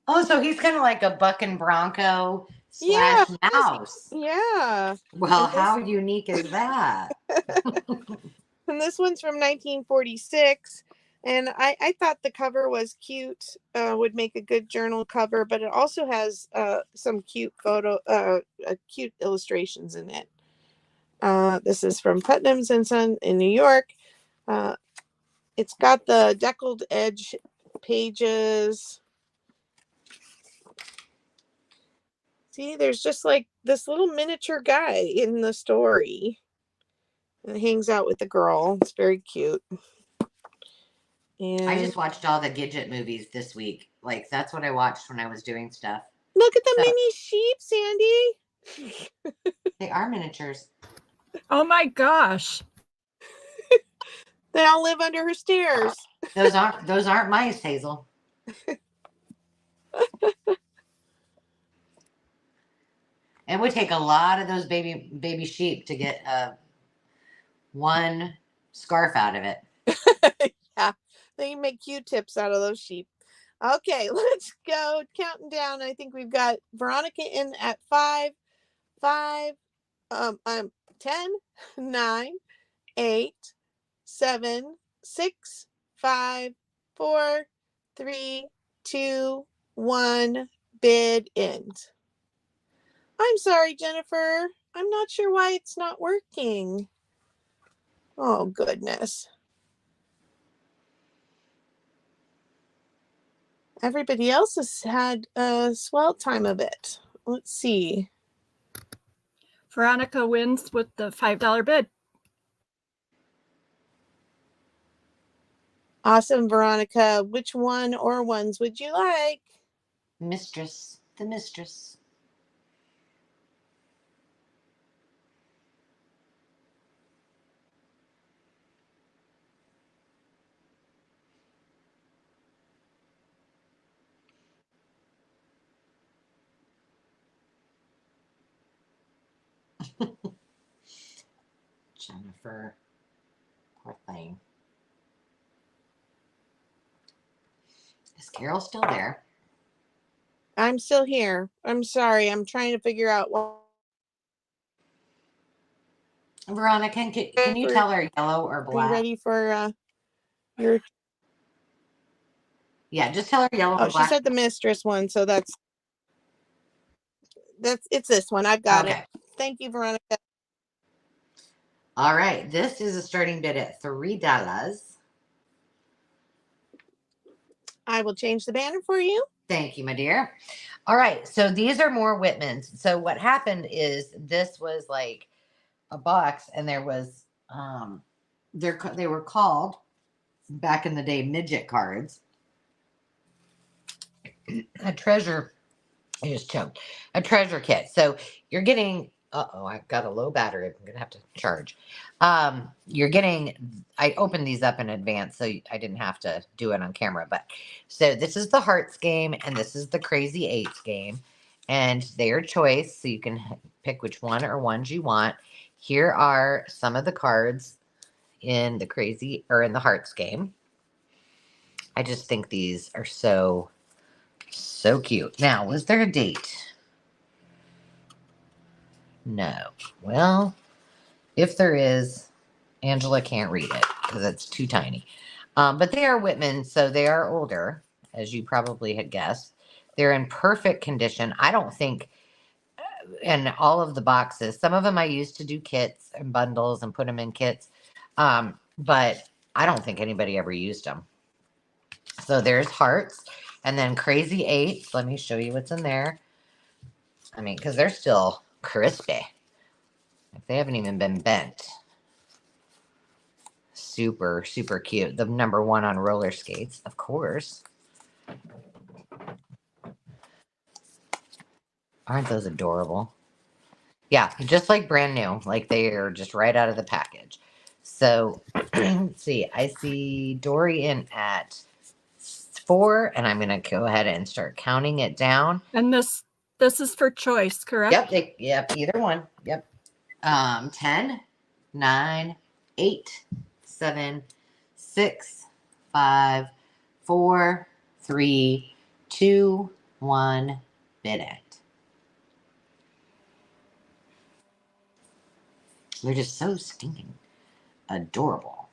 Oh, so he's kind of like a buck and bronco
Yeah,
/ mouse.
Yeah.
Well, how unique is that?
And this one's from 1946. And I thought the cover was cute, would make a good journal cover, but it also has some cute cute illustrations in it. This is from Putnam's and Son in New York. It's got the deckled edge pages. See, there's just like this little miniature guy in the story. And it hangs out with the girl. It's very cute. And
I just watched all the Gidget movies this week. Like, that's what I watched when I was doing stuff.
look at the mini sheep, Sandy.
They are miniatures.
Oh my gosh.
They all live under her stairs.
Those aren't mice, Hazel. It would take a lot of those baby sheep to get one scarf out of it.
Yeah, they make Q-tips out of those sheep. Okay, let's go counting down. I think we've got Veronica in at 5, 10, 9, 8, 7, 6, 5, 4, 3, 2, 1. Bid end. I'm sorry, Jennifer. I'm not sure why it's not working. Oh, goodness. Everybody else has had a swell time of it. Let's see.
Veronica wins with the $5 bid.
Awesome, Veronica. Which one or ones would you like?
Mistress, the mistress. Jennifer, poor thing. Is Carol still there?
I'm still here. I'm sorry. I'm trying to figure out what.
Veronica, can you tell her yellow or
Are you
black?
ready for your?
Yeah, just tell her yellow or
Oh, she
black.
said the mistress one, so that's it's this one. I've got
Okay.
it. Thank you, Veronica.
All right. This is a starting bid at $3.
I will change the banner for you.
Thank you, my dear. All right. So these are more Whitmans. So what happened is this was like a box, and there was they were called back in the day midget cards. A treasure. I just choked. A treasure kit. So you're getting. I've got a low battery. I'm gonna have to charge. You're getting. I opened these up in advance, so I didn't have to do it on camera. But so this is the hearts game, and this is the crazy eights game, and their choice. So you can pick which one or ones you want. Here are some of the cards in the crazy or in the hearts game. I just think these are so cute. Now, was there a date? No. Well, if there is, Angela can't read it because it's too tiny. But they are Whitman, so they are older, as you probably had guessed. They're in perfect condition. I don't think, in all of the boxes, some of them I used to do kits and bundles and put them in kits, but I don't think anybody ever used them. So there's hearts, and then crazy eights. Let me show you what's in there. I mean, because they're still crispy. If they haven't even been bent. Super, super cute. The number one on roller skates, of course. Aren't those adorable? Yeah, just like brand new. Like they are just right out of the package. So, let's see. I see Dory in at 4, and I'm going to go ahead and start counting it down.
And this is for choice, correct?
Yep, either one. Yep. 10, 9, 8, 7, 6, 5, 4, 3, 2, 1. Bid it. They're just so stinking adorable.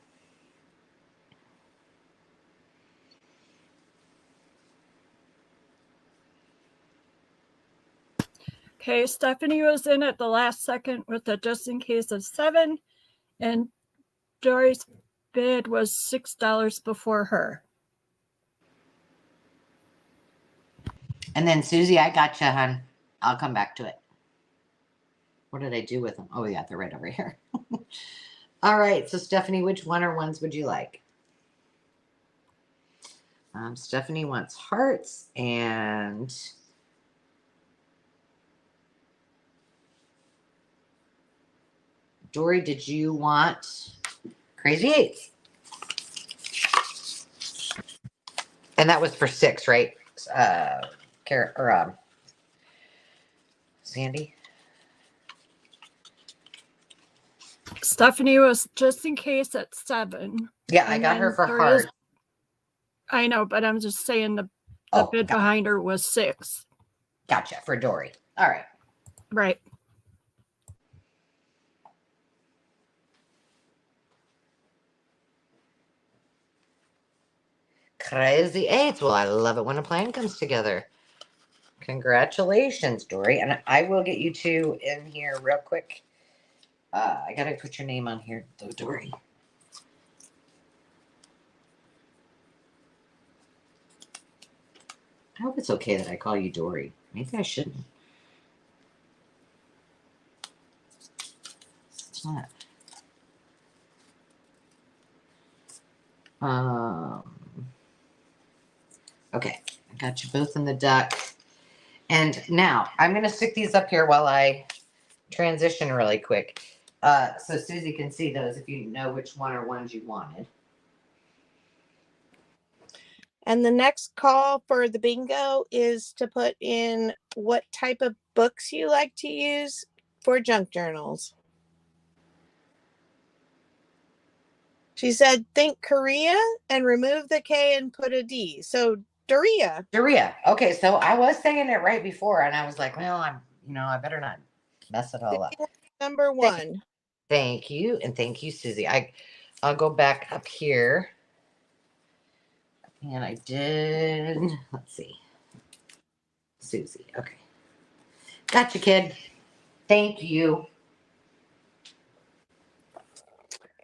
Okay, Stephanie was in at the last second with a just in case of 7, and Dory's bid was $6 before her.
And then Susie, I gotcha, hon. I'll come back to it. What did I do with them? Oh, yeah, they're right over here. All right, so Stephanie, which one or ones would you like? Stephanie wants hearts, and Dory, did you want crazy eights? And that was for 6, right? Sandy?
Stephanie was just in case at 7.
Yeah, I
And
got her
then
for
there
hard.
is- I know, but I'm just saying the
Oh,
bid behind her was 6.
gotcha, for Dory. All right.
Right.
Crazy 8s. Well, I love it when a plan comes together. Congratulations, Dory. And I will get you 2 in here real quick. I got to put your name on here, though, Dory. I hope it's okay that I call you Dory. Maybe I shouldn't. It's not. Okay, I got you both in the duck. And now I'm going to stick these up here while I transition really quick. So Susie can see those if you know which one are ones you wanted.
And the next call for the bingo is to put in what type of books you like to use for junk journals. She said, think Korea and remove the K and put a D. So Doria.
Doria. Okay, so I was saying it right before, and I was like, well, I better not mess it all up.
Number 1.
Thank you, and thank you, Susie. I'll go back up here. And I did, let's see. Susie, okay. Gotcha, kid. Thank you.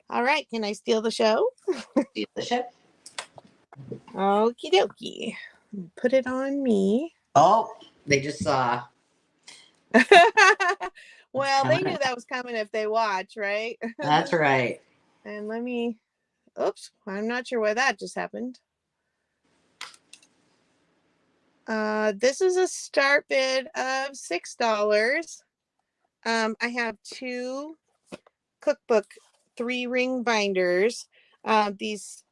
All right, can I steal the show?
Steal the ship.
Okie dokie. Put it on me.
Oh, they just saw.
Well, they knew that was coming if they watch, right?
That's right.
And let me, oops, I'm not sure why that just happened. This is a start bid of $6. I have 2 cookbook 3-ring binders. These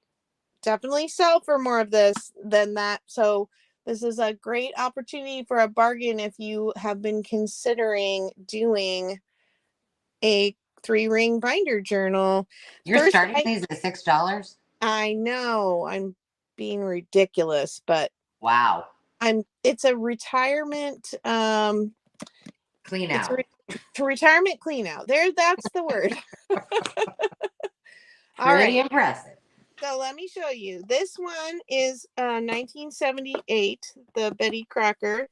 definitely sell for more of this than that. So this is a great opportunity for a bargain if you have been considering doing a 3-ring binder journal.
You're starting these at $6?
I know I'm being ridiculous, but
Wow.
It's a retirement
Clean out.
retirement clean out. That's the word. All
Pretty
right.
impressive.
So let me show you. This one is 1978, the Betty Crocker,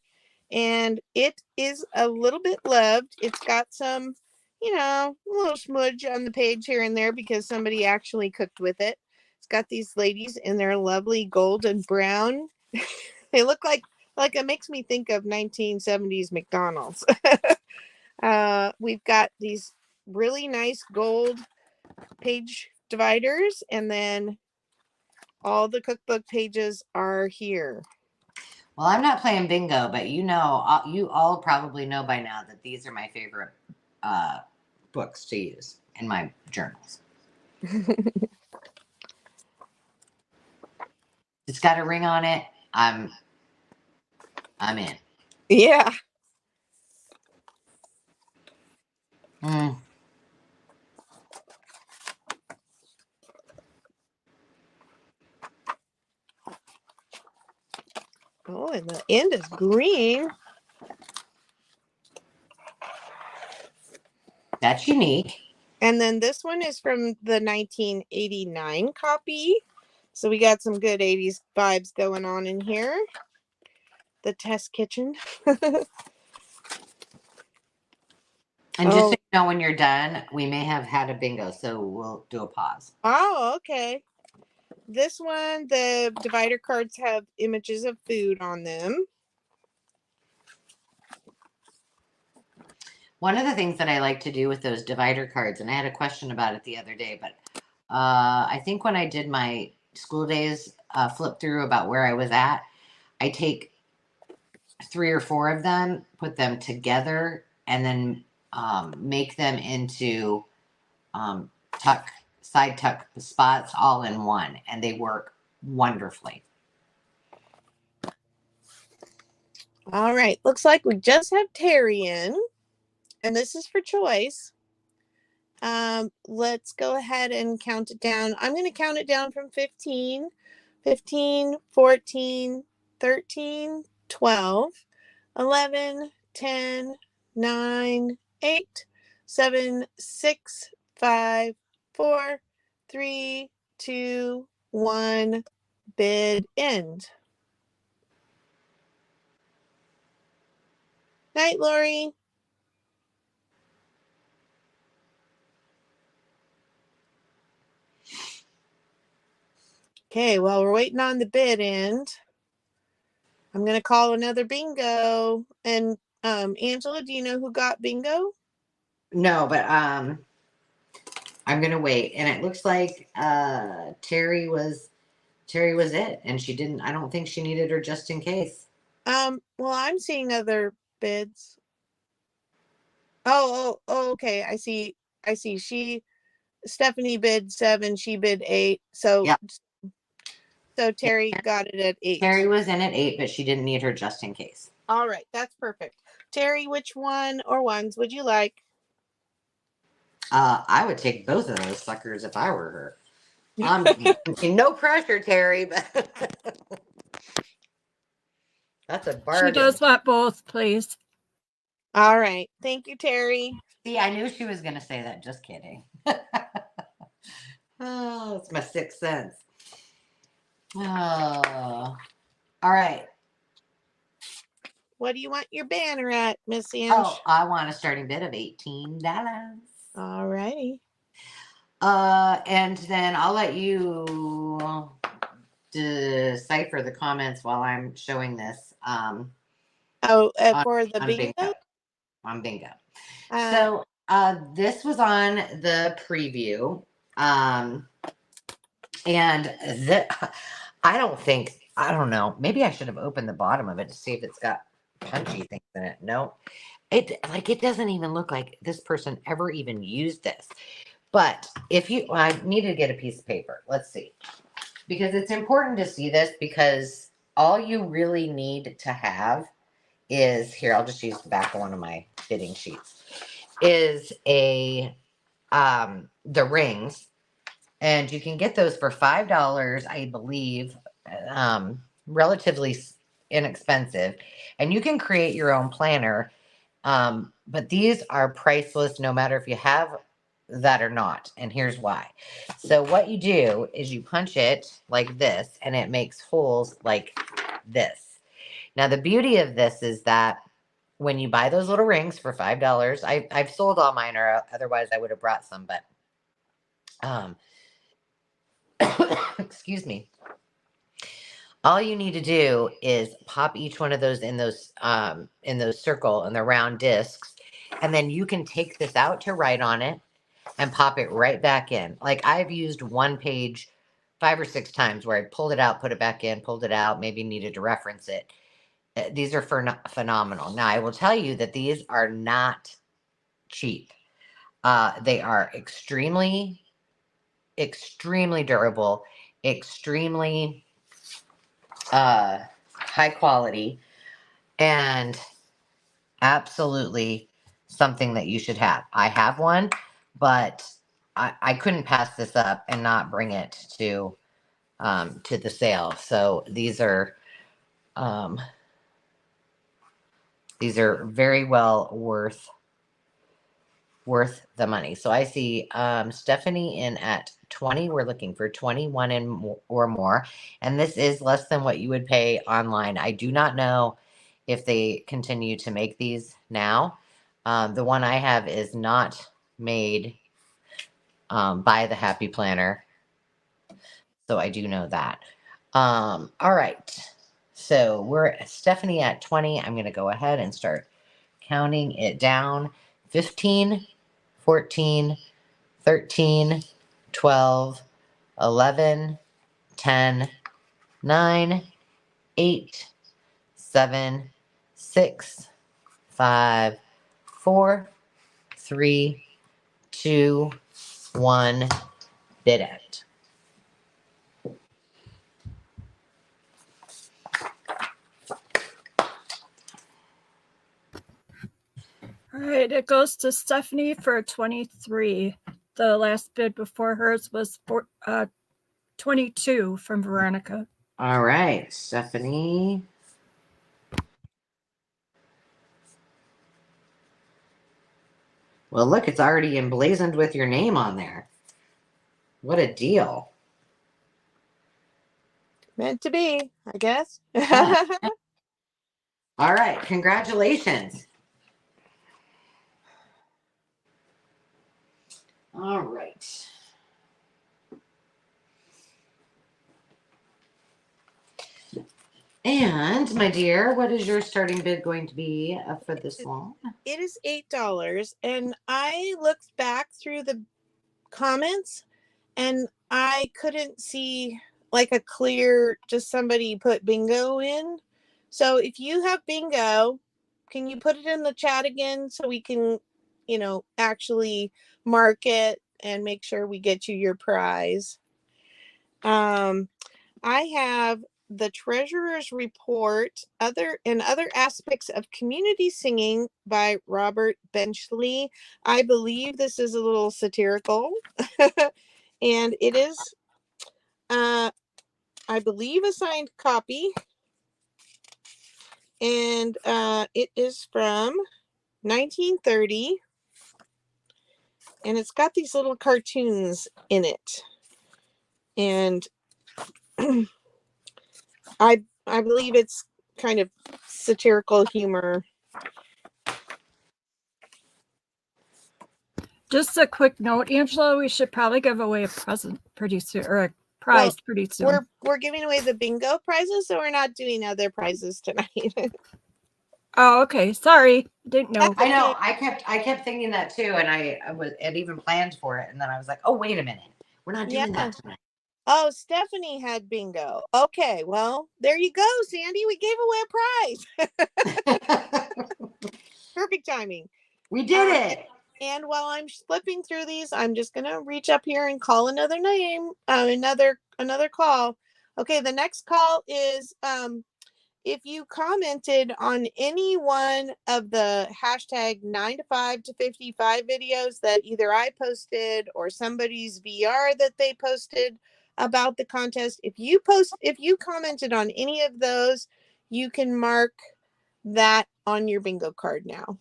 and it is a little bit loved. It's got some, a little smudge on the page here and there because somebody actually cooked with it. It's got these ladies in their lovely gold and brown. They look like it makes me think of 1970s McDonald's. We've got these really nice gold page dividers, and then all the cookbook pages are here.
Well, I'm not playing bingo, but you all probably know by now that these are my favorite books to use in my journals. It's got a ring on it. I'm in.
Yeah. Oh, and the end is green.
That's unique.
And then this one is from the 1989 copy. So we got some good 80s vibes going on in here. The test kitchen.
And just so you know, when you're done, we may have had a bingo, so we'll do a pause.
Oh, okay. This one, the divider cards have images of food on them.
One of the things that I like to do with those divider cards, and I had a question about it the other day, but I think when I did my school days flip through about where I was at, I take 3 or 4 of them, put them together, and then make them into side tuck spots all in one, and they work wonderfully.
All right. Looks like we just have Terry in, and this is for choice. Let's go ahead and count it down. I'm going to count it down from 15, 15, 14, 13, 12, 11, 10, 9, 8, 7, 6, 5, 4, 3, 2, 1. Bid end. Night, Lori. Okay, while we're waiting on the bid end, I'm going to call another bingo. And Angela, do you know who got bingo?
No, but I'm gonna wait. And it looks like Terry was it, and she didn't. I don't think she needed her just in case.
Well, I'm seeing other bids. Oh, okay. I see. Stephanie bid 7, she bid 8. So
Yep.
So Terry got it at 8.
Terry was in at 8, but she didn't need her just in case.
All right, that's perfect. Terry, which one or ones would you like?
I would take both of those suckers if I were her. No pressure, Terry, but that's a bargain.
She does want both, please.
All right. Thank you, Terry.
See, I knew she was going to say that. Just kidding. Oh, it's my sixth sense. Oh, all right.
What do you want your banner at, Miss Ange?
Oh, I want a starting bid of $18.
All righty.
And then I'll let you decipher the comments while I'm showing this.
For the bingo?
On bingo. So this was on the preview. And I don't know. Maybe I should have opened the bottom of it to see if it's got punchy things in it. No, it doesn't even look like this person ever even used this. But I need to get a piece of paper. Let's see, because it's important to see this, because all you really need to have is here. I'll just use the back of one of my bidding sheets. Is the rings. And you can get those for $5, I believe, relatively inexpensive. And you can create your own planner. But these are priceless no matter if you have that or not. And here's why. So what you do is you punch it like this, and it makes holes like this. Now, the beauty of this is that when you buy those little rings for $5, I've sold all mine, or otherwise I would have brought some, but excuse me. All you need to do is pop each one of those in those circle and the round discs, and then you can take this out to write on it and pop it right back in. Like, I've used one page 5 or 6 times where I pulled it out, put it back in, pulled it out, maybe needed to reference it. These are phenomenal. Now, I will tell you that these are not cheap. They are extremely durable, extremely high quality, and absolutely something that you should have. I have one, but I couldn't pass this up and not bring it to the sale. So these are very well worth the money. So I see Stephanie in at 20. We're looking for 21 or more. And this is less than what you would pay online. I do not know if they continue to make these now. The one I have is not made by the Happy Planner. So I do know that. All right. So we're Stephanie at 20. I'm going to go ahead and start counting it down. 15, 14, 13, 12, 11, 10, 9, 8, 7, 6, 5, 4, 3, 2, 1, bid end.
All right, it goes to Stephanie for 23. The last bid before hers was 22 from Veronica.
All right, Stephanie. Well, look, it's already emblazoned with your name on there. What a deal.
Meant to be, I guess.
Yeah. All right, congratulations. All right. And my dear, what is your starting bid going to be for this one?
It is $8. And I looked back through the comments and I couldn't see like a clear, just somebody put bingo in. So if you have bingo, can you put it in the chat again so we can, actually mark it and make sure we get you your prize? I have the Treasurer's Report, other aspects of community singing by Robert Benchley. I believe this is a little satirical, and it is, I believe, a signed copy, and it is from 1930, and it's got these little cartoons in it, and I believe it's kind of satirical humor.
Just a quick note, Angela, we should probably give away a present pretty soon, or a prize pretty soon.
We're giving away the bingo prizes, so we're not doing other prizes tonight.
Oh, okay. Sorry, didn't know.
I know. I kept thinking that too, and I had even planned for it, and then I was like, oh, wait a minute, we're not doing that tonight.
Oh, Stephanie had bingo. Okay, well, there you go, Sandy. We gave away a prize. Perfect timing.
We did it.
And while I'm flipping through these, I'm just gonna reach up here and call another name, another call. Okay, the next call is if you commented on any one of the hashtag 9 to 5 to 55 videos that either I posted or somebody's VR that they posted about the contest, if you commented on any of those, you can mark that on your bingo card now.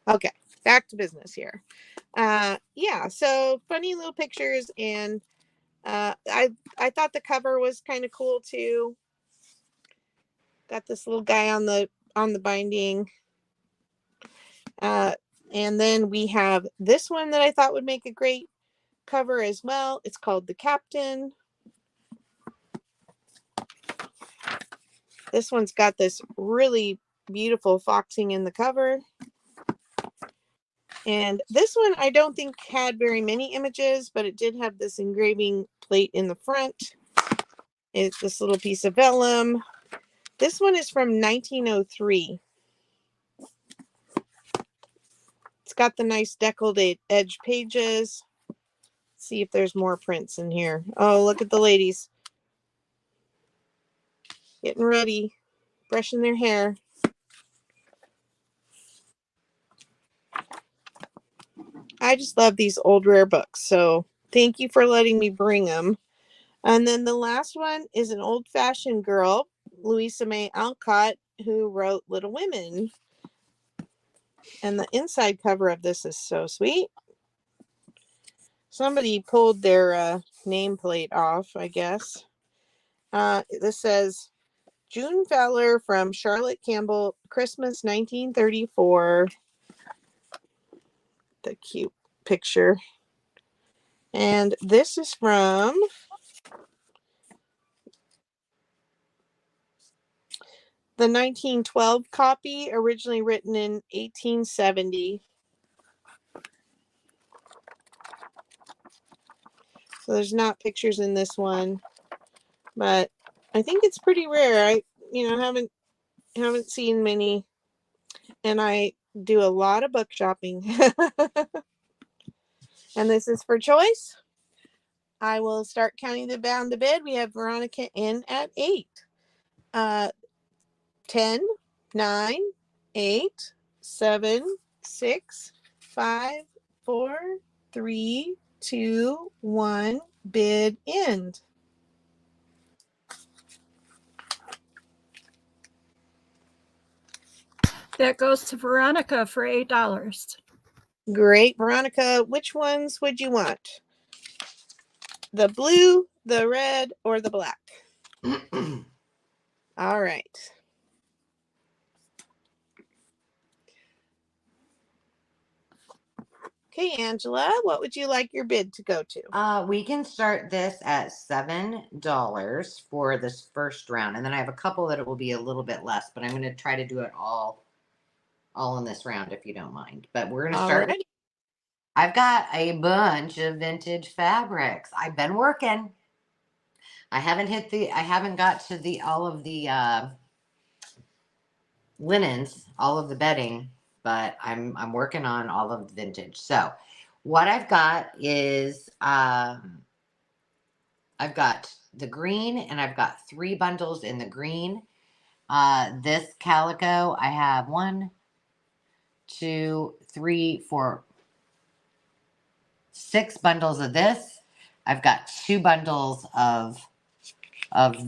Okay, back to business here. Yeah, so funny little pictures, and I thought the cover was kind of cool too. Got this little guy on the binding. And then we have this one that I thought would make a great cover as well. It's called The Captain. This one's got this really beautiful foxing in the cover. And this one I don't think had very many images, but it did have this engraving plate in the front. It's this little piece of vellum. This one is from 1903. It's got the nice deckled edge pages. Let's see if there's more prints in here. Oh, look at the ladies. Getting ready, brushing their hair. I just love these old rare books, so thank you for letting me bring them. And then the last one is an old-fashioned girl, Louisa May Alcott, who wrote Little Women. And the inside cover of this is so sweet. Somebody pulled their nameplate off, I guess. This says, June Fowler from Charlotte Campbell, Christmas 1934. The cute picture. And this is from the 1912 copy, originally written in 1870. So there's not pictures in this one, but I think it's pretty rare. I haven't seen many, and I do a lot of book shopping. And this is for choice. I will start counting down the bid. We have Veronica in at 8. 10, 9, 8, 7, 6, 5, 4, 3, 2, 1. Bid end.
That goes to Veronica for $8.
Great. Veronica, which ones would you want? The blue, the red, or the black? All right. Okay, Angela, what would you like your bid to go to?
We can start this at $7 for this first round, and then I have a couple that it will be a little bit less, but I'm going to try to do it all in this round if you don't mind. But we're going to start.
Alrighty.
I've got a bunch of vintage fabrics. I've been working. I haven't got to all of the linens, all of the bedding, but I'm working on all of the vintage. So what I've got is I've got the green, and I've got 3 bundles in the green. This calico, I have 1, 2, 3, 4, 6 bundles of this. I've got 2 bundles of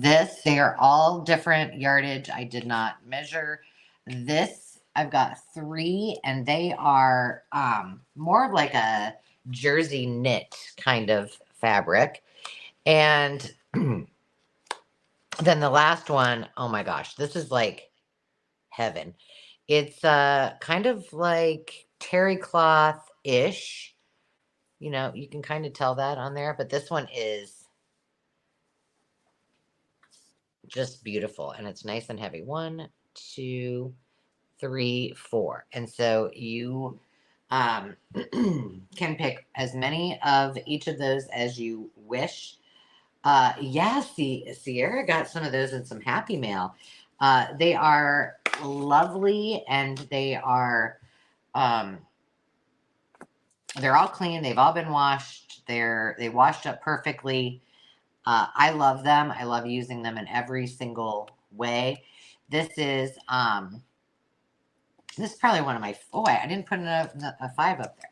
this. They are all different yardage. I did not measure this. I've got 3, and they are more of like a jersey knit kind of fabric. And then the last one, oh my gosh, this is like heaven. It's kind of like terry cloth-ish. You know, you can kind of tell that on there, but this one is just beautiful, and it's nice and heavy. 1, 2, 3, 4. And so you can pick as many of each of those as you wish. Yeah, see, Sierra got some of those in some Happy Mail. They are lovely, and they're all clean. They've all been washed. They washed up perfectly. I love them. I love using them in every single way. This is probably one of my, I didn't put a 5 up there.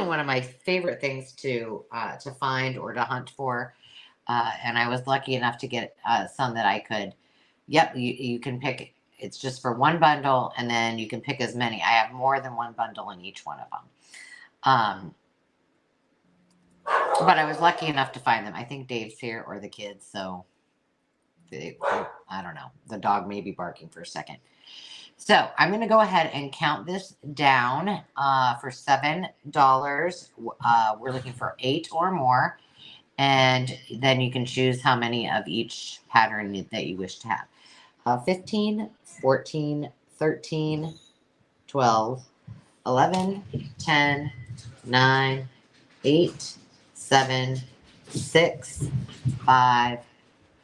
One of my favorite things to find or to hunt for. And I was lucky enough to get some that I could. Yep, you can pick. It's just for 1 bundle, and then you can pick as many. I have more than 1 bundle in each one of them. But I was lucky enough to find them. I think Dave's here, or the kids, so I don't know. The dog may be barking for a second. So I'm going to go ahead and count this down for $7. We're looking for 8 or more. And then you can choose how many of each pattern that you wish to have. 15, 14, 13, 12, 11, 10, 9, 8, 7, 6, 5,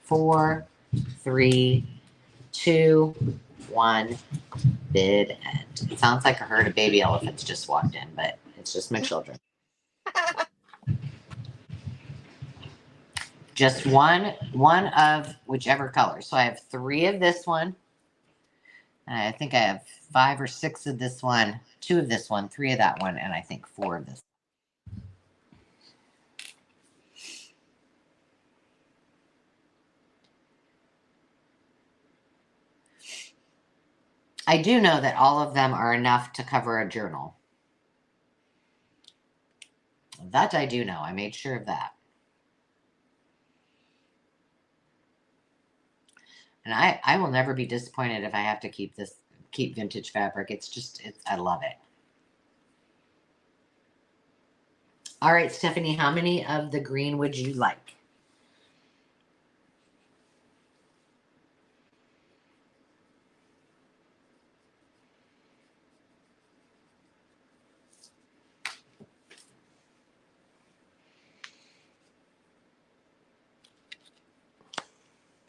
4, 3, 2, 1. Bid end. It sounds like a herd of baby elephants just walked in, but it's just my children. Just one of whichever color. So I have 3 of this one. And I think I have 5 or 6 of this one, 2 of this one, 3 of that one, and I think 4 of this. I do know that all of them are enough to cover a journal. That I do know. I made sure of that. And I will never be disappointed if I have to keep vintage fabric. I love it. All right, Stephanie, how many of the green would you like?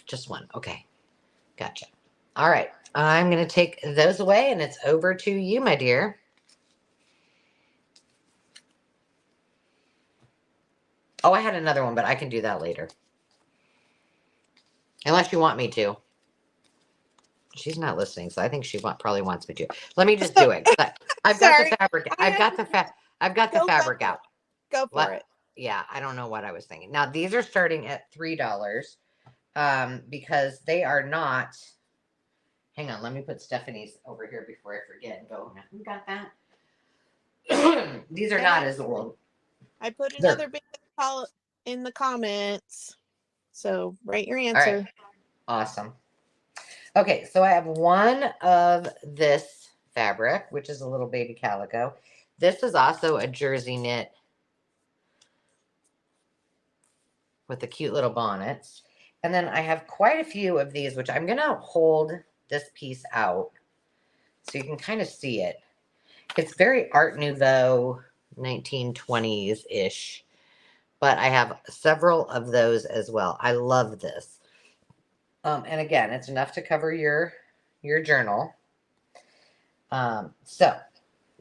Just 1. Okay. Gotcha. All right. I'm going to take those away, and it's over to you, my dear. Oh, I had another one, but I can do that later. Unless you want me to. She's not listening, so I think she probably wants me to. Let me just
So-
do it. I've got
Sorry.
the fabric. I've got the fabric out.
Go for
What?
it.
Yeah, I don't know what I was thinking. Now these are starting at $3, because they are not. Hang on, let me put Stephanie's over here before I forget and go. You got that? These are not as old.
I put
They're
another big call in the comments. So write your
all
answer.
right. Awesome. Okay, so I have one of this fabric, which is a little baby calico. This is also a jersey knit with the cute little bonnets. And then I have quite a few of these, which I'm going to hold this piece out so you can kind of see it. It's very Art Nouveau, 1920s-ish, but I have several of those as well. I love this. And again, it's enough to cover your journal. So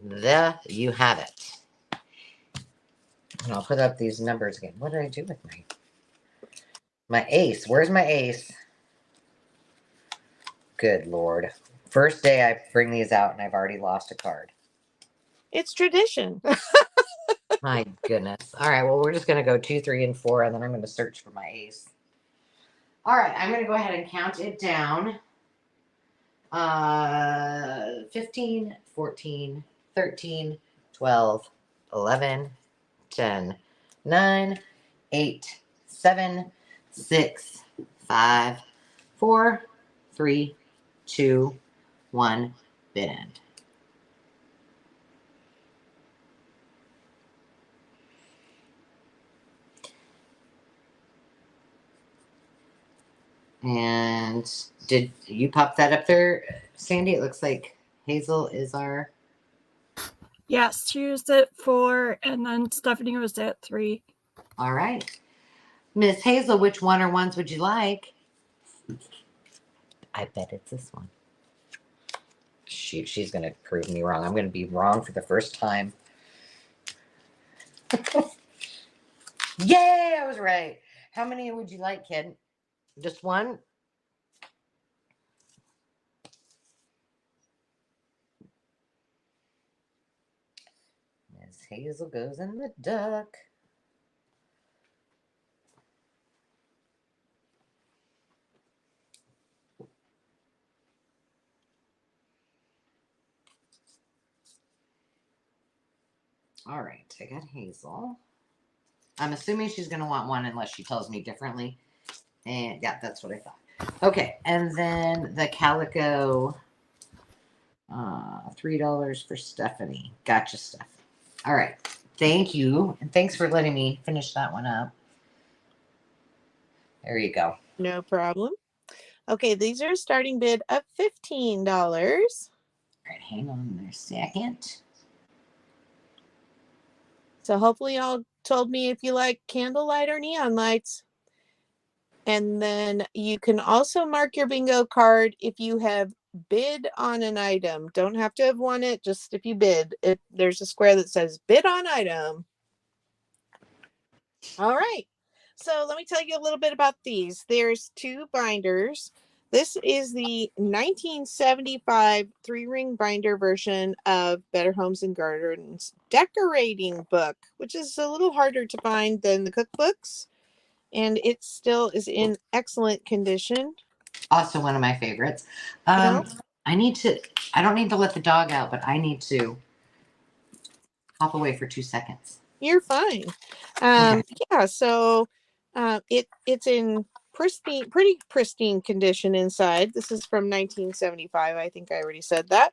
there you have it. And I'll put up these numbers again. What did I do with my ace? Where's my ace? Good Lord. First day I bring these out and I've already lost a card.
It's tradition.
My goodness. All right. Well, we're just going to go 2, 3, and 4, and then I'm going to search for my ace. All right. I'm going to go ahead and count it down. 15, 14, 13, 12, 11, 10, 9, 8, 7, 6, 5, 4, 3, 2, 1, bid end. And did you pop that up there, Sandy? It looks like Hazel is our.
Yes, she was at 4, and then Stephanie was at 3.
All right. Miss Hazel, which one or ones would you like? I bet it's this one. Shoot, she's going to prove me wrong. I'm going to be wrong for the first time. Yay, I was right. How many would you like, kid? Just one? Miss Hazel goes in the duck. All right, I got Hazel. I'm assuming she's going to want one unless she tells me differently. And yeah, that's what I thought. Okay, and then the calico, $3 for Stephanie. Gotcha, Steph. All right, thank you, and thanks for letting me finish that one up. There you go.
No problem. Okay, these are a starting bid of $15.
All right, hang on there a second.
So hopefully y'all told me if you like candlelight or neon lights. And then you can also mark your bingo card if you have bid on an item. Don't have to have won it, just if you bid. There's a square that says bid on item. All right. So let me tell you a little bit about these. There's 2 binders. This is the 1975 3-ring binder version of Better Homes and Gardens decorating book, which is a little harder to find than the cookbooks. And it still is in excellent condition.
Also one of my favorites.
Yeah.
I don't need to let the dog out, but I need to hop away for 2 seconds.
You're fine.
Okay.
Yeah, so it's in pretty pristine condition inside. This is from 1975. I think I already said that.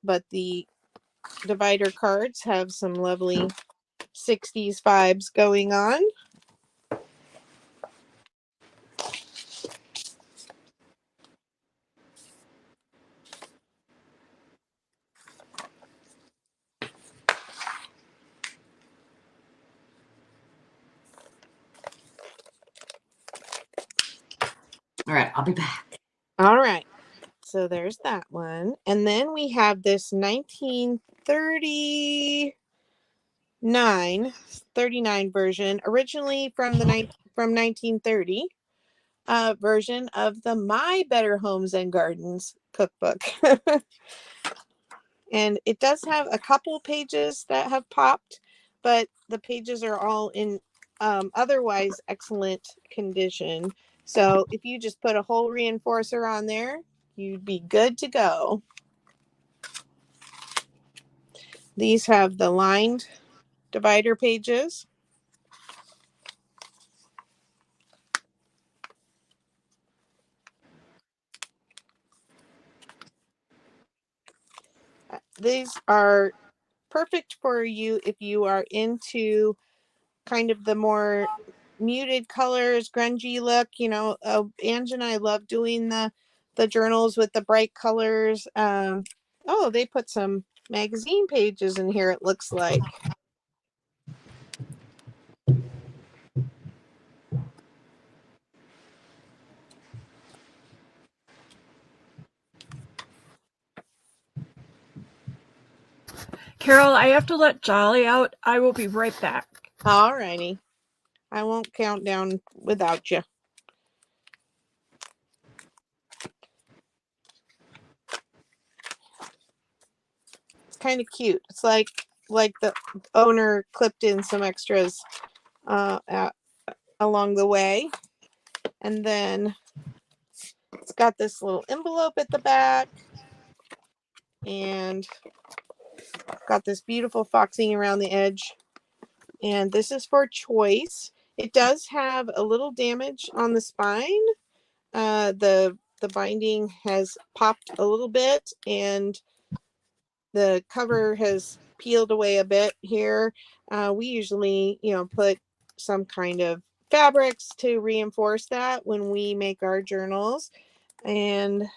But the divider cards have some lovely 60s vibes going on.
All right, I'll be back.
All right. So there's that one. And then we have this 1939 version, originally from 1930. version of the My Better Homes and Gardens cookbook. And it does have a couple pages that have popped, but the pages are all in otherwise excellent condition. So if you just put a hole reinforcer on there, you'd be good to go. These have the lined divider pages. These are perfect for you if you are into kind of the more muted colors, grungy look. You know, Ange and I love doing the journals with the bright colors. Oh, they put some magazine pages in here, it looks like.
Carol, I have to let Jolly out. I will be right back.
All righty. I won't count down without you. It's kind of cute. It's like the owner clipped in some extras along the way. And then it's got this little envelope at the back. And got this beautiful foxing around the edge. And this is for choice. It does have a little damage on the spine. The binding has popped a little bit and the cover has peeled away a bit here. We usually, put some kind of fabrics to reinforce that when we make our journals. And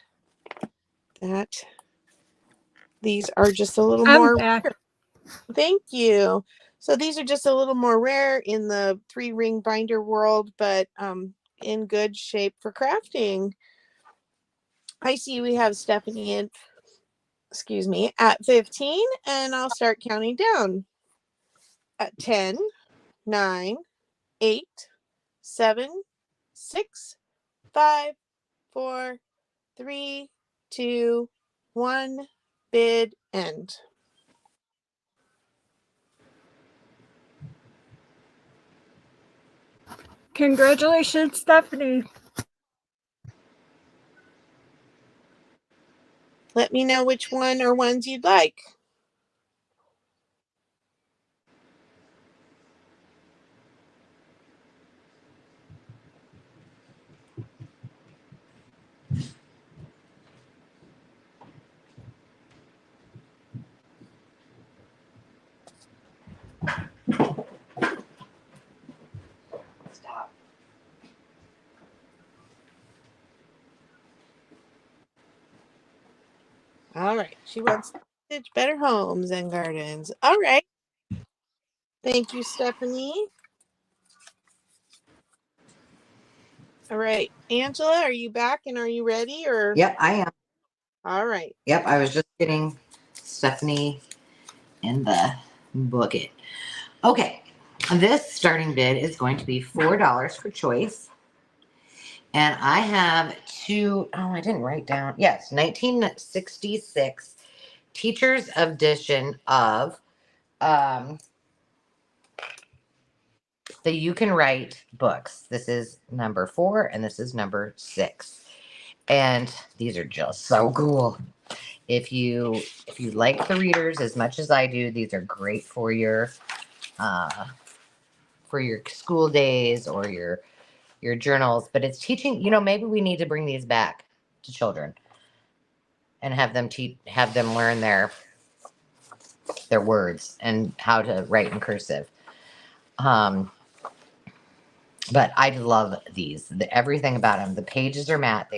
these are just a little more
back.
rare. Thank you. So these are just a little more rare in the 3-ring binder world, but in good shape for crafting. I see we have Stephanie in, at 15, and I'll start counting down. At 10, 9, 8, 7, 6, 5, 4, 3, 2, 1, bid end.
Congratulations, Stephanie.
Let me know which one or ones you'd like.
Stop.
All right. She wants Better Homes and Gardens. All right. Thank you, Stephanie. All right. Angela, are you back and are you ready? Or
Yep, I am.
all right.
Yep, I was just getting Stephanie in the bucket. Okay, this starting bid is going to be $4 for choice. And I have I didn't write down. Yes, 1966 Teacher's Edition of the You Can Write books. This is number 4 and this is number 6. And these are just so cool. If you like the readers as much as I do, these are great for your school days or your journals. But it's teaching. Maybe we need to bring these back to children and have them learn their words and how to write in cursive. But I love these. Everything about them. The pages are matte.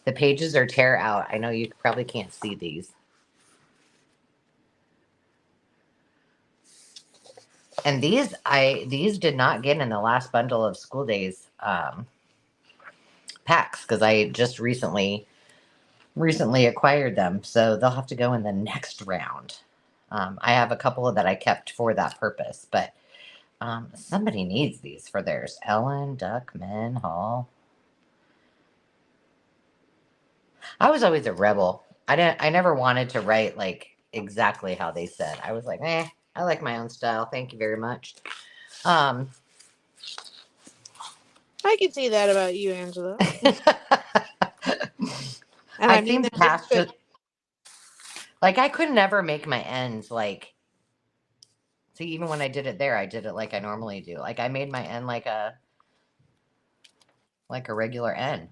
The pages are tear out. I know you probably can't see these. And these did not get in the last bundle of school days packs because I just recently acquired them. So they'll have to go in the next round. I have a couple that I kept for that purpose, but somebody needs these for theirs. Ellen, Duck, Men, Hall. I was always a rebel. I never wanted to write like exactly how they said. I was like, I like my own style. Thank you very much. Um,
I can see that about you, Angela. And
I
I mean
seem
that in
past
good.
just like I could never make my ends like. See, even when I did it there, I did it like I normally do. Like I made my end like a regular N.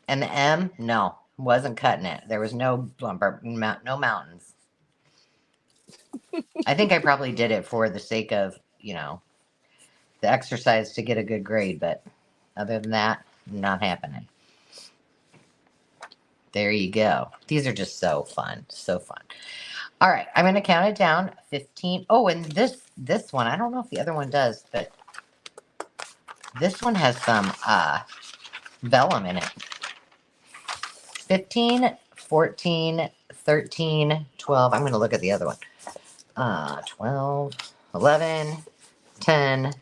And the M, no, wasn't cutting it. There was no bumper, no mountains. I think I probably did it for the sake of, the exercise to get a good grade, but other than that, not happening. There you go. These are just so fun, so fun. All right, I'm going to count it down. 15. Oh, and this one, I don't know if the other one does, but this one has some vellum in it. 15, 14, 13, 12. I'm going to look at the other one. 12, 11, 10,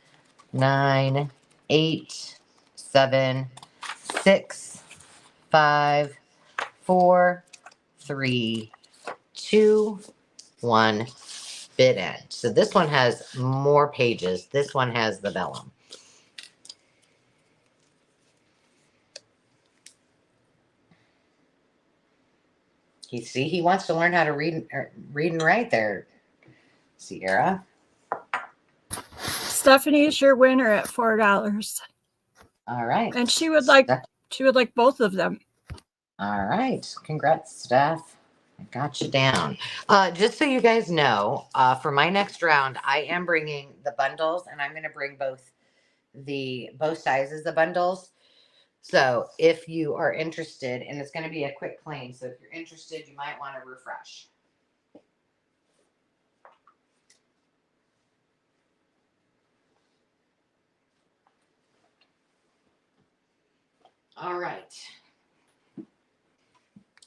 9, 8, 7, 6, 5, 4, 3, 2, 1, bit end. So this one has more pages. This one has the vellum. He wants to learn how to read and write there, Sierra.
Stephanie's your winner at $4.
All right.
And she would like both of them.
All right. Congrats, Steph. I got you down. Just so you guys know, for my next round, I am bringing the bundles, and I'm going to bring both sizes of bundles. So if you are interested, and it's going to be a quick claim, so if you're interested, you might want to refresh. All right.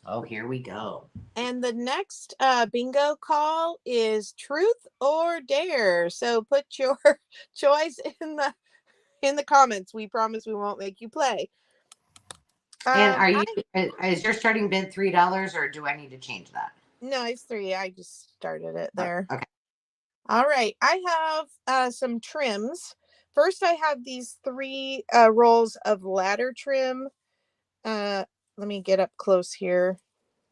Oh, here we go.
And the next bingo call is truth or dare. So put your choice in the comments. We promise we won't make you play.
And is your starting bid $3, or do I need to change that?
No, it's 3. I just started it there.
Okay.
All right. I have some trims. First, I have these 3 rolls of ladder trim. Let me get up close here.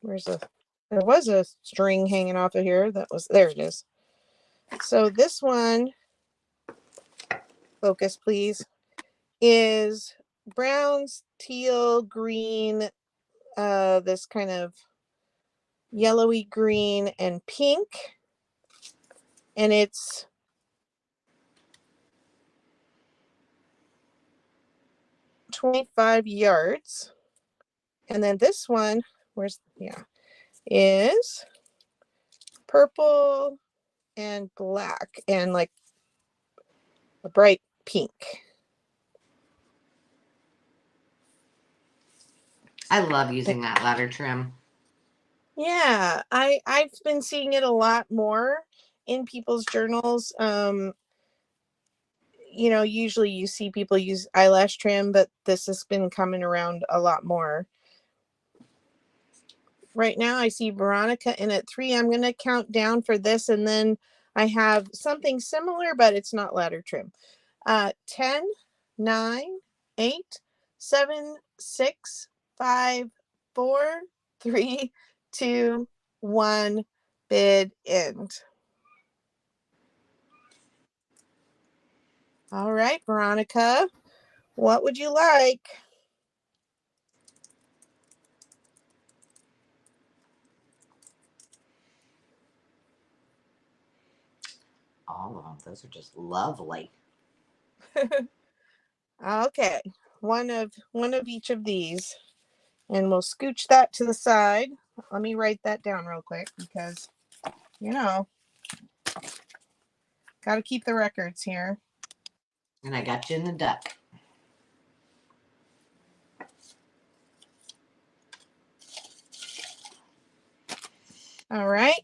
There was a string hanging off of here. There it is. So this one, focus please, is browns, teal, green, this kind of yellowy green and pink. And it's $25 yards. And then this one, is purple and black and like a bright pink.
I love using that ladder trim.
Yeah, I've been seeing it a lot more in people's journals. Usually you see people use eyelash trim, but this has been coming around a lot more. Right now I see Veronica in at 3. I'm going to count down for this, and then I have something similar, but it's not ladder trim. 10, 9, 8, 7, 6, 5, 4, 3, 2, 1, bid end. All right, Veronica, what would you like?
All of them. Those are just lovely.
Okay, one of each of these, and we'll scooch that to the side. Let me write that down real quick because, got to keep the records here.
And I got you in the duck.
All right.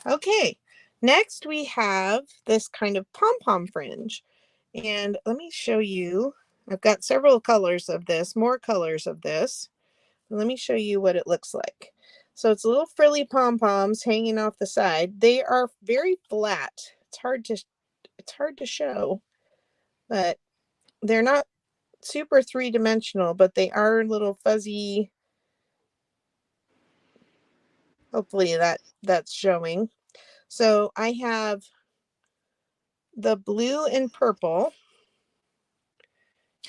Okay. Next, we have this kind of pom-pom fringe. And let me show you. I've got several colors of this, more colors of this. Let me show you what it looks like. So it's little frilly pom-poms hanging off the side. They are very flat. It's hard to show, but they're not super three-dimensional, but they are little fuzzy. Hopefully that's showing. So I have the blue and purple.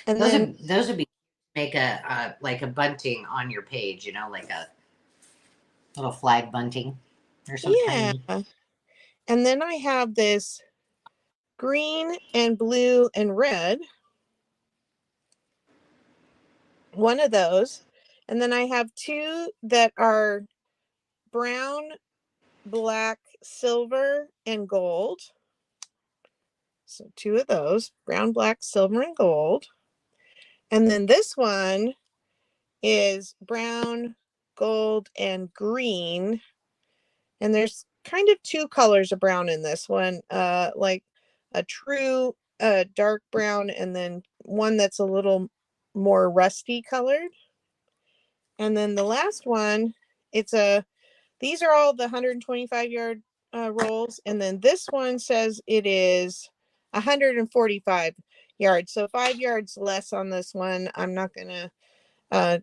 And
those would be make a like a bunting on your page, you know, like a little flag bunting or some
yeah.
tiny.
And then I have this green and blue and red. One of those. And then I have two that are brown, black, silver, and gold. So two of those, brown, black, silver, and gold. And then this one is brown, gold, and green. And there's kind of two colors of brown in this one, like a true dark brown, and then one that's a little more rusty colored. And then the last one, these are all the 125-yard rolls. And then this one says it is 145 yards. So 5 yards less on this one. I'm not going to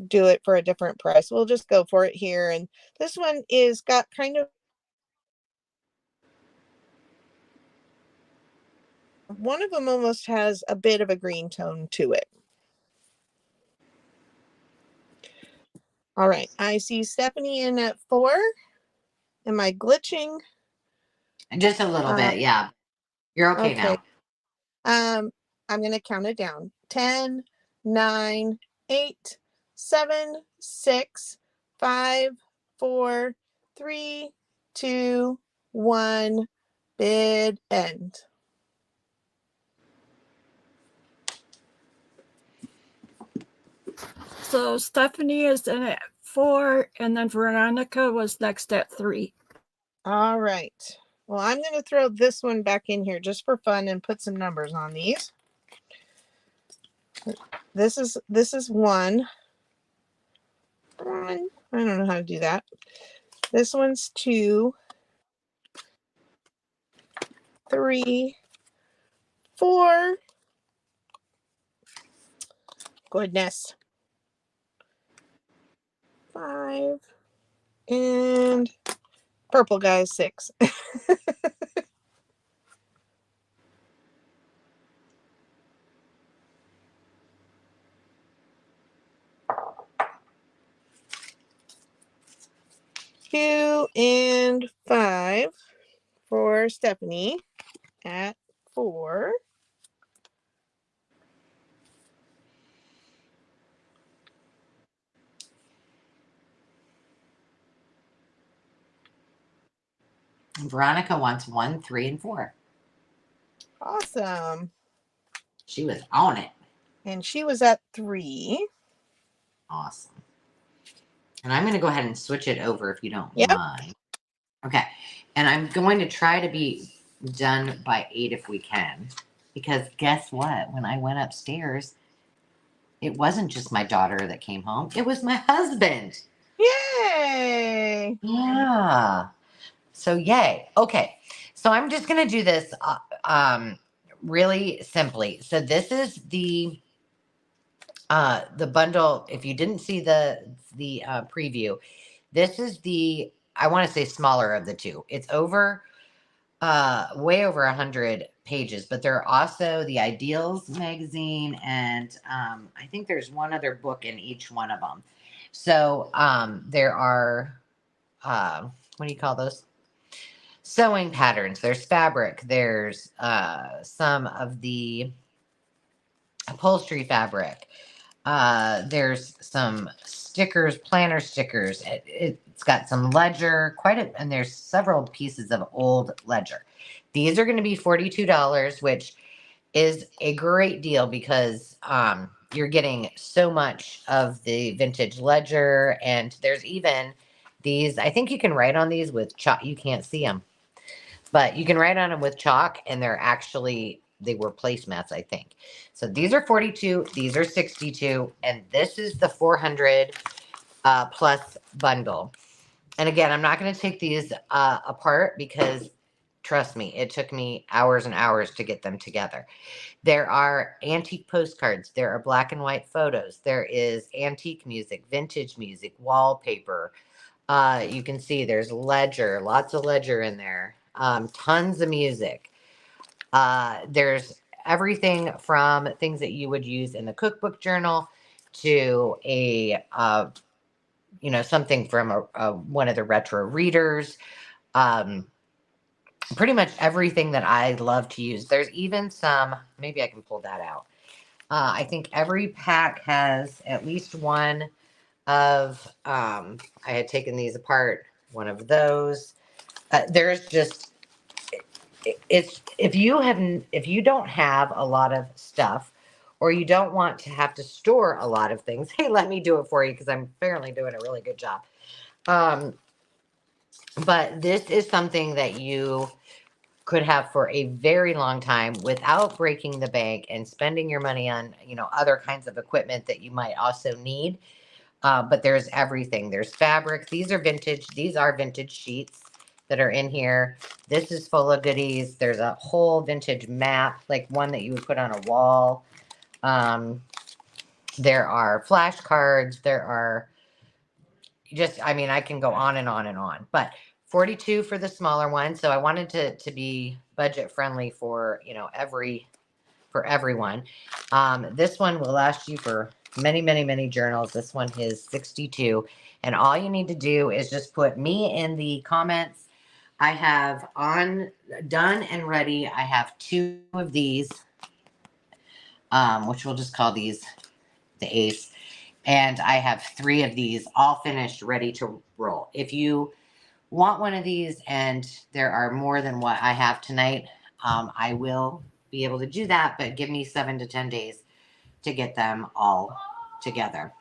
do it for a different price. We'll just go for it here. And this one is got kind of, one of them almost has a bit of a green tone to it. All right, I see Stephanie in at 4. Am I glitching?
Just a little bit, yeah. You're okay now.
I'm going to count it down. 10, 9, 8, 7, 6, 5, 4, 3, 2, 1. Bid end.
So Stephanie is in at 4, and then Veronica was next at 3.
All right. Well, I'm going to throw this one back in here just for fun and put some numbers on these. This is 1. I don't know how to do that. This one's 2, 3, 4. Goodness. 5. And purple guy's 6. Two and 5 for Stephanie at 4.
Veronica wants 1, 3, and 4.
Awesome.
She was on it.
And she was at 3.
Awesome. And I'm going to go ahead and switch it over if you don't mind. Okay. And I'm going to try to be done by 8 if we can. Because guess what? When I went upstairs, it wasn't just my daughter that came home. It was my husband.
Yay!
Yeah. So yay. Okay. So I'm just going to do this really simply. So this is the bundle. If you didn't see the preview, this is the, I want to say, smaller of the two. It's over way over 100 pages, but there are also the Ideals magazine, and I think there's one other book in each one of them. So there are what do you call those? Sewing patterns. There's fabric. There's some of the upholstery fabric. There's some stickers, planner stickers. It's got some ledger, and there's several pieces of old ledger. These are going to be $42, which is a great deal because you're getting so much of the vintage ledger, and there's even these. I think you can write on these with chalk. You can't see them, but you can write on them with chalk, and they're actually they were placemats, I think. So these are 42, these are 62, and this is the 400 plus bundle. And again, I'm not going to take these apart because trust me, it took me hours and hours to get them together. There are antique postcards. There are black and white photos. There is antique music, vintage music, wallpaper. You can see there's ledger, lots of ledger in there. Tons of music. There's everything from things that you would use in the cookbook journal to a something from one of the retro readers. Pretty much everything that I love to use. There's even some, maybe I can pull that out. I think every pack has at least one of, I had taken these apart, one of those. There's just, it's, if you don't have a lot of stuff, or you don't want to have to store a lot of things, hey, let me do it for you because I'm apparently doing a really good job. But this is something that you could have for a very long time without breaking the bank and spending your money on, other kinds of equipment that you might also need. But there's everything. There's fabric. These are vintage. These are vintage sheets that are in here. This is full of goodies. There's a whole vintage map, like one that you would put on a wall. There are flashcards. There are I can go on and on and on, but 42 for the smaller one. So I wanted to be budget friendly for, for everyone. This one will last you for many, many, many journals. This one is 62. And all you need to do is just put me in the comments. I have done and ready. I have 2 of these, which we'll just call these the ace. And I have 3 of these all finished, ready to roll. If you want one of these and there are more than what I have tonight, I will be able to do that, but give me 7 to 10 days to get them all together.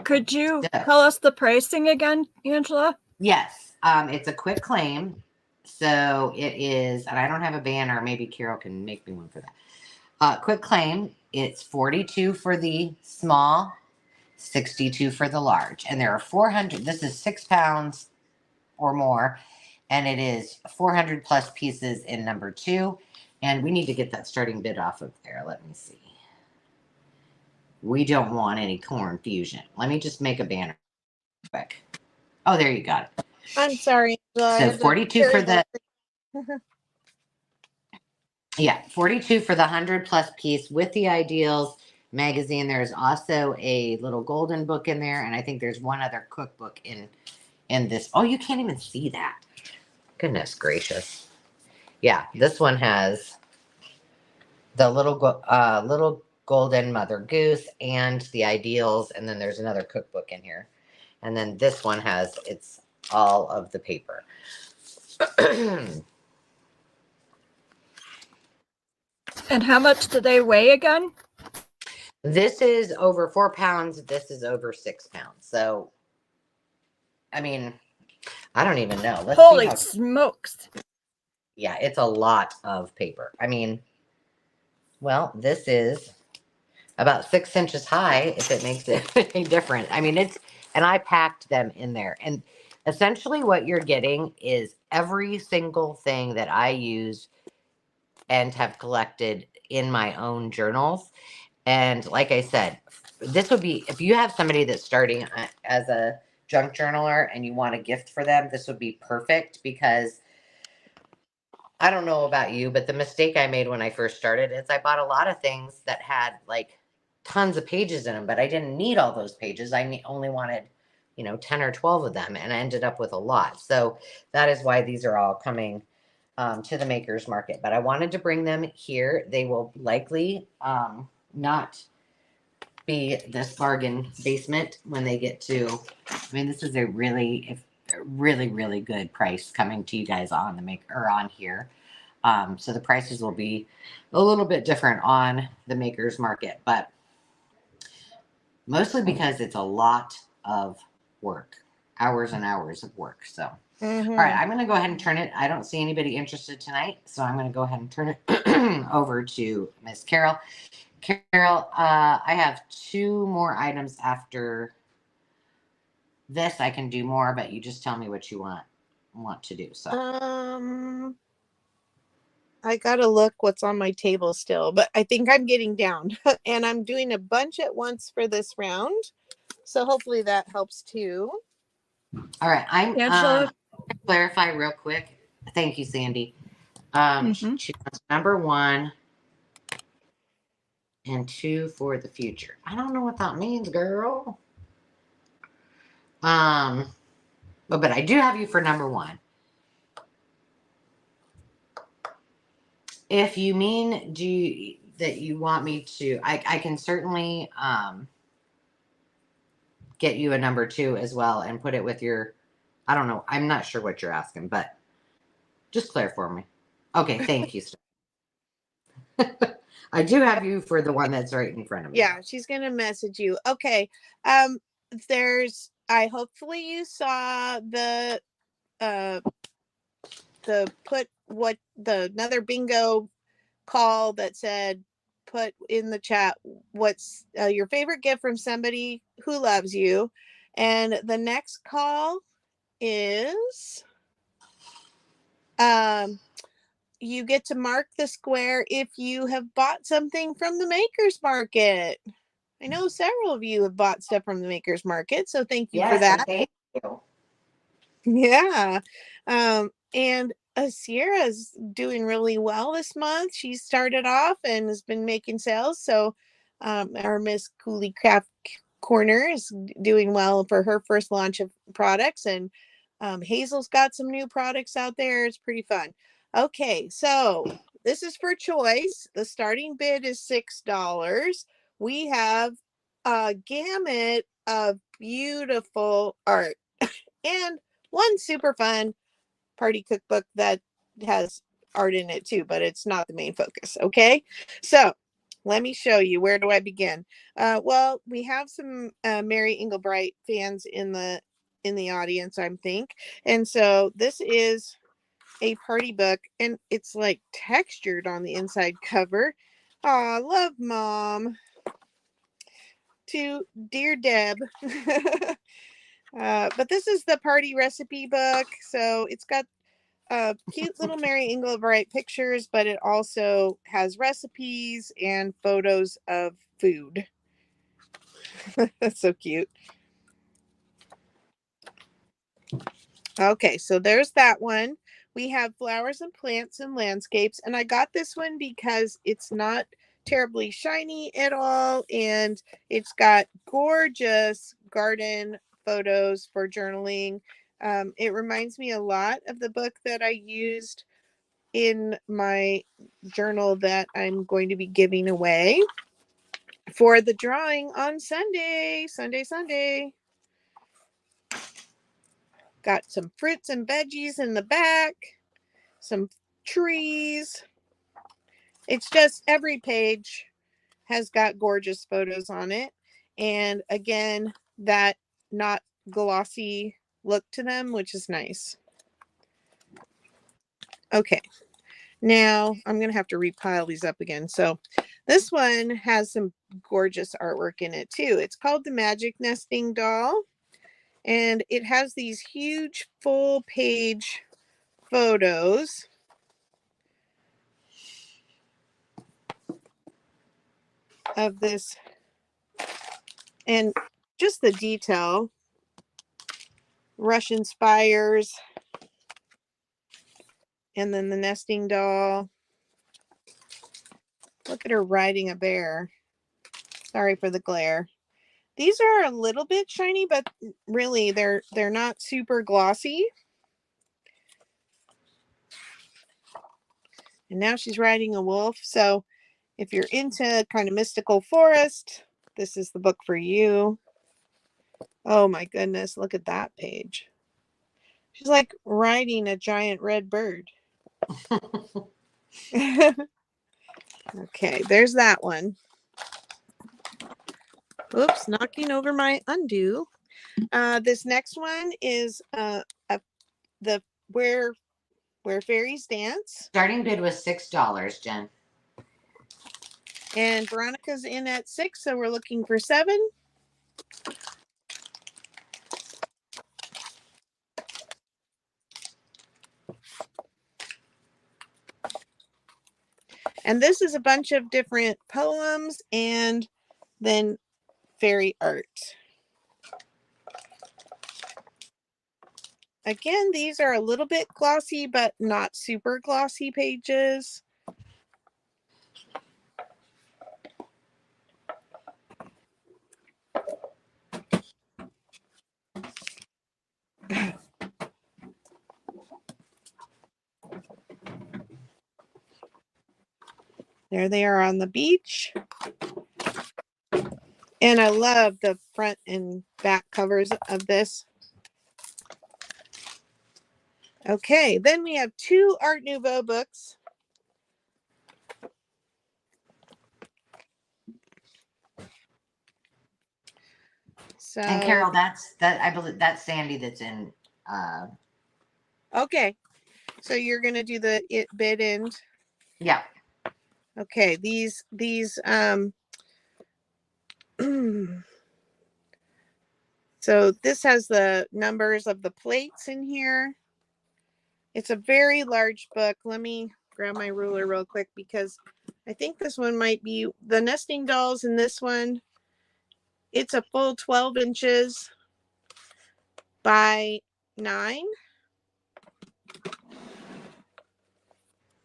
Could you tell us the pricing again, Angela?
Yes. It's a quick claim. So it is, and I don't have a banner. Maybe Carol can make me one for that. Quick claim. It's 42 for the small, 62 for the large. And there are 400. This is 6 pounds or more. And it is 400 plus pieces in number 2. And we need to get that starting bid off of there. Let me see. We don't want any confusion. Let me just make a banner quick. Oh, there you got it.
I'm sorry.
So 42 for the, yeah, 42 for the 100 plus piece with the Ideals magazine. There's also a little golden book in there. And I think there's one other cookbook in this. Oh, you can't even see that. Goodness gracious. Yeah, this one has the little golden Mother Goose and the Ideals, and then there's another cookbook in here. And then this one has all of the paper.
And how much do they weigh again?
This is over 4 pounds. This is over 6 pounds. So, I mean, I don't even know. Let's
Holy
see
smokes.
Yeah, it's a lot of paper. I mean, well, this is about 6 inches high, if it makes it any different. I mean, and I packed them in there. And essentially what you're getting is every single thing that I use and have collected in my own journals. And like I said, this would be, if you have somebody that's starting as a junk journaler and you want a gift for them, this would be perfect, because I don't know about you, but the mistake I made when I first started is I bought a lot of things that had like tons of pages in them, but I didn't need all those pages. I only wanted, 10 or 12 of them, and I ended up with a lot. So that is why these are all coming to the Makers Market. But I wanted to bring them here. They will likely not be this bargain basement when they get to, this is a really, really good price coming to you guys on on here. So the prices will be a little bit different on the Makers Market, but mostly because it's a lot of work, hours and hours of work. So, all right, I'm going to go ahead and turn it. I don't see anybody interested tonight, so I'm going to go ahead and turn it over to Miss Carol. Carol, I have 2 more items after this. I can do more, but you just tell me what you want to do. So
I gotta look what's on my table still, but I think I'm getting down and I'm doing a bunch at once for this round. So hopefully that helps too.
all right, I'm
Angela,
clarify real quick. Thank you, Sandy.
Mhm.
She wants number 1 and 2 for the future. I don't know what that means, girl. But I do have you for number 1. If you mean that you want me to, I can certainly get you a number 2 as well and put it with your, I don't know. I'm not sure what you're asking, but just clear for me. Okay, thank you. I do have you for the one that's right in front of me.
Yeah, she's gonna message you. Okay. I hopefully you saw the another bingo call that said put in the chat what's your favorite gift from somebody who loves you, and the next call is you get to mark the square if you have bought something from the Makers Market. I know several of you have bought stuff from the Makers Market, so thank you for
Yes,
that.
thank you.
Yeah. And Sierra's doing really well this month. She started off and has been making sales. So our Miss Cooley Craft Corner is doing well for her first launch of products. And Hazel's got some new products out there. It's pretty fun. Okay, so this is for choice. The starting bid is $6. We have a gamut of beautiful art and one super fun party cookbook that has art in it too, but it's not the main focus. Okay, so let me show you. Where do I begin? Well, we have some Mary Englebright fans in the audience, I think, and so this is a party book, and it's like textured on the inside cover. Aw, love Mom. To Dear Deb. But this is the party recipe book. So it's got cute little Mary Englebright pictures, but it also has recipes and photos of food. That's so cute. Okay, so there's that one. We have flowers and plants and landscapes. And I got this one because it's not terribly shiny at all. And it's got gorgeous garden photos for journaling. It reminds me a lot of the book that I used in my journal that I'm going to be giving away for the drawing on Sunday. Got some fruits and veggies in the back, some trees. It's just every page has got gorgeous photos on it. And again, that not glossy look to them, which is nice. Okay, now I'm going to have to repile these up again. So this one has some gorgeous artwork in it too. It's called the Magic Nesting Doll. And it has these huge full page photos of this, and just the detail. Russian spires, and then the nesting doll. Look at her riding a bear. Sorry for the glare. These are a little bit shiny, but really they're not super glossy. And now she's riding a wolf. So if you're into kind of mystical forest, this is the book for you. Oh my goodness, look at that page. She's like riding a giant red bird. Okay, there's that one. Oops, knocking over my undo. This next one is the Where Fairies Dance.
Starting bid was $6, Jen.
And Veronica's in at 6, so we're looking for 7. And this is a bunch of different poems and then fairy art. Again, these are a little bit glossy, but not super glossy pages. There they are on the beach. And I love the front and back covers of this. Okay, then we have 2 Art Nouveau books. So,
And Carol, I believe that's Sandy that's in.
Okay, so you're gonna do the bid end.
Yeah.
Okay, these so this has the numbers of the plates in here. It's a very large book. Let me grab my ruler real quick because I think this one might be the nesting dolls in this one. It's a full 12 inches by 9.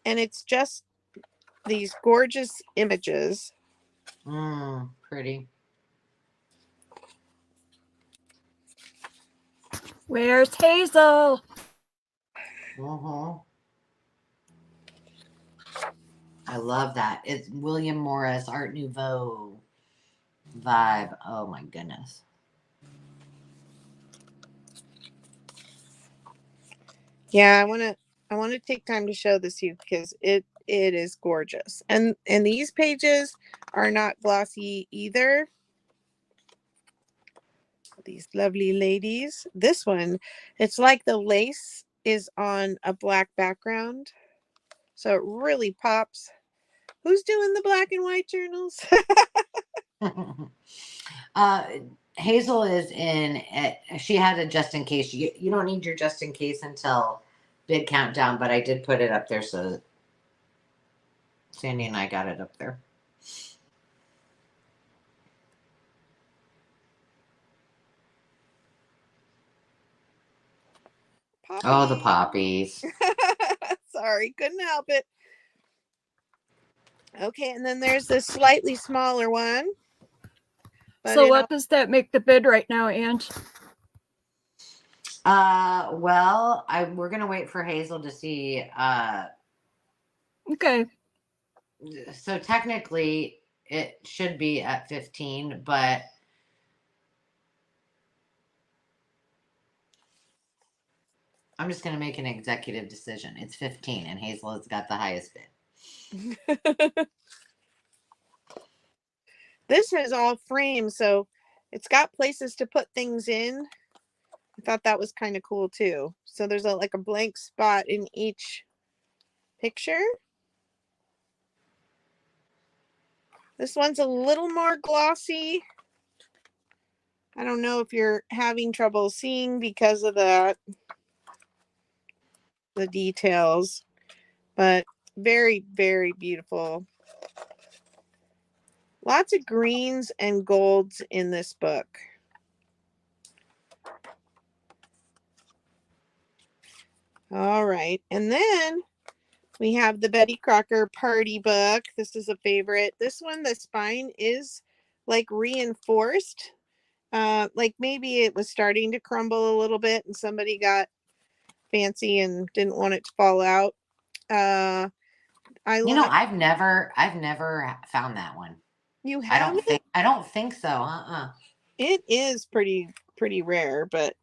And it's just these gorgeous images.
Pretty.
Where's Hazel?
I love that. It's William Morris Art Nouveau vibe. Oh my goodness.
Yeah, I want to take time to show this to you because it is gorgeous. And these pages are not glossy either. These lovely ladies. This one, it's like the lace is on a black background. So it really pops. Who's doing the black and white journals?
Hazel is in. She had a just in case. You don't need your just in case until bid countdown, but I did put it up there so Sandy and I got it up there.
Poppy.
Oh, the poppies.
Sorry, couldn't help it. Okay, and then there's this slightly smaller one.
So what does that make the bid right now, Ange?
Well, we're gonna wait for Hazel to see.
Okay.
So technically, it should be at 15, but I'm just gonna make an executive decision. It's 15, and Hazel has got the highest bid.
This is all framed, so it's got places to put things in. I thought that was kind of cool too. So there's like a blank spot in each picture. This one's a little more glossy. I don't know if you're having trouble seeing because of that, the details, but very, very beautiful. Lots of greens and golds in this book. All right. And then we have the Betty Crocker party book. This is a favorite. This one, the spine is like reinforced. Like maybe it was starting to crumble a little bit and somebody got fancy and didn't want it to fall out.
I've never found that one.
You have?
I don't think so.
It is pretty rare, but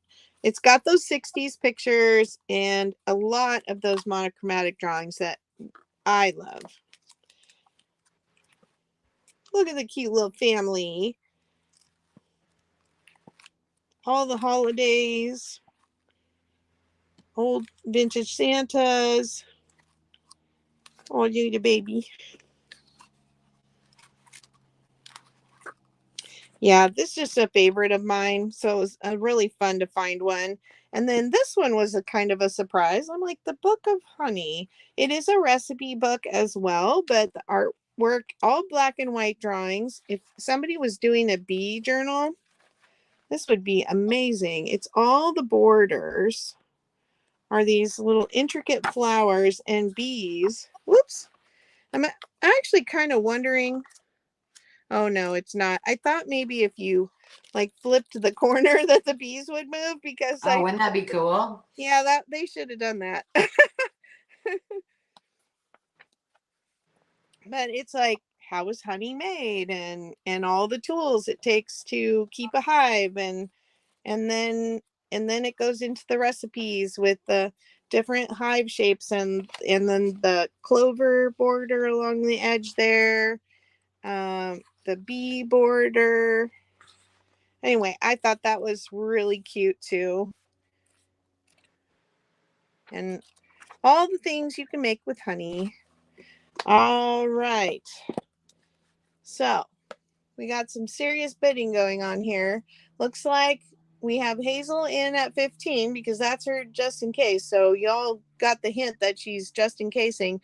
it's got those 60s pictures and a lot of those monochromatic drawings that I love. Look at the cute little family. All the holidays. Old vintage Santas. Oh, you the baby. Yeah, this is just a favorite of mine. So it was really fun to find one. And then this one was a kind of a surprise. I'm like, the Book of Honey. It is a recipe book as well, but the artwork, all black and white drawings. If somebody was doing a bee journal, this would be amazing. It's all the borders are these little intricate flowers and bees. Whoops. I'm actually kind of wondering. Oh no, it's not. I thought maybe if you like flipped the corner that the bees would move because
Oh, wouldn't that be cool?
yeah, that they should have done that. But it's like, how is honey made, and all the tools it takes to keep a hive, and then it goes into the recipes with the different hive shapes, and then the clover border along the edge there, the bee border. Anyway, I thought that was really cute too. And all the things you can make with honey. All right. So we got some serious bidding going on here. Looks like we have Hazel in at 15 because that's her just in case. So y'all got the hint that she's just in casing.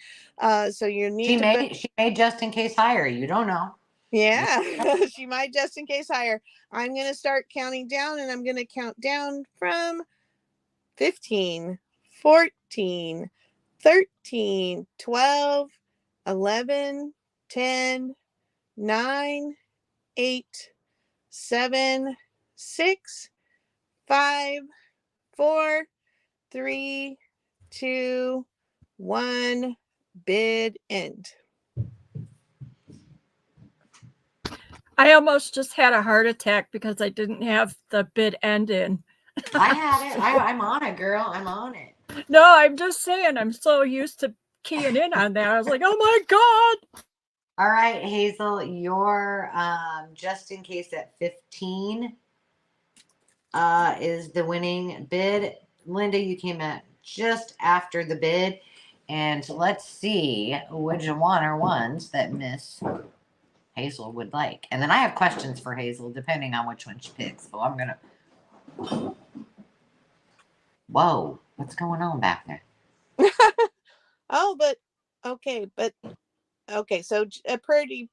So you need
She made just in case higher. You don't know.
Yeah, she might just in case higher. I'm going to start counting down, and I'm going to count down from 15, 14, 13, 12, 11, 10, 9, 8, 7, 6, 5, 4, 3, 2, 1. Bid end.
I almost just had a heart attack because I didn't have the bid end in.
I had it. I'm on it, girl. I'm on it.
No, I'm just saying, I'm so used to keying in on that. I was like, oh my God.
All right, Hazel, you're just in case at 15 is the winning bid. Linda, you came at just after the bid. And let's see which one are ones that Miss Hazel would like. And then I have questions for Hazel depending on which one she picks. So I'm going to. Whoa, what's going on back there?
Oh, okay. So pretty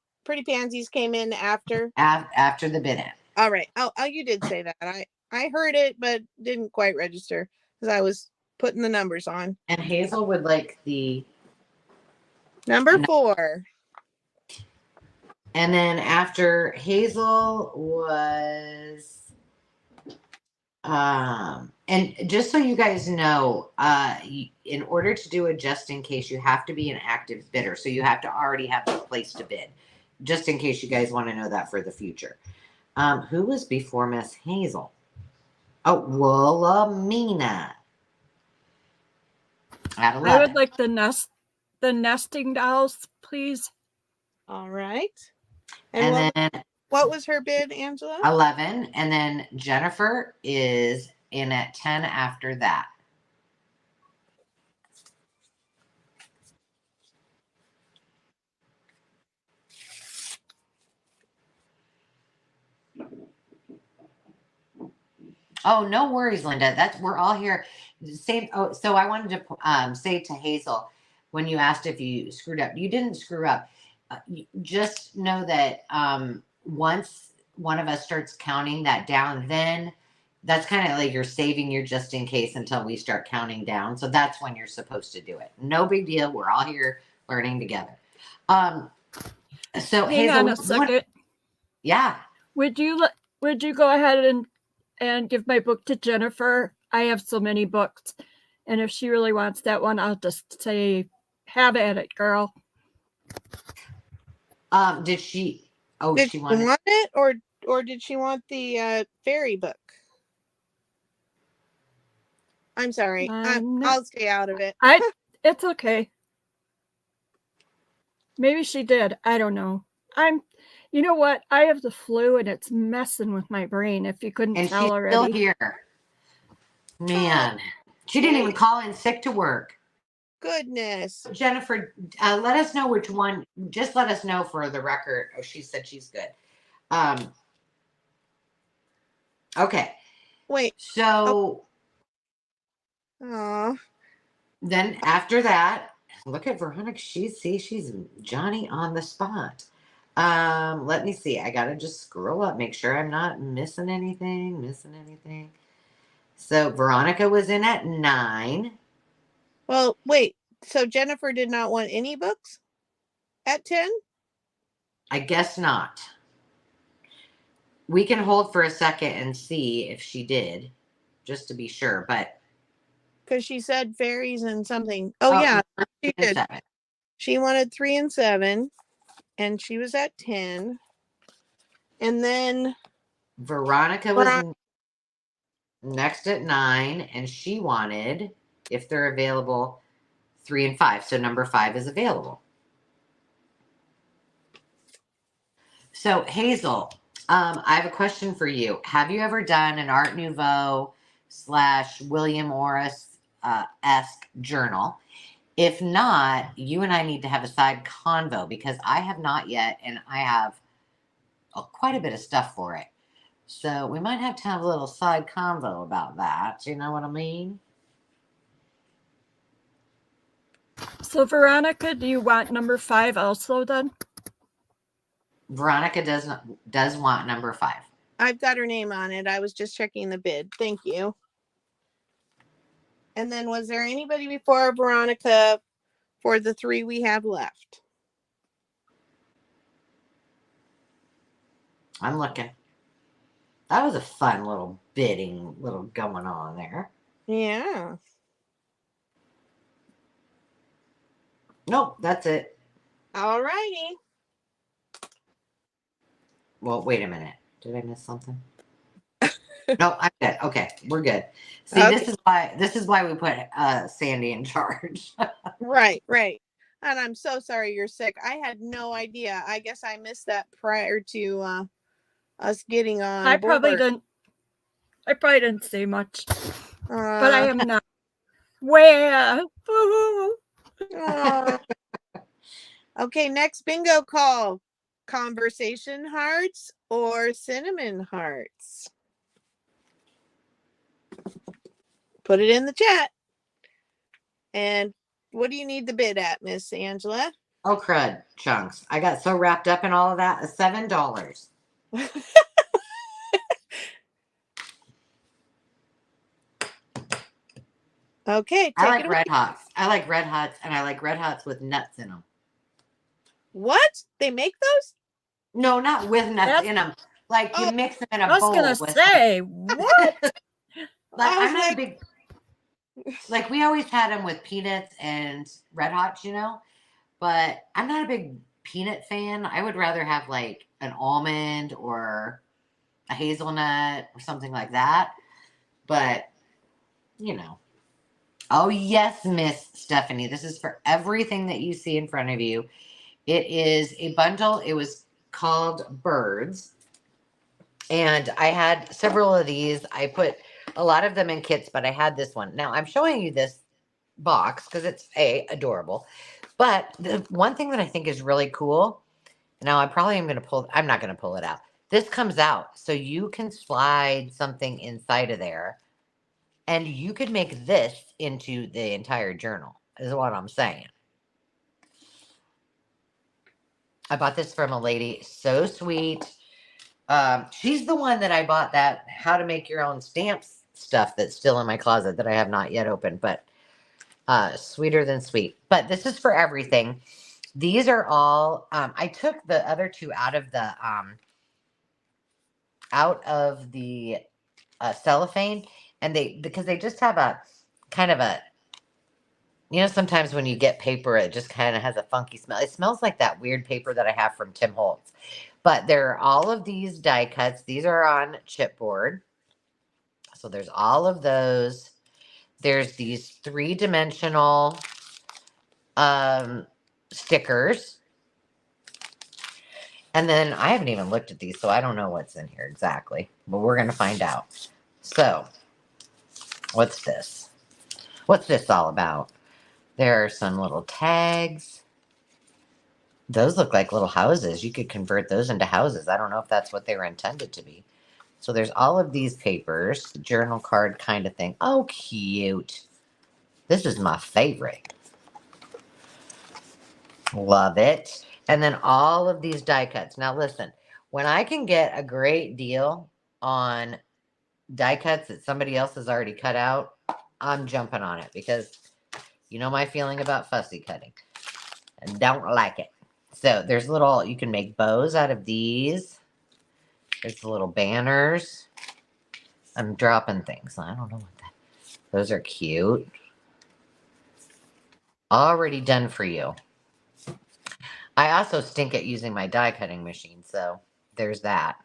pansies came in after
the bid end.
All right. Oh, you did say that. I heard it, but didn't quite register because I was putting the numbers on.
And Hazel would like the
number 4.
And then after Hazel was, and just so you guys know, in order to do a just in case, you have to be an active bidder. So you have to already have the place to bid, just in case you guys want to know that for the future. Who was before Miss Hazel? Oh, Wilhelmina. At 11.
I would like the nesting dolls, please.
All right.
And then
what was her bid, Angela?
11. And then Jennifer is in at 10 after that. Oh, no worries, Linda. We're all here. Same. Oh, so I wanted to say to Hazel, when you asked if you screwed up, you didn't screw up. Just know that once one of us starts counting that down, then that's kind of like you're saving your just in case until we start counting down. So that's when you're supposed to do it. No big deal. We're all here learning together. So
hang
Hazel,
on a second.
Yeah.
Would you go ahead and give my book to Jennifer? I have so many books, and if she really wants that one, I'll just say, have at it, girl.
Did she?
Did she want it, or did she want the fairy book? I'm sorry. I'll stay out of it.
It's okay. Maybe she did. I don't know. You know what? I have the flu and it's messing with my brain. If you couldn't tell
she's
already.
Still here. Man, she didn't even call in sick to work.
Goodness.
Jennifer, let us know which one. Just let us know for the record. Oh, she said she's good. Okay.
Wait.
So
Oh,
then after that, look at Veronica. She's Johnny on the spot. Let me see. I gotta just scroll up, make sure I'm not missing anything. So Veronica was in at 9.
well, wait. So Jennifer did not want any books at 10?
I guess not. We can hold for a second and see if she did, just to be sure. But
Because she said fairies and something. Oh, yeah, she
and
did.
7.
She wanted 3 and 7, and she was at 10. And then
Veronica was next at 9, and she wanted, if they're available, 3 and 5. So number 5 is available. So Hazel, I have a question for you. Have you ever done an Art Nouveau / William Morris esque journal? If not, you and I need to have a side convo because I have not yet, and I have quite a bit of stuff for it. So we might have to have a little side convo about that. You know what I mean?
So Veronica, do you want number 5 also then?
Veronica does want number 5.
I've got her name on it. I was just checking the bid. Thank you. And then was there anybody before Veronica for the 3 we have left?
I'm looking. That was a fun little bidding little going on there.
Yeah.
Nope, that's it.
All righty.
Well, wait a minute. Did I miss something? No, I'm good. Okay, we're good. See,
Okay.
this is why we put Sandy in charge.
Right. And I'm so sorry you're sick. I had no idea. I guess I missed that prior to us getting on.
I probably
board.
didn't say much, but I am not. Well,
Okay, next bingo call. Conversation hearts or cinnamon hearts? Put it in the chat. And what do you need the bid at, Miss Angela?
Oh, crud, chunks. I got so wrapped up in all of that. $7.
Okay,
I
take
like
it away.
Red Hots. I like Red Hots, and I like Red Hots with nuts in them.
What? They make those?
No, not with nuts in them. Like you mix them in a
I was
bowl.
gonna say what?
Like, I'm not
like,
a big. Like we always had them with peanuts and Red Hots, you know. But I'm not a big peanut fan. I would rather have like an almond or a hazelnut or something like that. But you know. Oh, yes, Miss Stephanie. This is for everything that you see in front of you. It is a bundle. It was called Birds. And I had several of these. I put a lot of them in kits, but I had this one. Now, I'm showing you this box because it's adorable. But the one thing that I think is really cool, now I'm not going to pull it out. This comes out so you can slide something inside of there. And you could make this into the entire journal, is what I'm saying. I bought this from a lady, so sweet. She's the one that I bought that how to make your own stamps stuff that's still in my closet that I have not yet opened, but sweeter than sweet. But this is for everything. These are all, I took the other two out of the cellophane, and because they just have a kind of a, you know, sometimes when you get paper, it just kind of has a funky smell. It smells like that weird paper that I have from Tim Holtz. But there are all of these die cuts. These are on chipboard. So there's all of those. There's these 3-dimensional stickers. And then I haven't even looked at these, so I don't know what's in here exactly. But we're going to find out. So, what's this? What's this all about? There are some little tags. Those look like little houses. You could convert those into houses. I don't know if that's what they were intended to be. So there's all of these papers, journal card kind of thing. Oh, cute. This is my favorite. Love it. And then all of these die cuts. Now listen, when I can get a great deal on die cuts that somebody else has already cut out, I'm jumping on it because you know my feeling about fussy cutting. I don't like it. So there's little, you can make bows out of these. There's the little banners. I'm dropping things. I don't know what that. Those are cute. Already done for you. I also stink at using my die cutting machine, so there's that.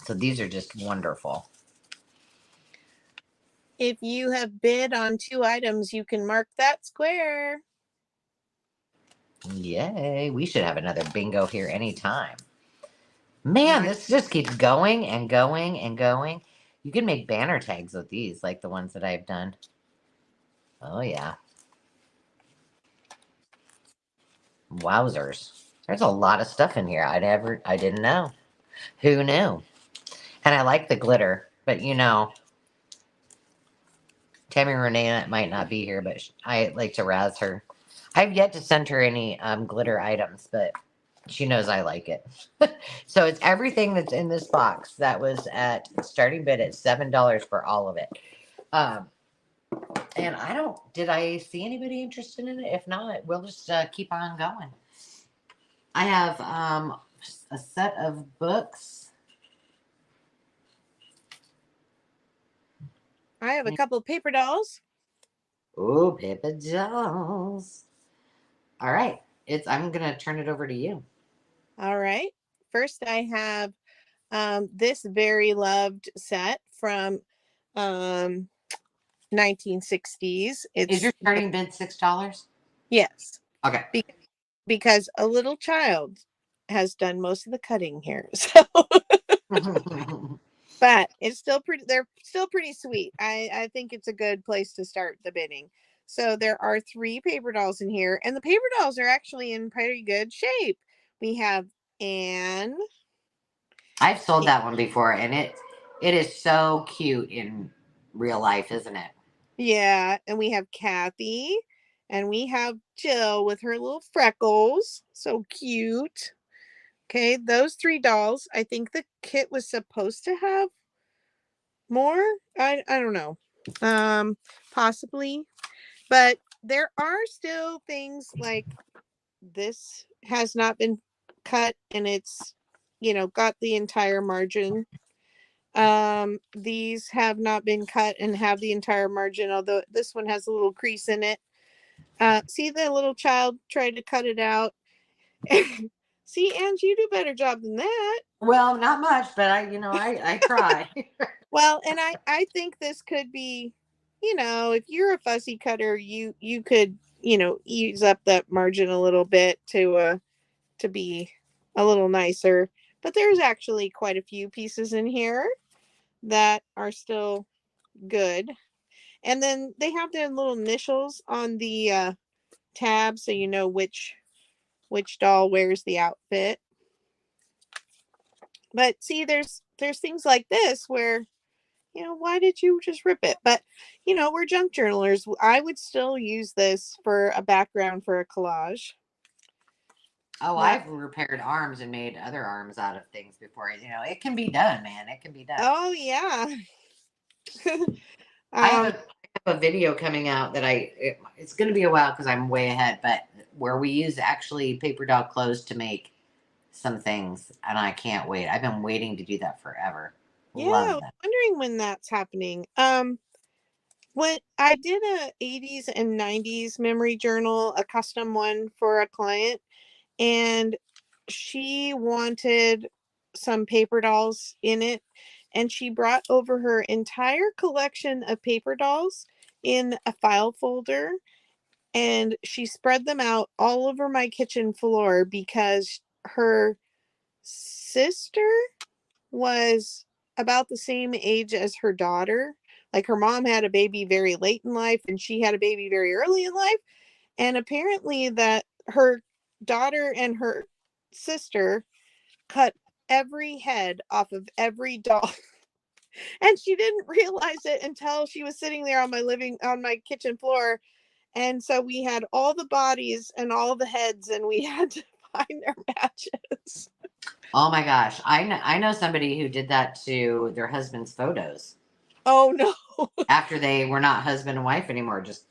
So these are just wonderful.
If you have bid on 2 items, you can mark that square.
Yay. We should have another bingo here anytime. Man, this just keeps going and going and going. You can make banner tags with these, like the ones that I've done. Oh, yeah. Wowzers. There's a lot of stuff in here I didn't know. Who knew? And I like the glitter, but you know, Tammy Renee might not be here, but I like to razz her. I've yet to send her any glitter items, but she knows I like it. So it's everything that's in this box that was at starting bid at $7 for all of it. And did I see anybody interested in it? If not, we'll just keep on going. I have a set of books.
I have a couple paper dolls.
Ooh, paper dolls. All right. I'm gonna turn it over to you.
All right. First, I have this very loved set from 1960s.
Is your starting bid $6?
Yes.
Okay.
Because a little child has done most of the cutting here. So but it's still pretty, they're still pretty sweet. I think it's a good place to start the bidding. So there are 3 paper dolls in here, and the paper dolls are actually in pretty good shape. We have Anne.
I've sold that one before, and it is so cute in real life, isn't it?
Yeah, and we have Kathy, and we have Jill with her little freckles. So cute. Okay, those 3 dolls. I think the kit was supposed to have more. I don't know. Possibly. But there are still things like this has not been cut, and it's, you know, got the entire margin. These have not been cut and have the entire margin, although this one has a little crease in it. See the little child tried to cut it out. See, Ange, you do a better job than that.
Well, not much, but I try.
Well, and I think this could be, you know, if you're a fussy cutter, you could, you know, use up that margin a little bit to be a little nicer. But there's actually quite a few pieces in here that are still good. And then they have their little initials on the tab, so you know which doll wears the outfit. But see, there's things like this where, you know, why did you just rip it? But, you know, we're junk journalers. I would still use this for a background for a collage.
Oh, I've repaired arms and made other arms out of things before. You know, it can be done, man. It can be done.
Oh, yeah.
I have a video coming out that it's going to be a while because I'm way ahead, but where we use actually paper doll clothes to make some things, and I can't wait. I've been waiting to do that forever.
Yeah,
Love that.
wondering when that's happening. When I did a 80s and 90s memory journal, a custom one for a client, and she wanted some paper dolls in it, and she brought over her entire collection of paper dolls in a file folder, and she spread them out all over my kitchen floor because her sister was about the same age as her daughter. Like, her mom had a baby very late in life and she had a baby very early in life. And apparently that her daughter and her sister cut every head off of every doll. And she didn't realize it until she was sitting there on my kitchen floor. And so we had all the bodies and all the heads, and we had to find their matches.
Oh my gosh. I know somebody who did that to their husband's photos
Oh no.
after they were not husband and wife anymore. Just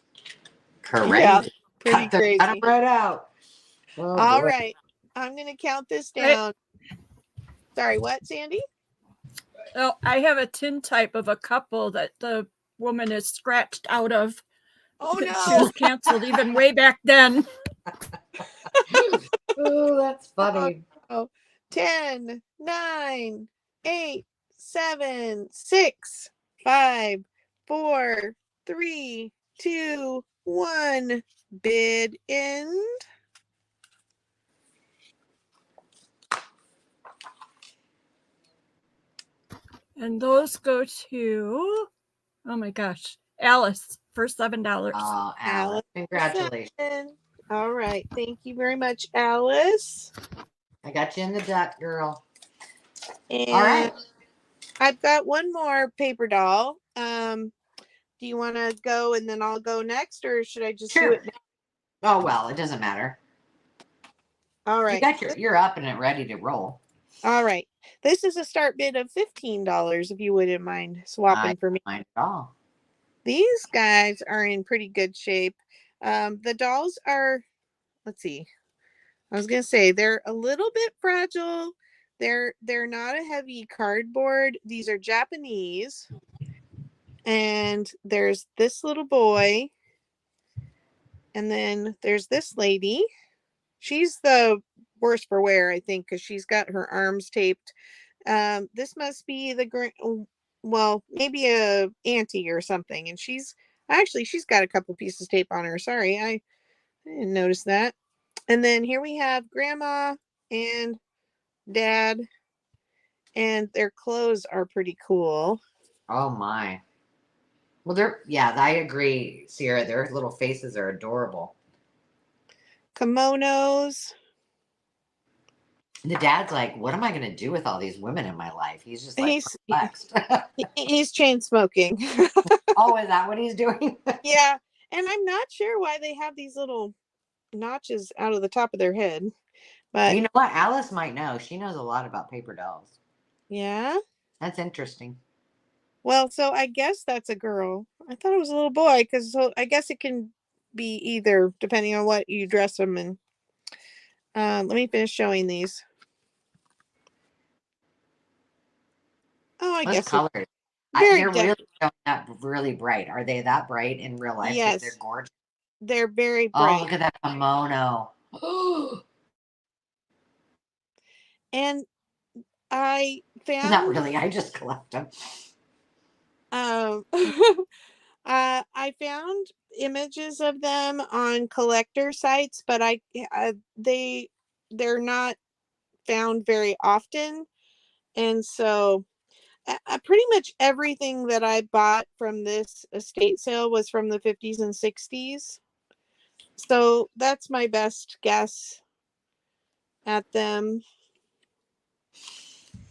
Yeah,
crazy.
pretty
Cut them
crazy.
right out. Oh
All
boy.
right. I'm going to count this
Wait.
down. Sorry, what, Sandy?
Oh, I have a tintype of a couple that the woman is scratched out of.
Oh
She
no.
was canceled even way back then.
Oh, that's funny.
Oh, 10, 9, 8, 7, 6, 5, 4, 3, 2, 1. Bid end.
And those go to, oh my gosh, Alice for $7.
Oh, Alice.
Alice.
Congratulations.
7. All right. Thank you very much, Alice.
I got you in the duck, girl.
And
All right.
I've got one more paper doll. Do you want to go and then I'll go next, or should I just do
Sure.
it now?
Oh well, it doesn't matter.
All right.
You're up and ready to roll.
All right. This is a start bid of $15 if you wouldn't mind swapping for me.
Mind at all.
These guys are in pretty good shape. The dolls are, let's see. I was gonna say they're a little bit fragile. They're not a heavy cardboard. These are Japanese. And there's this little boy. And then there's this lady. She's the worst for wear, I think, because she's got her arms taped. This must be well, maybe a auntie or something. And she's got a couple pieces tape on her. Sorry, I didn't notice that. And then here we have grandma and dad, and their clothes are pretty cool.
Oh my. Well, I agree, Sierra. Their little faces are adorable.
Kimonos.
The dad's like, what am I going to do with all these women in my life? He's just like perplexed.
He's chain smoking.
Oh, is that what he's doing?
Yeah. And I'm not sure why they have these little notches out of the top of their head. But
you know what? Alice might know. She knows a lot about paper dolls.
yeah.
That's interesting.
Well, so I guess that's a girl. I thought it was a little boy because I guess it can be either depending on what you dress them in. Let me finish showing these. Oh, I guess
colors.
They're
really showing up really bright. Are they that bright in real life?
Yes.
They're gorgeous.
They're very bright.
Oh, look at that kimono.
And I found
Not really. I just collect them.
I found images of them on collector sites, but they're not found very often. And so pretty much everything that I bought from this estate sale was from the 50s and 60s. So that's my best guess at them.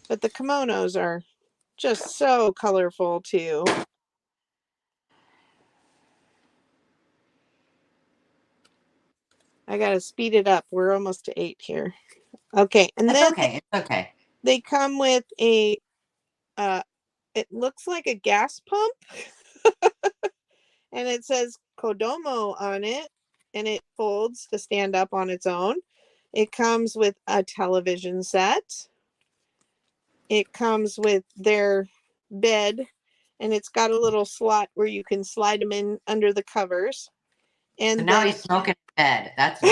But the kimonos are just so colorful too. I gotta speed it up. We're almost to 8 here. Okay, and
It's
then
okay. It's okay.
they come with a it looks like a gas pump. And it says Kodomo on it, and it folds to stand up on its own. It comes with a television set. It comes with their bed, and it's got a little slot where you can slide them in under the covers. And
so now
then,
he's smoking in bed. That's a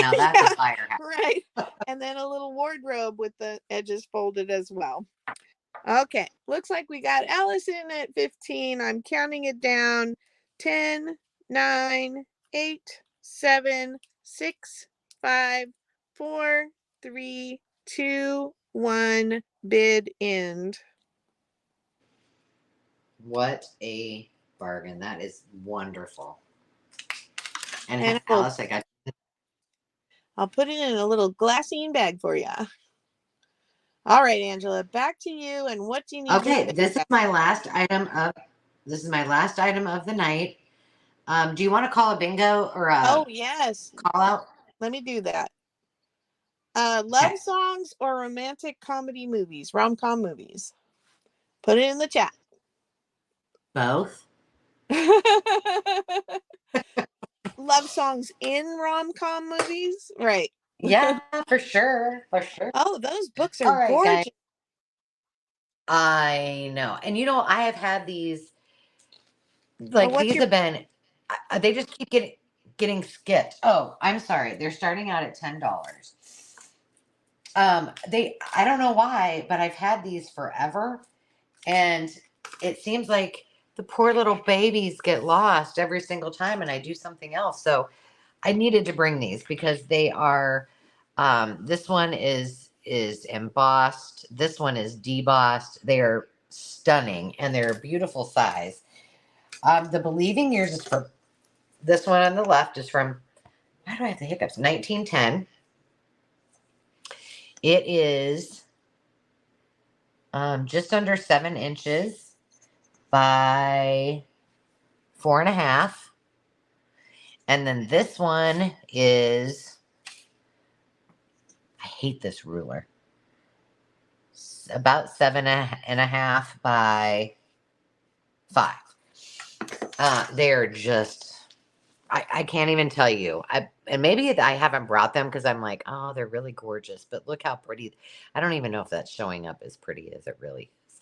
fire hazard.
Right. And then a little wardrobe with the edges folded as well. Okay, looks like we got Alice in at 15. I'm counting it down. 10, 9, 8, 7, 6, 5, 4, 3, 2, 1. Bid end.
What a bargain. That is wonderful.
And
Alice,
I'll put it in a little glassine bag for you. All right, Angela, back to you. And what do you need
Okay,
your
this is
feedback?
my last item of the night. Do you want to call a bingo or a
Oh, yes.
call out?
Let me do that. Love
Okay,
songs or romantic comedy movies, rom-com movies? Put it in the chat.
both.
Love songs in rom-com movies? Right.
Yeah, for sure, for sure.
Oh, those books are
All right, guys.
gorgeous.
I know, and I have had these.
Oh,
Like
what's
these
your
have been, they just keep getting skipped. Oh, I'm sorry. They're starting out at $10. I don't know why, but I've had these forever, and it seems like the poor little babies get lost every single time, and I do something else. So I needed to bring these because they are. This one is embossed. This one is debossed. They are stunning, and they're a beautiful size. The Believing Years is for this one on the left is from, why do I have the hiccups? 1910. It is just under 7 inches by 4.5. And then this one is, I hate this ruler, about 7.5 by 5. They're just, I can't even tell you. And maybe I haven't brought them because I'm like, oh, they're really gorgeous. But look how pretty. I don't even know if that's showing up as pretty as it really is.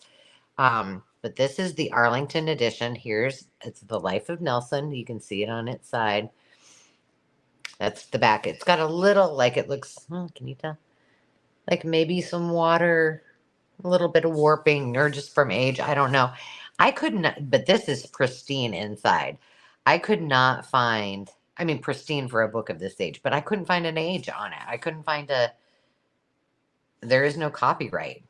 But this is the Arlington edition. It's the Life of Nelson. You can see it on its side. That's the back. It's got a little, like it looks, can you tell? Like maybe some water, a little bit of warping, or just from age. I don't know. I couldn't, but this is pristine inside. I could not find, I mean, pristine for a book of this age, but I couldn't find an age on it. I couldn't find there is no copyright.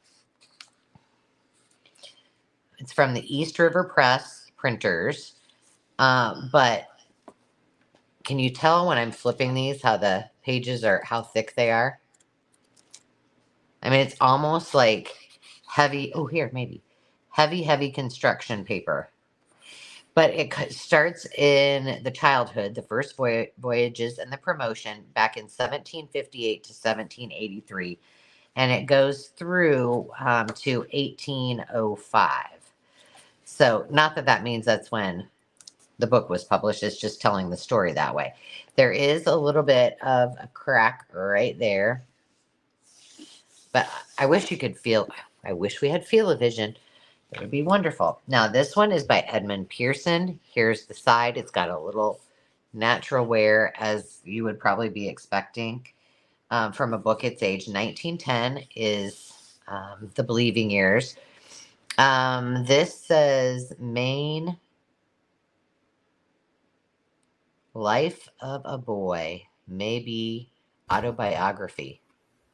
It's from the East River Press printers. But can you tell when I'm flipping these how the pages are, how thick they are? I mean, it's almost like heavy. Oh, here, maybe heavy construction paper. But it starts in the childhood, the first voyages and the promotion back in 1758 to 1783. And it goes through to 1805. So, not that means that's when the book was published. It's just telling the story that way. There is a little bit of a crack right there. But I wish you could feel, I wish we had feel-o-vision. It would be wonderful. Now, this one is by Edmund Pearson. Here's the side. It's got a little natural wear, as you would probably be expecting from a book its age. 1910 is The Believing Years. This says Maine Life of a Boy, maybe autobiography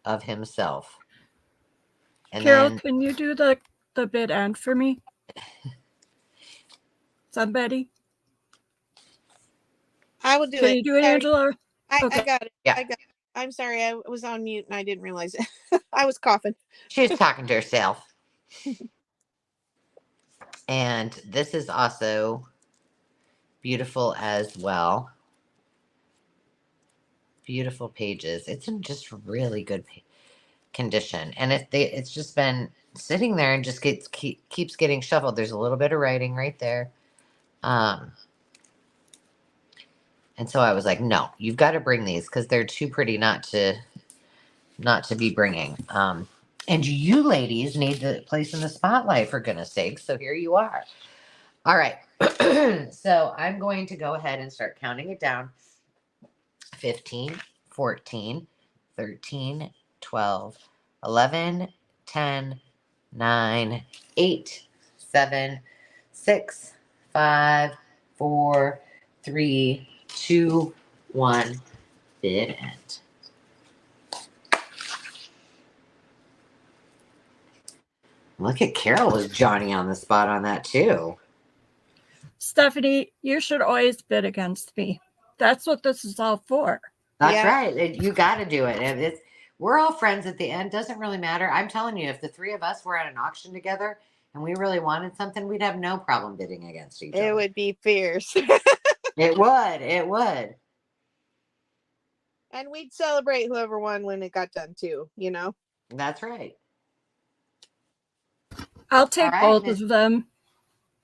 of himself. And
Carol,
then,
can you do the bid end for me? Somebody?
I will do
Can
it.
you do it,
I
Angela?
I
Okay.
got it.
Yeah.
I got it. I'm sorry. I was on mute and I didn't realize it. I was coughing.
she was talking to herself. And this is also beautiful as well. Beautiful pages. It's in just really good condition, and it's just been sitting there and just keeps getting shuffled. There's a little bit of writing right there, and so I was like, no, you've got to bring these because they're too pretty not to be bringing. And you ladies need the place in the spotlight, for goodness sake. So here you are. All right. So I'm going to go ahead and start counting it down. 15, 14, 13, 12, 11, 10, 9, 8, 7, 6, 5, 4, 3, 2, 1. Bid end. Look at Carol was Johnny on the spot on that too.
Stephanie, you should always bid against me. That's what this is all for.
That's
Yeah.
right. You got to do it. we're all friends at the end. Doesn't really matter. I'm telling you, if the three of us were at an auction together and we really wanted something, we'd have no problem bidding against each
It
other.
would be fierce.
It would. It would.
And we'd celebrate whoever won when it got done too, you know?
That's right.
I'll
All
take
right,
both
Miss.
of them.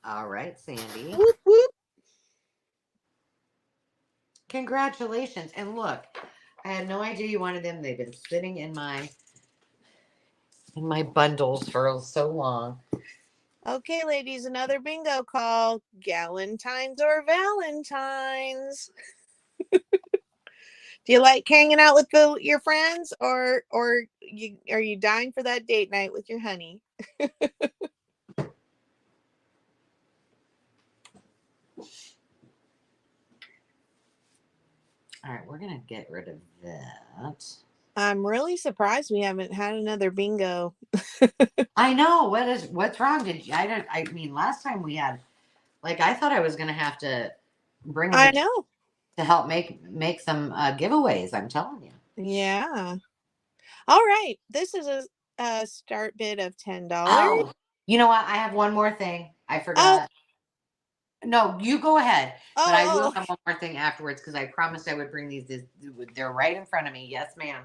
All right, Sandy.
Whoop, whoop.
Congratulations. And look, I had no idea you wanted them. They've been sitting in my bundles for so long.
Okay, ladies, another bingo call. Galentine's or Valentine's? Do you like hanging out with your friends, or are you dying for that date night with your honey?
All right, we're gonna get rid of that.
I'm really surprised we haven't had another bingo.
I know. What's wrong? Did you, I mean, last time we had, like, I thought I was gonna have to bring them
I know.
to help make some giveaways. I'm telling you.
Yeah. All right. This is a start bid of $10.
Oh, you know what? I have one more thing. I
Oh,
forgot. No, you go ahead. But I will
oh,
have one more thing afterwards because I promised I would bring these. They're right in front of me. Yes, ma'am.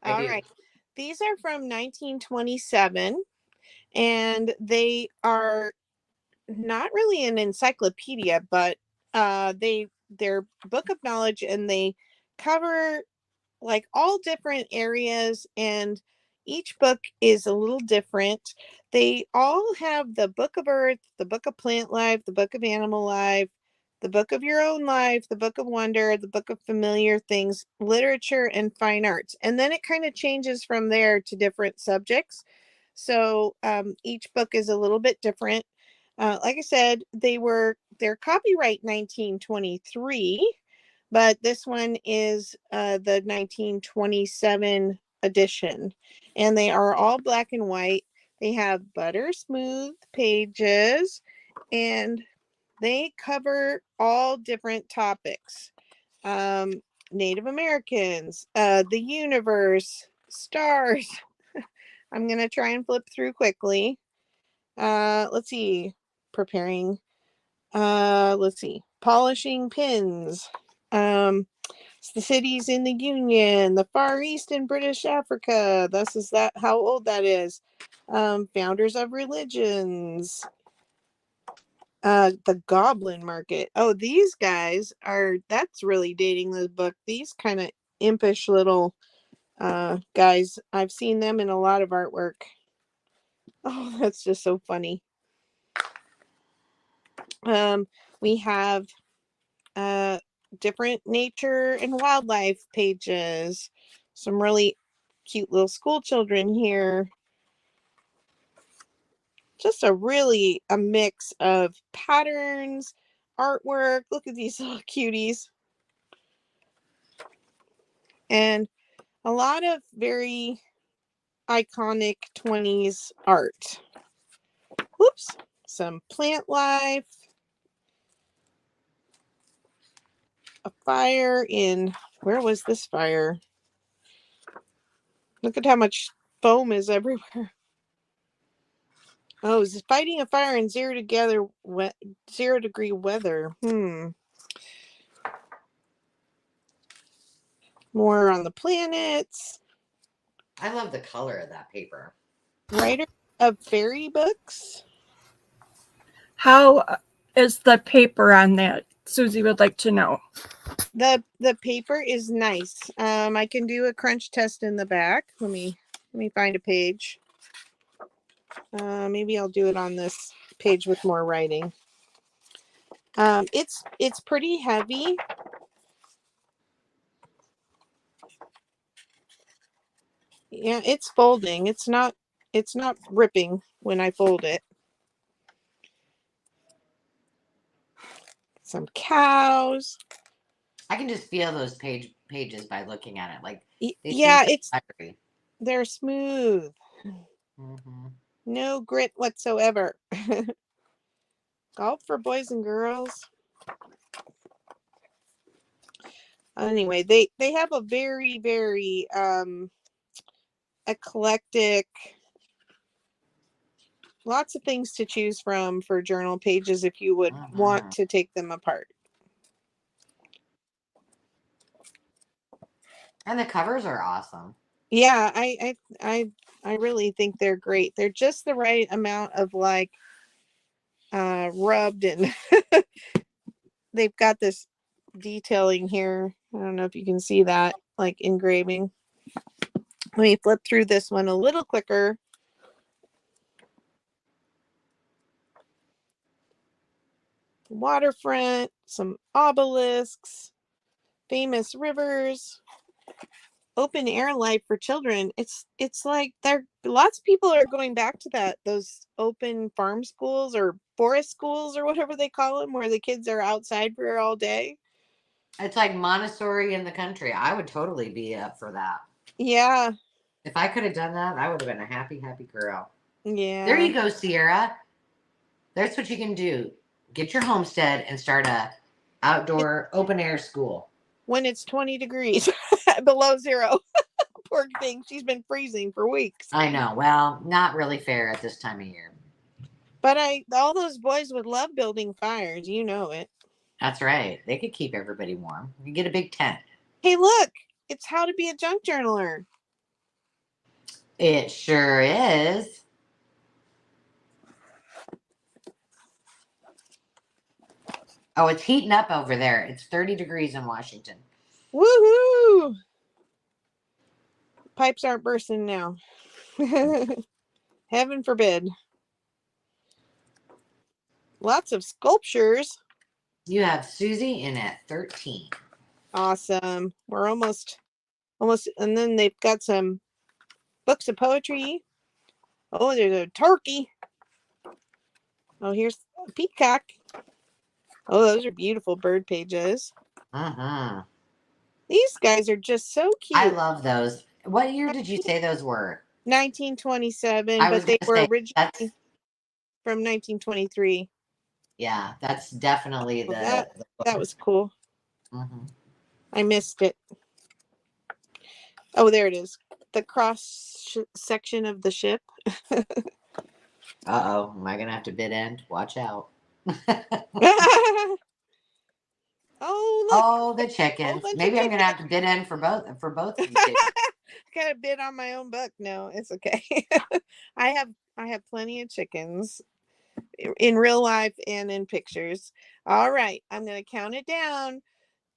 I
all
do.
right. These are from 1927, and they are not really an encyclopedia, but they're book of knowledge, and they cover like all different areas, and each book is a little different. They all have the book of earth, the book of plant life, the book of animal life, the book of your own life, the book of wonder, the book of familiar things, literature, and fine arts. And then it kind of changes from there to different subjects. So each book is a little bit different. Like I said, they're copyright 1923, but this one is the 1927 edition, and they are all black and white. They have butter smooth pages, and they cover all different topics. Native Americans, the universe, stars. I'm going to try and flip through quickly. Let's see. Preparing. Let's see. Polishing pins. The cities in the Union, the Far East and British Africa. This is that how old that is. Founders of religions. The Goblin Market. Oh, these guys that's really dating the book. These kind of impish little guys. I've seen them in a lot of artwork. Oh, that's just so funny. We have different nature and wildlife pages. Some really cute little school children here. Just a mix of patterns, artwork. Look at these little cuties. And a lot of very iconic 20s art. Whoops. Some plant life. A fire in, where was this fire? Look at how much foam is everywhere. Oh, is fighting a fire in 0 degree weather. More on the planets.
I love the color of that paper.
Writer of fairy books.
How is the paper on that? Susie would like to know.
The paper is nice. I can do a crunch test in the back. Let me find a page. Maybe I'll do it on this page with more writing. It's pretty heavy. Yeah, it's folding. It's not ripping when I fold it. Some cows.
I can just feel those pages by looking at it. Like
Yeah,
so buttery.
they're smooth.
Mm-hmm.
No grit whatsoever. Golf for boys and girls. Anyway, they have a very, very eclectic, lots of things to choose from for journal pages if you would want to take them apart.
And the covers are awesome.
Yeah, I really think they're great. They're just the right amount of like rubbed, and they've got this detailing here. I don't know if you can see that, like engraving. Let me flip through this one a little quicker. Waterfront, some obelisks, famous rivers, open air life for children. It's like there lots of people are going back to those open farm schools or forest schools or whatever they call them, where the kids are outside for all day.
It's like Montessori in the country. I would totally be up for that.
Yeah.
If I could have done that, I would have been a happy, happy girl.
Yeah.
There you go, Sierra. That's what you can do. Get your homestead and start a outdoor open air school.
When it's 20 degrees below zero. Poor thing. She's been freezing for weeks.
I know. Well, not really fair at this time of year.
But all those boys would love building fires. You know it.
That's right. They could keep everybody warm. You get a big tent.
Hey, look. It's how to be a junk journaler.
It sure is. Oh, it's heating up over there. It's 30 degrees in Washington.
Woohoo! Pipes aren't bursting now. Heaven forbid. Lots of sculptures.
You have Susie in at 13.
Awesome. We're almost, and then they've got some books of poetry. Oh, there's a turkey. Oh, here's a peacock. Oh, those are beautiful bird pages. These guys are just so cute.
I love those. What year did you say those were?
1927, but they were originally from 1923.
Yeah, that's definitely
that was cool. I missed it. Oh, there it is. The cross section of the ship.
Uh-oh. Am I going to have to bid end? Watch out.
Oh, look.
Oh, the chickens. Maybe I'm going to have to bid end for both of you two.
Got a bid on my own book. No, it's okay. I have plenty of chickens in real life and in pictures. All right. I'm going to count it down.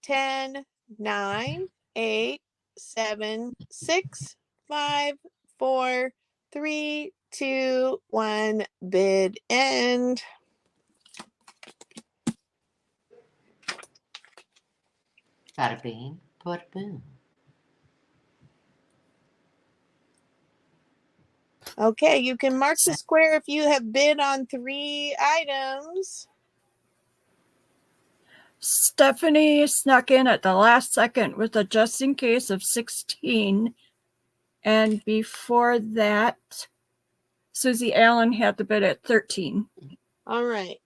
10, 9, 8, 7, 6, 5, 4, 3, 2, 1. Bid end.
Bada bing, bada boom.
Okay, you can mark the square if you have bid on 3 items.
Stephanie snuck in at the last second with a just in case of 16. And before that, Susie Allen had the bid at 13.
All right.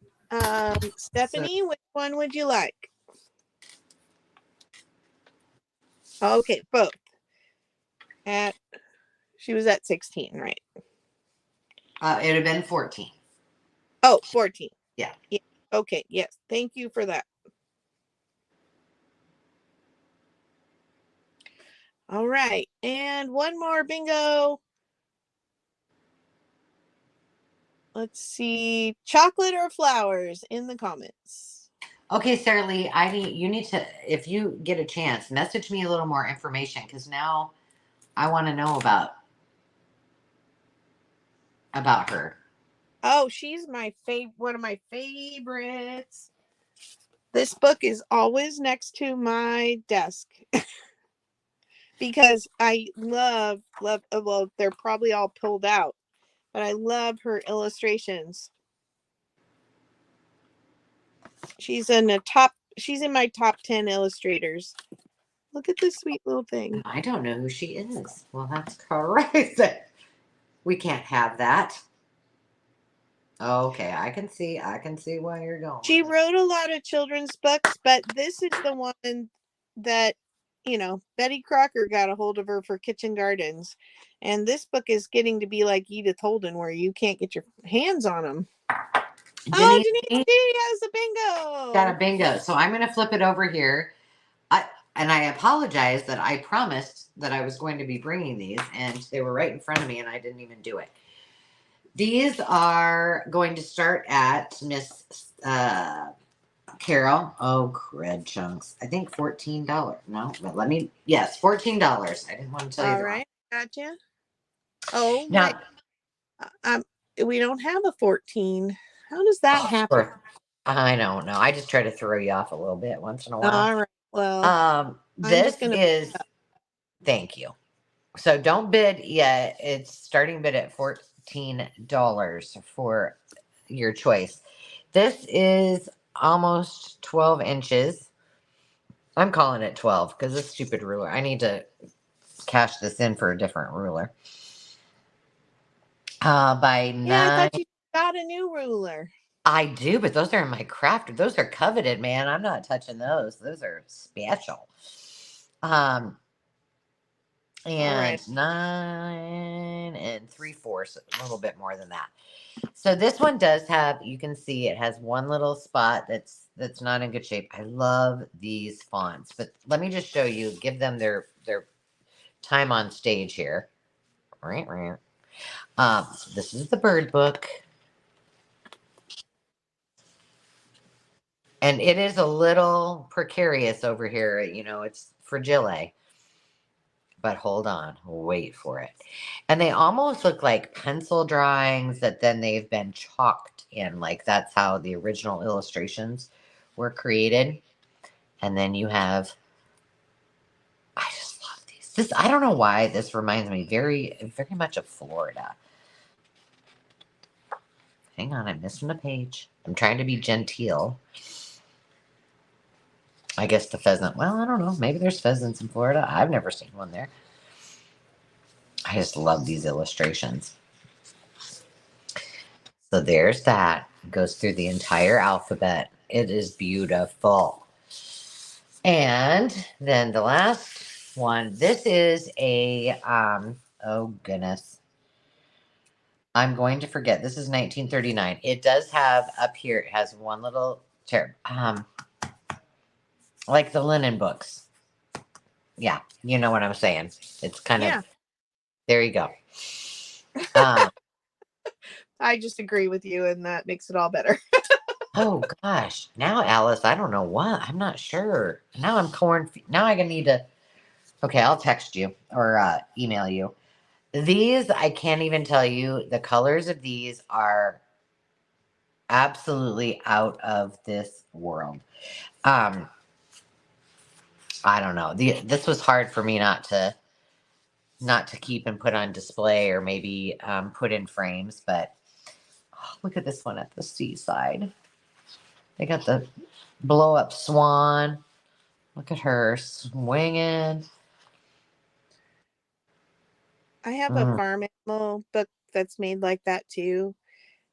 Stephanie, which one would you like? Okay, both. She was at 16, right?
It would have been 14.
Oh, 14.
Yeah.
Okay, yes. Thank you for that. All right. And one more bingo. Let's see. Chocolate or flowers in the comments.
Okay, Sarah Lee, you need to, if you get a chance, message me a little more information, because now I want to know about her.
Oh, she's one of my favorites. This book is always next to my desk because I love, well, they're probably all pulled out, but I love her illustrations. She's in my top 10 illustrators. Look at this sweet little thing.
I don't know who she is. Well, that's crazy. We can't have that. Okay, I can see why you're going.
She wrote a lot of children's books, but this is the one that, Betty Crocker got a hold of her for Kitchen Gardens. And this book is getting to be like Edith Holden, where you can't get your hands on them. Oh, Denise D has a bingo.
Got a bingo. So I'm going to flip it over here. And I apologize that I promised that I was going to be bringing these, and they were right in front of me, and I didn't even do it. These are going to start at Miss Carol. Oh, crud chunks. I think $14. No, but yes, $14. I didn't want to tell you.
All right, gotcha. Oh,
now,
we don't have a 14. How does that happen?
I don't know. I just try to throw you off a little bit once in a while.
All right. Well,
Thank you. So don't bid yet. It's starting bid at $14 for your choice. This is almost 12 inches. I'm calling it 12 because this stupid ruler. I need to cash this in for a different ruler. By 9.
I thought you got a new ruler.
I do, but those are in my craft. Those are coveted, man. I'm not touching those. Those are special. And right. 9 3/4, a little bit more than that. So this one does have, you can see it has one little spot that's not in good shape. I love these fonts, but let me just show you, give them their time on stage here. Right. So this is the bird book. And it is a little precarious over here. You know, it's fragile. But hold on, wait for it. And they almost look like pencil drawings that then they've been chalked in. Like that's how the original illustrations were created. And then you have, I just love these. I don't know why this reminds me very, very much of Florida. Hang on, I'm missing a page. I'm trying to be genteel. I guess the pheasant. Well, I don't know. Maybe there's pheasants in Florida. I've never seen one there. I just love these illustrations. So there's that. It goes through the entire alphabet. It is beautiful. And then the last one. This is a, oh goodness. I'm going to forget. This is 1939. It does have up here, it has one little chair. Like the linen books. Yeah, you know what I'm saying. It's kind of, there you go.
I just agree with you, and that makes it all better.
Oh, gosh. Now, Alice, I don't know what. I'm not sure. Now I'm now I'm going to need to, okay, I'll text you or email you. These, I can't even tell you. The colors of these are absolutely out of this world. I don't know. This was hard for me not to keep and put on display or maybe put in frames. But look at this one at the seaside. They got the blow up swan. Look at her swinging.
I have a farm animal book that's made like that too.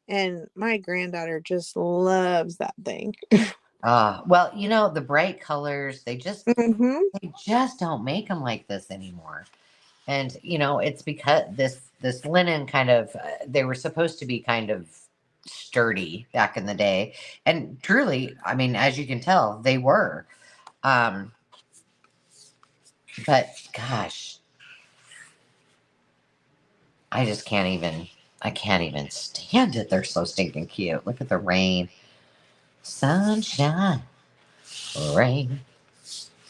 And my granddaughter just loves that thing.
Well, you know, the bright colors, they just don't make them like this anymore. And, you know, it's because this linen kind of, they were supposed to be kind of sturdy back in the day. And truly, I mean, as you can tell, they were. But gosh, I can't even stand it. They're so stinking cute. Look at the rain. Sunshine, rain.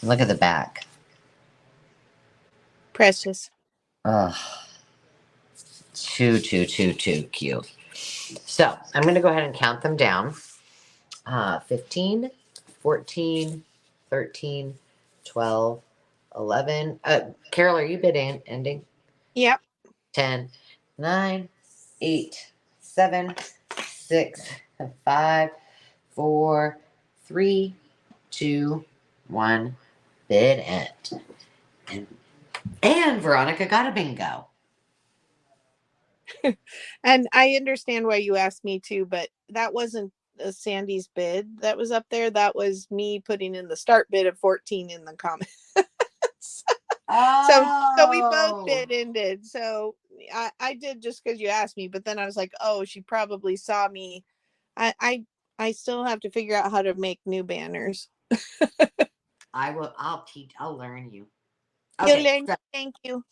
Look at the back.
Precious.
Oh, too cute. So I'm going to go ahead and count them down. 15, 14, 13, 12, 11. Carol, are you ending?
Yep.
10, 9, 8, 7, 6, 5, 4, 3, 2, 1. Bid end. And Veronica got a bingo.
And I understand why you asked me to, but that wasn't Sandy's bid that was up there. That was me putting in the start bid of 14 in the comments. So we both
Oh,
bid ended. So I did just because you asked me, but then I was like, oh, she probably saw me. I still have to figure out how to make new banners.
I will. I'll learn you.
You'll
Okay,
learn.
so
Thank you.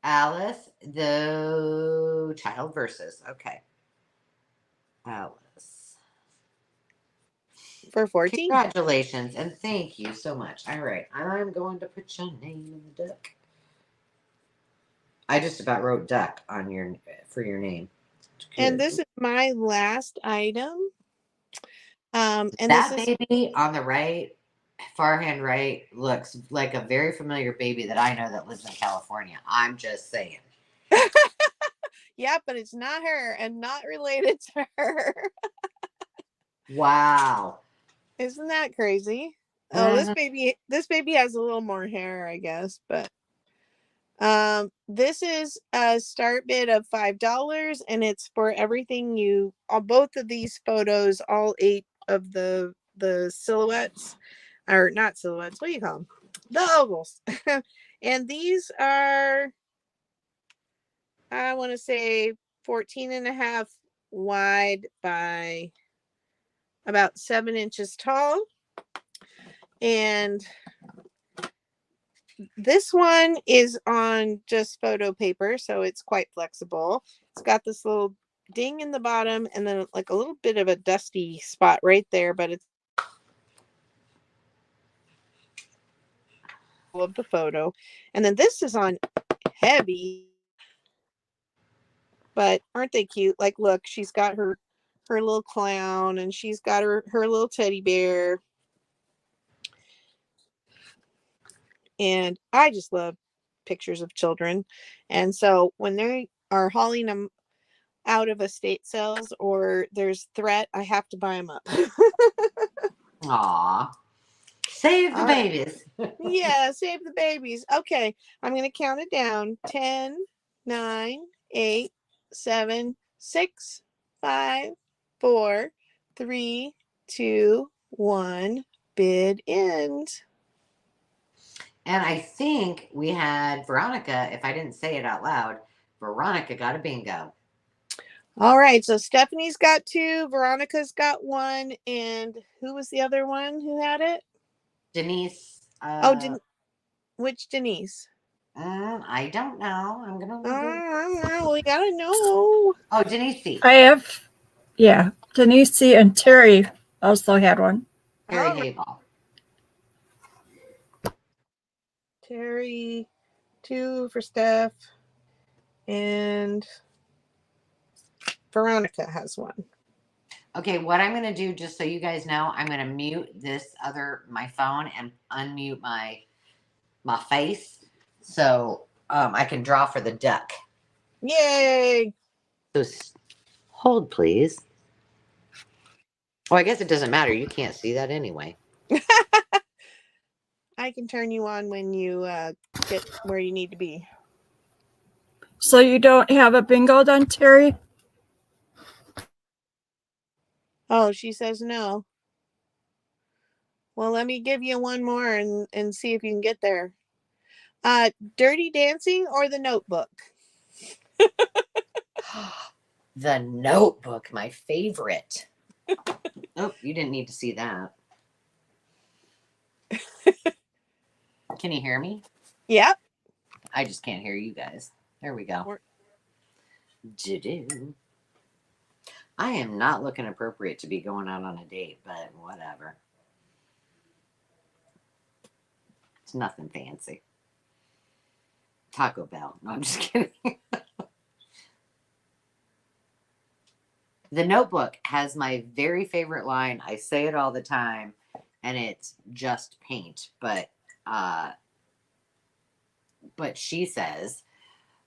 Alice, the child versus. Okay, Alice.
For 14.
Congratulations and thank you so much. All right, I'm going to put your name in the duck. I just about wrote duck on your for your name.
And
Good.
this is my last item. And this
That
is
baby on the right, far hand right, looks like a very familiar baby that I know that lives in California. I'm just saying.
yeah, but it's not her and not related to her.
Wow.
Isn't that crazy? Oh,
Mhm.
this baby has a little more hair, I guess, but this is a start bid of $5 and it's for everything you on both of these photos, all 8 of the silhouettes, or not silhouettes, what do you call them? The ovals. And these are, I want to say 14 and a half wide by about 7 inches tall. And this one is on just photo paper, so it's quite flexible. It's got this little ding in the bottom and then like a little bit of a dusty spot right there, but it's of the photo. And then this is on heavy, but aren't they cute? Like, look, she's got her little clown and she's got her little teddy bear. And I just love pictures of children. And so when they are hauling them out of estate sales or there's threat, I have to buy them up.
Aw. Save the
All right.
babies.
Yeah, save the babies. Okay, I'm going to count it down. 10, 9, 8, 7, 6, 5, 4, 3, 2, 1. Bid end.
And I think we had Veronica, if I didn't say it out loud, Veronica got a bingo.
All right, so Stephanie's got 2, Veronica's got 1, and who was the other one who had it?
Denise.
Oh, which Denise?
I don't know. I'm gonna look.
We gotta know.
Oh, Denise C.
I have, yeah, Denise C. and Terry also had one.
Terry
All right.
Hayball.
Terry, 2 for Steph, and Veronica has 1.
Okay, what I'm gonna do, just so you guys know, I'm gonna mute my phone and unmute my face, so I can draw for the duck.
Yay!
So hold, please. Oh, I guess it doesn't matter. You can't see that anyway.
I can turn you on when you get where you need to be.
So you don't have a bingo done, Terry?
Oh, she says no. Well, let me give you one more and see if you can get there. Dirty Dancing or The Notebook?
The Notebook, my favorite. Oh, you didn't need to see that. Can you hear me?
Yep.
I just can't hear you guys. There we go. I am not looking appropriate to be going out on a date, but whatever. It's nothing fancy. Taco Bell. No, I'm just kidding. The Notebook has my very favorite line. I say it all the time, and it's just paint. But she says,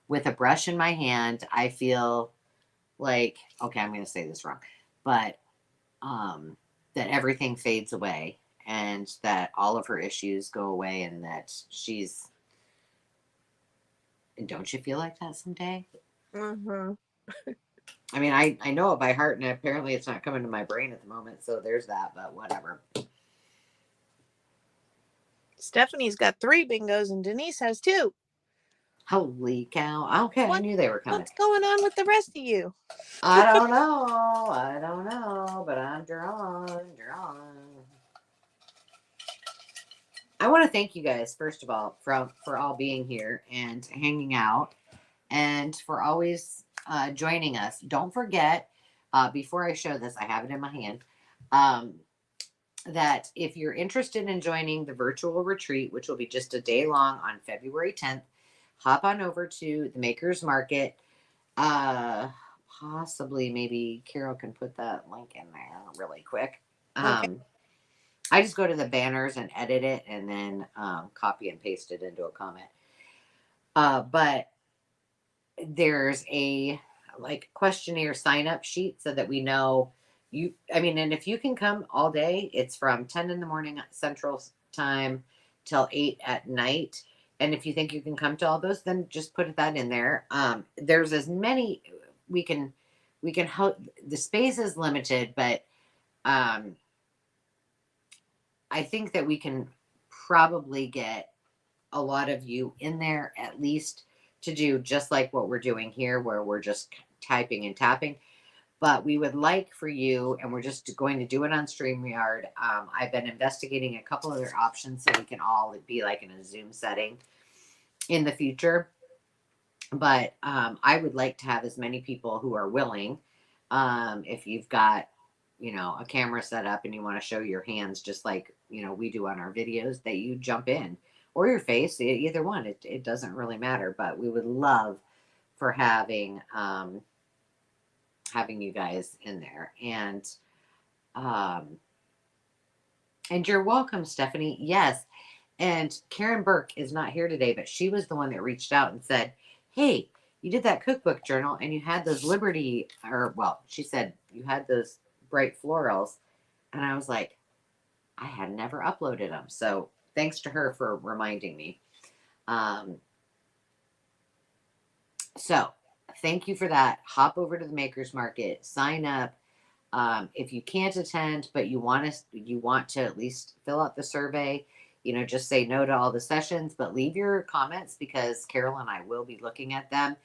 with a brush in my hand, I feel like, okay, I'm going to say this wrong, but that everything fades away and that all of her issues go away and that she's, don't you feel like that someday?
Mm-hmm.
I mean, I know it by heart, and apparently it's not coming to my brain at the moment, so there's that, but whatever.
Stephanie's got 3 bingos and Denise has 2.
Holy cow. Okay, I
What,
knew they were coming.
what's going on with the rest of you?
I don't know, but I'm drawn. I want to thank you guys, first of all, for all being here and hanging out and for always joining us. Don't forget, before I show this, I have it in my hand, that if you're interested in joining the virtual retreat, which will be just a day long on February 10th, hop on over to the Makers Market. Possibly maybe Carol can put that link in there really quick.
Okay.
I just go to the banners and edit it and then copy and paste it into a comment. But there's a questionnaire sign up sheet so that we know and if you can come all day, it's from 10 in the morning Central Time till 8 at night. And if you think you can come to all those, then just put that in there. There's as many we can help. The space is limited, but I think that we can probably get a lot of you in there at least to do just like what we're doing here, where we're just typing and tapping. But we would like for you, and we're just going to do it on StreamYard. I've been investigating a couple other options so we can all be like in a Zoom setting in the future. But I would like to have as many people who are willing. If you've got, a camera set up and you want to show your hands just like, we do on our videos, that you jump in, or your face, either one. It doesn't really matter, but we would love for having you guys in there. And you're welcome, Stephanie. Yes. And Karen Burke is not here today, but she was the one that reached out and said, hey, you did that cookbook journal and you had those she said you had those bright florals. And I was like, I had never uploaded them. So thanks to her for reminding me. So thank you for that. Hop over to the Makers Market, sign up. If you can't attend, but you want to at least fill out the survey, just say no to all the sessions, but leave your comments because Carol and I will be looking at them.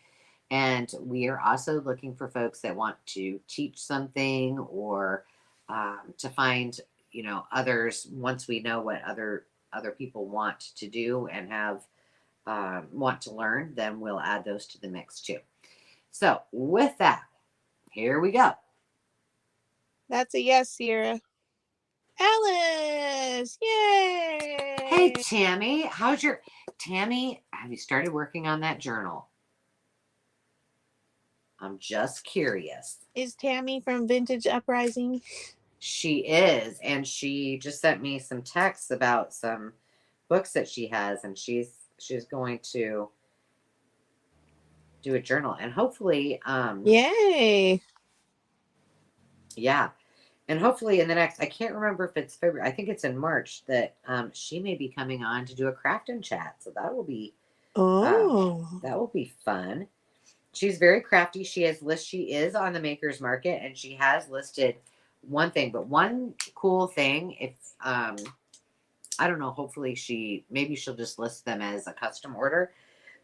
And we are also looking for folks that want to teach something or to find, others. Once we know what other people want to do and have want to learn, then we'll add those to the mix too. So with that, here we go.
That's a yes, Sierra. Alice, yay!
Hey, Tammy, Tammy, have you started working on that journal? I'm just curious.
Is Tammy from Vintage Uprising?
She is, and she just sent me some texts about some books that she has, and she's going to do a journal, and hopefully,
Yay!
Yeah, and hopefully in the next, I can't remember if it's February. I think it's in March that she may be coming on to do a craft and chat, so that will be that will be fun. She's very crafty. She is on the Makers Market, and she has listed one thing. But one cool thing, if I don't know, hopefully maybe she'll just list them as a custom order.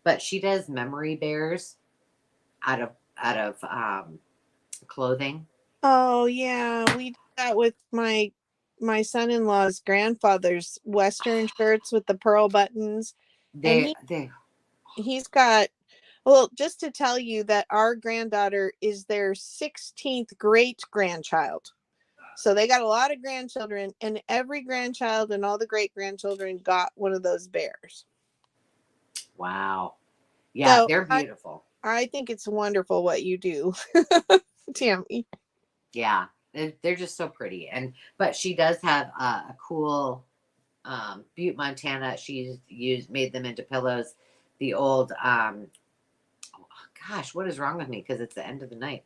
But she does memory bears out of clothing.
Oh yeah, we did that with my son-in-law's grandfather's Western shirts with the pearl buttons. He's got, well, just to tell you that our granddaughter is their 16th great grandchild. So they got a lot of grandchildren, and every grandchild and all the great grandchildren got one of those bears.
Wow. Yeah,
so
they're beautiful.
I think it's wonderful what you do, Tammy.
Yeah, they're just so pretty. But she does have a cool Butte, Montana. She's made them into pillows. The old gosh, what is wrong with me? Because it's the end of the night.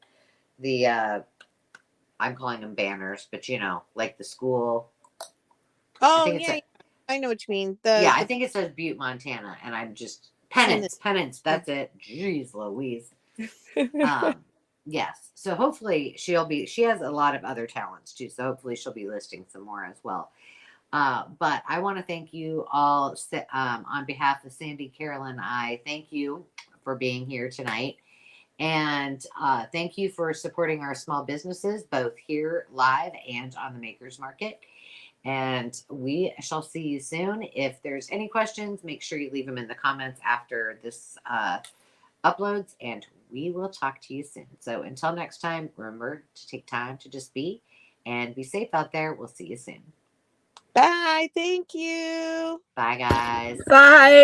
I'm calling them banners, but like the school.
Oh yeah, I know what you mean.
I think it says Butte, Montana, and I'm just pennants. That's it. Jeez Louise. Yes. So hopefully she has a lot of other talents too. So hopefully she'll be listing some more as well. But I want to thank you all on behalf of Sandy, Carolyn. I thank you for being here tonight. And thank you for supporting our small businesses, both here live and on the Makers Market. And we shall see you soon. If there's any questions, make sure you leave them in the comments after this uploads, and we will talk to you soon. So until next time, remember to take time to just be and be safe out there. We'll see you soon.
Bye. Thank you.
Bye, guys.
Bye.